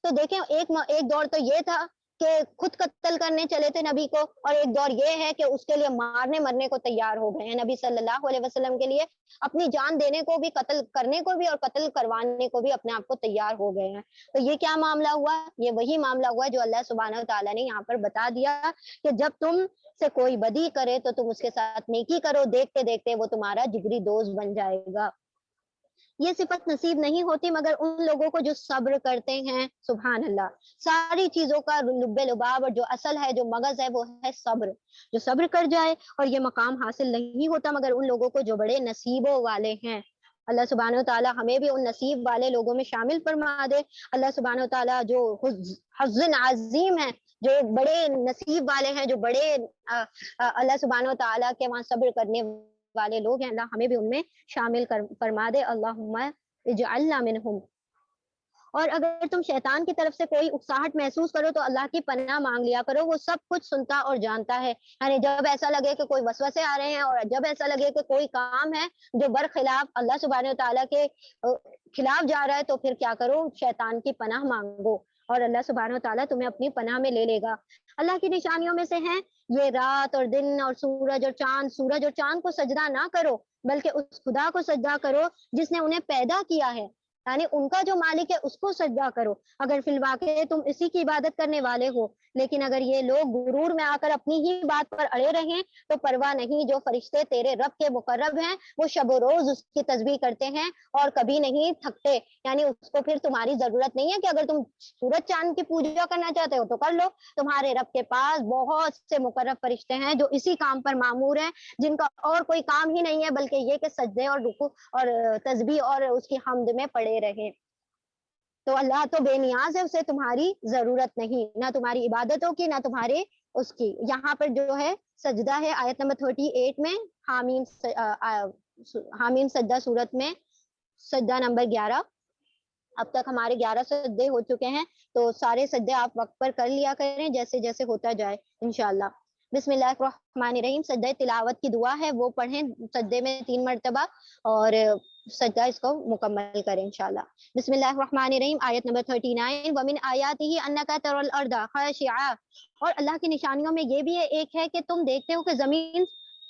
تو دیکھیں ایک دور تو یہ تھا کہ خود قتل کرنے چلے تھے نبی کو, اور ایک دور یہ ہے کہ اس کے لیے مارنے مرنے کو تیار ہو گئے ہیں. نبی صلی اللہ علیہ وسلم کے لیے اپنی جان دینے کو بھی, قتل کرنے کو بھی اور قتل کروانے کو بھی اپنے آپ کو تیار ہو گئے ہیں. تو یہ کیا معاملہ ہوا؟ یہ وہی معاملہ ہوا جو اللہ سبحانہ و تعالیٰ نے یہاں پر بتا دیا کہ جب تم سے کوئی بدی کرے تو تم اس کے ساتھ نیکی کرو, دیکھتے دیکھتے وہ تمہارا جگری دوست بن جائے گا. یہ صفت نصیب نہیں ہوتی مگر ان لوگوں کو جو صبر کرتے ہیں. سبحان اللہ. ساری چیزوں کا لب لباب اور جو اصل ہے, جو مغز ہے, وہ ہے صبر. جو صبر کر جائے, اور یہ مقام حاصل نہیں ہوتا مگر ان لوگوں کو جو بڑے نصیبوں والے ہیں. اللہ سبحانہ و تعالیٰ ہمیں بھی ان نصیب والے لوگوں میں شامل فرما دے. اللہ سبحانہ و تعالیٰ جو حظ عظیم ہے, جو بڑے نصیب والے ہیں, جو بڑے اللہ سبحانہ و تعالیٰ کے وہاں صبر کرنے والے لوگ ہیں, اللہ ہمیں بھی ان میں شامل فرما دے. اللہم اجعلنا منہم. اور اگر تم شیطان کی طرف سے کوئی اکساہٹ محسوس کرو تو اللہ کی پناہ مانگ لیا کرو، وہ سب کچھ سنتا اور جانتا ہے۔ یعنی جب ایسا لگے کہ کوئی وسوسے آ رہے ہیں اور جب ایسا لگے کہ کوئی کام ہے جو برخلاف اللہ سبحانہ تعالیٰ کے خلاف جا رہا ہے، تو پھر کیا کرو؟ شیطان کی پناہ مانگو اور اللہ سبحانہ تعالیٰ تمہیں اپنی پناہ میں لے لے گا۔ اللہ کی نشانیوں میں سے ہیں یہ رات اور دن اور سورج اور چاند۔ سورج اور چاند کو سجدہ نہ کرو بلکہ اس خدا کو سجدہ کرو جس نے انہیں پیدا کیا ہے، یعنی ان کا جو مالک ہے اس کو سجدہ کرو اگر فی الواقع تم اسی کی عبادت کرنے والے ہو۔ لیکن اگر یہ لوگ غرور میں آ کر اپنی ہی بات پر اڑے رہیں تو پرواہ نہیں، جو فرشتے تیرے رب کے مقرب ہیں وہ شب و روز اس کی تسبیح کرتے ہیں اور کبھی نہیں تھکتے۔ یعنی اس کو پھر تمہاری ضرورت نہیں ہے کہ اگر تم سورج چاند کی پوجا کرنا چاہتے ہو تو کر لو، تمہارے رب کے پاس بہت سے مقرب فرشتے ہیں جو اسی کام پر مامور ہیں، جن کا اور کوئی کام ہی نہیں ہے بلکہ یہ کہ سجدے اور رکوع اور تسبیح اور اس کی حمد میں پڑے رہیں۔ تو اللہ تو بے نیاز ہے، اسے تمہاری ضرورت نہیں، نہ تمہاری عبادتوں کی نہ تمہارے اس کی۔ یہاں پر جو ہے سجدہ ہے آیت نمبر 38 میں، حامیم سجدہ صورت میں سجدہ نمبر 11۔ اب تک ہمارے 11 سجدے ہو چکے ہیں، تو سارے سجدے آپ وقت پر کر لیا کریں جیسے جیسے ہوتا جائے انشاءاللہ۔ بسم اللہ الرحمن الرحیم۔ سجدہ تلاوت کی دعا ہے وہ پڑھیں سجدے میں 3 مرتبہ اور سجدہ اس کو مکمل کریں انشاءاللہ۔ بسم اللہ الرحمن الرحیم، آیت نمبر 39۔ وَمِنْ آیَاتِهِ أَنَّكَ تَرَى الْأَرْضَ خَاشِعَةً، اور اللہ کی نشانیوں میں یہ بھی ایک ہے کہ تم دیکھتے ہو کہ زمین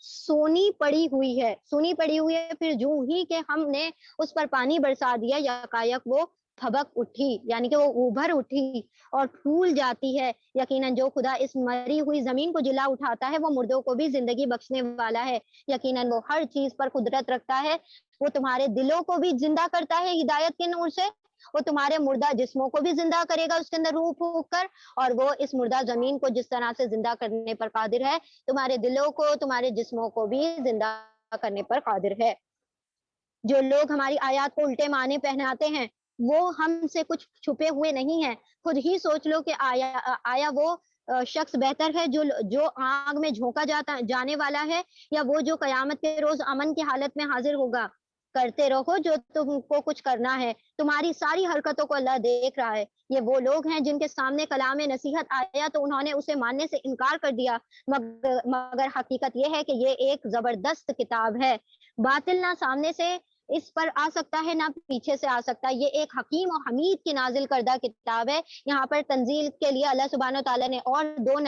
سونی پڑی ہوئی ہے، سونی پڑی ہوئی ہے، پھر جو ہی کہ ہم نے اس پر پانی برسا دیا یکایک وہ پھبک اٹھی، یعنی کہ وہ ابھر اٹھی اور پھول جاتی ہے۔ یقیناً جو خدا اس مری ہوئی زمین کو جلا اٹھاتا ہے وہ مردوں کو بھی زندگی بخشنے والا ہے۔ یقیناً وہ ہر چیز پر قدرت رکھتا ہے، وہ تمہارے دلوں کو بھی زندہ کرتا ہے ہدایت کے نور سے، وہ تمہارے مردہ جسموں کو بھی زندہ کرے گا اس کے اندر روح پھونک کر، اور وہ اس مردہ زمین کو جس طرح سے زندہ کرنے پر قادر ہے تمہارے دلوں کو تمہارے جسموں کو بھی زندہ کرنے پر قادر ہے۔ جو لوگ ہماری آیات کو الٹے معنی پہناتے ہیں وہ ہم سے کچھ چھپے ہوئے نہیں ہیں، خود ہی سوچ لو کہ آیا وہ شخص بہتر ہے جو آگ میں جھونکا جانے والا ہے، یا وہ جو قیامت کے روز امن کی حالت میں حاضر ہوگا۔ کرتے رہو جو تم کو کچھ کرنا ہے، تمہاری ساری حرکتوں کو اللہ دیکھ رہا ہے۔ یہ وہ لوگ ہیں جن کے سامنے کلام نصیحت آیا تو انہوں نے اسے ماننے سے انکار کر دیا، مگر حقیقت یہ ہے کہ یہ ایک زبردست کتاب ہے، باطل نہ سامنے سے اس پر آ سکتا ہے نہ پیچھے سے آ سکتا ہے، یہ ایک حکیم اور حمید کی نازل کردہ کتاب ہے۔ یہاں پر تنزیل کے لیے اللہ سبحانہ تعالیٰ نے اور 2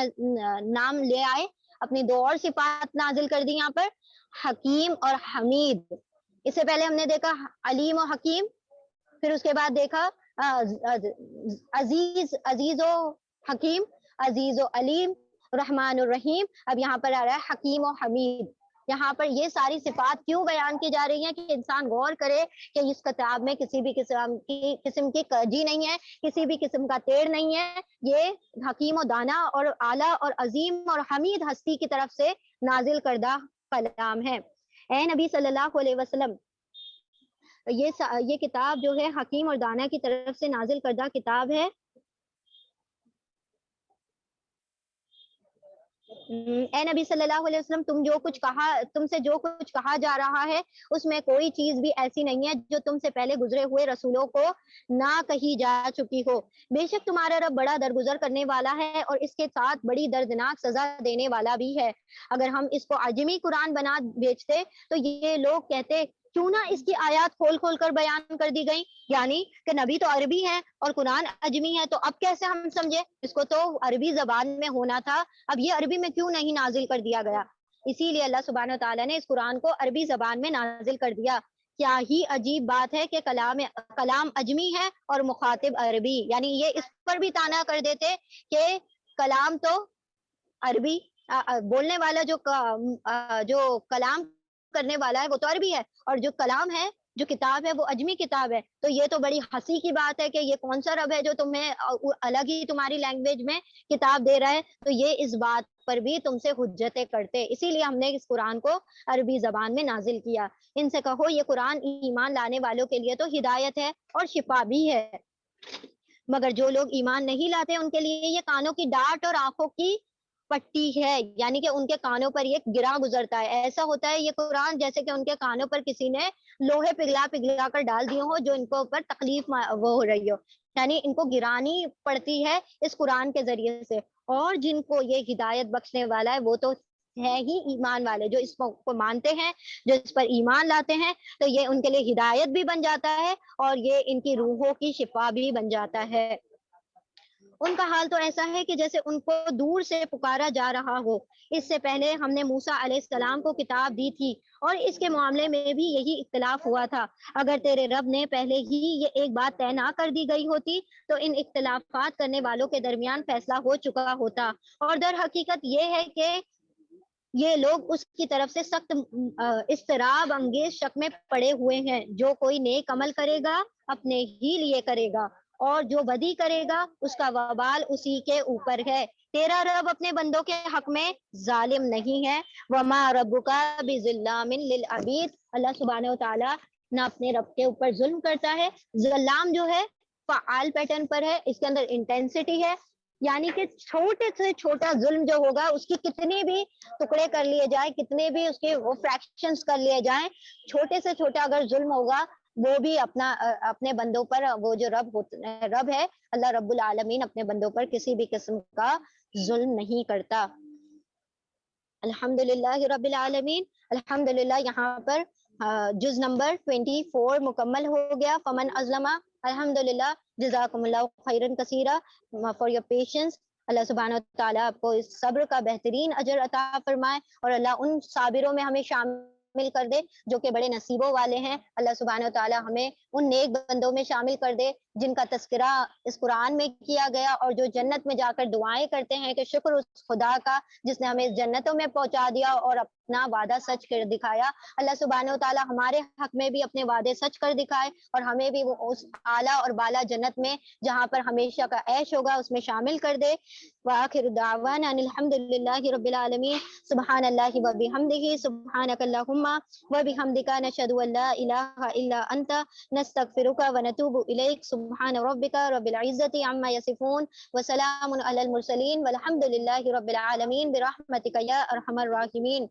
نام لے آئے، اپنی 2 اور صفات نازل کر دی یہاں پر، حکیم اور حمید۔ اس سے پہلے ہم نے دیکھا علیم و حکیم، پھر اس کے بعد دیکھا عزیز و حکیم، عزیز و علیم، رحمان الرحیم، اب یہاں پر آ رہا ہے حکیم و حمید۔ یہاں پر یہ ساری صفات کیوں بیان کی جا رہی ہیں کہ انسان غور کرے کہ اس کتاب میں کسی بھی قسم کی کجی نہیں ہے، کسی بھی قسم کا ٹیڑھ نہیں ہے، یہ حکیم و دانا اور اعلیٰ اور عظیم اور حمید ہستی کی طرف سے نازل کردہ کلام ہے۔ اے نبی صلی اللہ علیہ وسلم، یہ کتاب جو ہے حکیم اور دانا کی طرف سے نازل کردہ کتاب ہے۔ اے نبی صلی اللہ علیہ وسلم، تم سے جو کچھ کہا جا رہا ہے اس میں کوئی چیز بھی ایسی نہیں ہے جو تم سے پہلے گزرے ہوئے رسولوں کو نہ کہی جا چکی ہو۔ بے شک تمہارا رب بڑا درگزر کرنے والا ہے اور اس کے ساتھ بڑی دردناک سزا دینے والا بھی ہے۔ اگر ہم اس کو عجمی قرآن بنا بیچتے تو یہ لوگ کہتے کیوں نہ اس کی آیات کھول کھول کر بیان کر دی گئی، یعنی کہ نبی تو عربی ہے اور قرآن عجمی ہے، تو اب کیسے ہم سمجھے؟ اس کو تو عربی زبان میں ہونا تھا، اب یہ عربی میں کیوں نہیں نازل کر دیا گیا؟ اسی لیے اللہ سبحانہ تعالیٰ نے اس قرآن کو عربی زبان میں نازل کر دیا۔ کیا ہی عجیب بات ہے کہ کلام عجمی ہے اور مخاطب عربی، یعنی یہ اس پر بھی تانا کر دیتے کہ کلام تو عربی، بولنے والا جو کلام کرنے والا ہے وہ تو عربی ہے، اور جو کلام ہے جو کتاب ہے وہ عجمی کتاب ہے۔ تو یہ تو بڑی ہنسی کی بات ہے کہ یہ کون سا رب ہے جو تمہیں الگ ہی تمہاری لینگویج میں کتاب دے رہا ہے، تو یہ اس بات پر بھی تم سے حجتیں کرتے، اسی لیے ہم نے اس قرآن کو عربی زبان میں نازل کیا۔ ان سے کہو یہ قرآن ایمان لانے والوں کے لیے تو ہدایت ہے اور شفا بھی ہے، مگر جو لوگ ایمان نہیں لاتے ان کے لیے یہ کانوں کی ڈاٹ اور آنکھوں کی پٹی ہے، یعنی کہ ان کے کانوں پر یہ گرا گزرتا ہے. ایسا ہوتا ہے یہ قرآن جیسے کہ ان کے کانوں پر کسی نے لوہے پگھلا پگھلا کر ڈال دیے ہو، جو ان کو اوپر تکلیف وہ ہو رہی ہو، یعنی ان کو گرانی پڑتی ہے اس قرآن کے ذریعے سے. اور جن کو یہ ہدایت بخشنے والا ہے وہ تو ہے ہی ایمان والے، جو اس کو مانتے ہیں، جو اس پر ایمان لاتے ہیں، تو یہ ان کے لیے ہدایت بھی بن جاتا ہے اور یہ ان کی روحوں کی شفا بھی بن جاتا ہے. ان کا حال تو ایسا ہے کہ جیسے ان کو دور سے پکارا جا رہا ہو. اس سے پہلے ہم نے موسیٰ علیہ السلام کو کتاب دی تھی اور اس کے معاملے میں بھی یہی اختلاف ہوا تھا. اگر تیرے رب نے پہلے ہی یہ ایک بات طے نہ کر دی گئی ہوتی تو ان اختلافات کرنے والوں کے درمیان فیصلہ ہو چکا ہوتا. اور در حقیقت یہ ہے کہ یہ لوگ اس کی طرف سے سخت اضطراب انگیز شک میں پڑے ہوئے ہیں. جو کوئی نیک عمل کرے گا اپنے ہی لیے کرے گا، اور جو بدی کرے گا اس کا وبال اسی کے اوپر ہے. تیرا رب اپنے بندوں کے حق میں ظالم نہیں ہے. وما ربک بظلام للعبید. اللہ سبحانہ و تعالیٰ نہ اپنے رب کے اوپر ظلم کرتا ہے. ظلام جو ہے فعال پیٹرن پر ہے، اس کے اندر انٹینسٹی ہے، یعنی کہ چھوٹے سے چھوٹا ظلم جو ہوگا اس کی کتنی بھی ٹکڑے کر لیے جائیں، کتنے بھی اس کے وہ فریکشنز کر لیے جائیں، چھوٹے سے چھوٹا اگر ظلم ہوگا وہ بھی اپنے بندوں پر، وہ جو رب ہے اللہ رب العالمین اپنے بندوں پر کسی بھی قسم کا ظلم نہیں کرتا. الحمدللہ رب العالمین. الحمدللہ یہاں پر جز نمبر 24 مکمل ہو گیا. فمن ازلم. الحمدللہ. جزاکم اللہ خیرن کثیرہ فار یور پیشنس. اللہ سبحانہ و تعالیٰ آپ کو اس صبر کا بہترین اجر عطا فرمائے اور اللہ ان صابروں میں ہمیں شامل کر دے جو کہ بڑے نصیبوں والے ہیں. اللہ سبحانہ و تعالیٰ ہمیں ان نیک بندوں میں شامل کر دے جن کا تذکرہ اس قرآن میں کیا گیا اور جو جنت میں جا کر دعائیں کرتے ہیں کہ شکر اس خدا کا جس نے ہمیں جنتوں میں پہنچا دیا اور اپنا وعدہ سچ کر دکھایا. اللہ سبحانہ و تعالیٰ ہمارے حق میں بھی اپنے وعدے سچ کر دکھائے اور ہمیں بھی وہ اس اعلیٰ اور بالا جنت میں جہاں پر ہمیشہ کا عیش ہوگا اس میں شامل کر دے. وآخر دعوانا ان الحمد للہ رب العالمین. سبحان اللہ وبحمدہ. سبحانک اللہم وبحمدک. نشہد ان لا الہ الا انت نستغفرک ونتوب الیک. سبحان ربک رب العزت عما یصفون وسلام علی المرسلین والحمد للہ رب العالمین برحمتک یا ارحم الراحمین.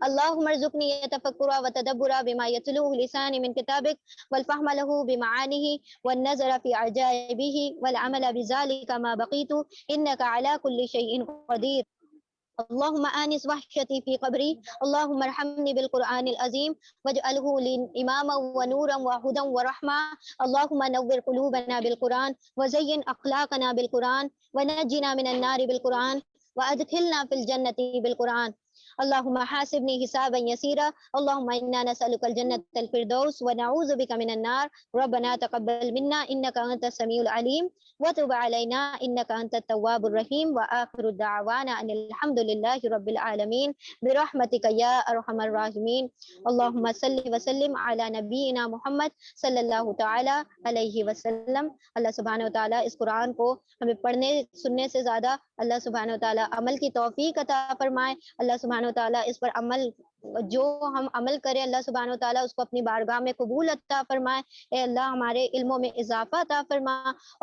اللهم ارزقني تفكرا وتدبرا بما يتلوه لساني من كتابك والفهم له بمعانيه والنظر في عجائبه والعمل بذلك ما بقيت إنك على كل شيء قدير. اللهم آنس وحشتي في قبري. اللهم ارحمني بالقرآن العظيم واجعله لي إماما ونورا وهدى ورحمة. اللهم نور قلوبنا بالقرآن وزين أخلاقنا بالقرآن ونجنا من النار بالقرآن وأدخلنا في الجنة بالقرآن. اللهم حاسبني حسابا يسيرا. اللهم إنا نسألك الجنة الفردوس ونعوذ بك من النار. ربنا تقبل منا إنك أنت السميع العليم وتب علينا إنك أنت التواب الرحيم. وآخر دعوانا أن الحمد لله رب العالمين برحمتك يا أرحم الراحمين. اللهم صل وسلم على نبينا محمد صلی اللہ تعالی علیہ وسلم. اللہ سبحانہ و تعالیٰ اس قرآن کو ہمیں پڑھنے سننے سے زیادہ اللہ سبحانہ و تعالیٰ عمل کی توفیق عطا فرمائے. اللہ سبحانہ و تعالیٰ اس پر عمل، جو ہم عمل کریں اللہ سبحانہ و تعالیٰ اس کو اپنی بارگاہ میں قبول عطا فرمائے. اے اللہ ہمارے علموں میں اضافہ عطا فرما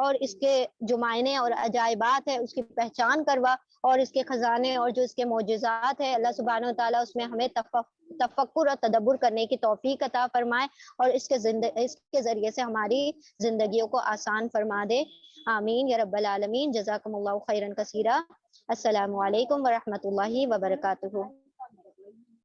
اور اس کے جو معنی اور عجائبات ہے اس کی پہچان کروا اور اس کے خزانے اور جو اس کے معجزات ہے اللہ سبحانہ و تعالیٰ اس میں ہمیں تفکر اور تدبر کرنے کی توفیق عطا فرمائے اور اس کے ذریعے سے ہماری زندگیوں کو آسان فرما دے. آمین یا رب العالمین. جزاکم اللہ خیرا کثیرا. السلام علیکم ورحمۃ اللہ وبرکاتہ.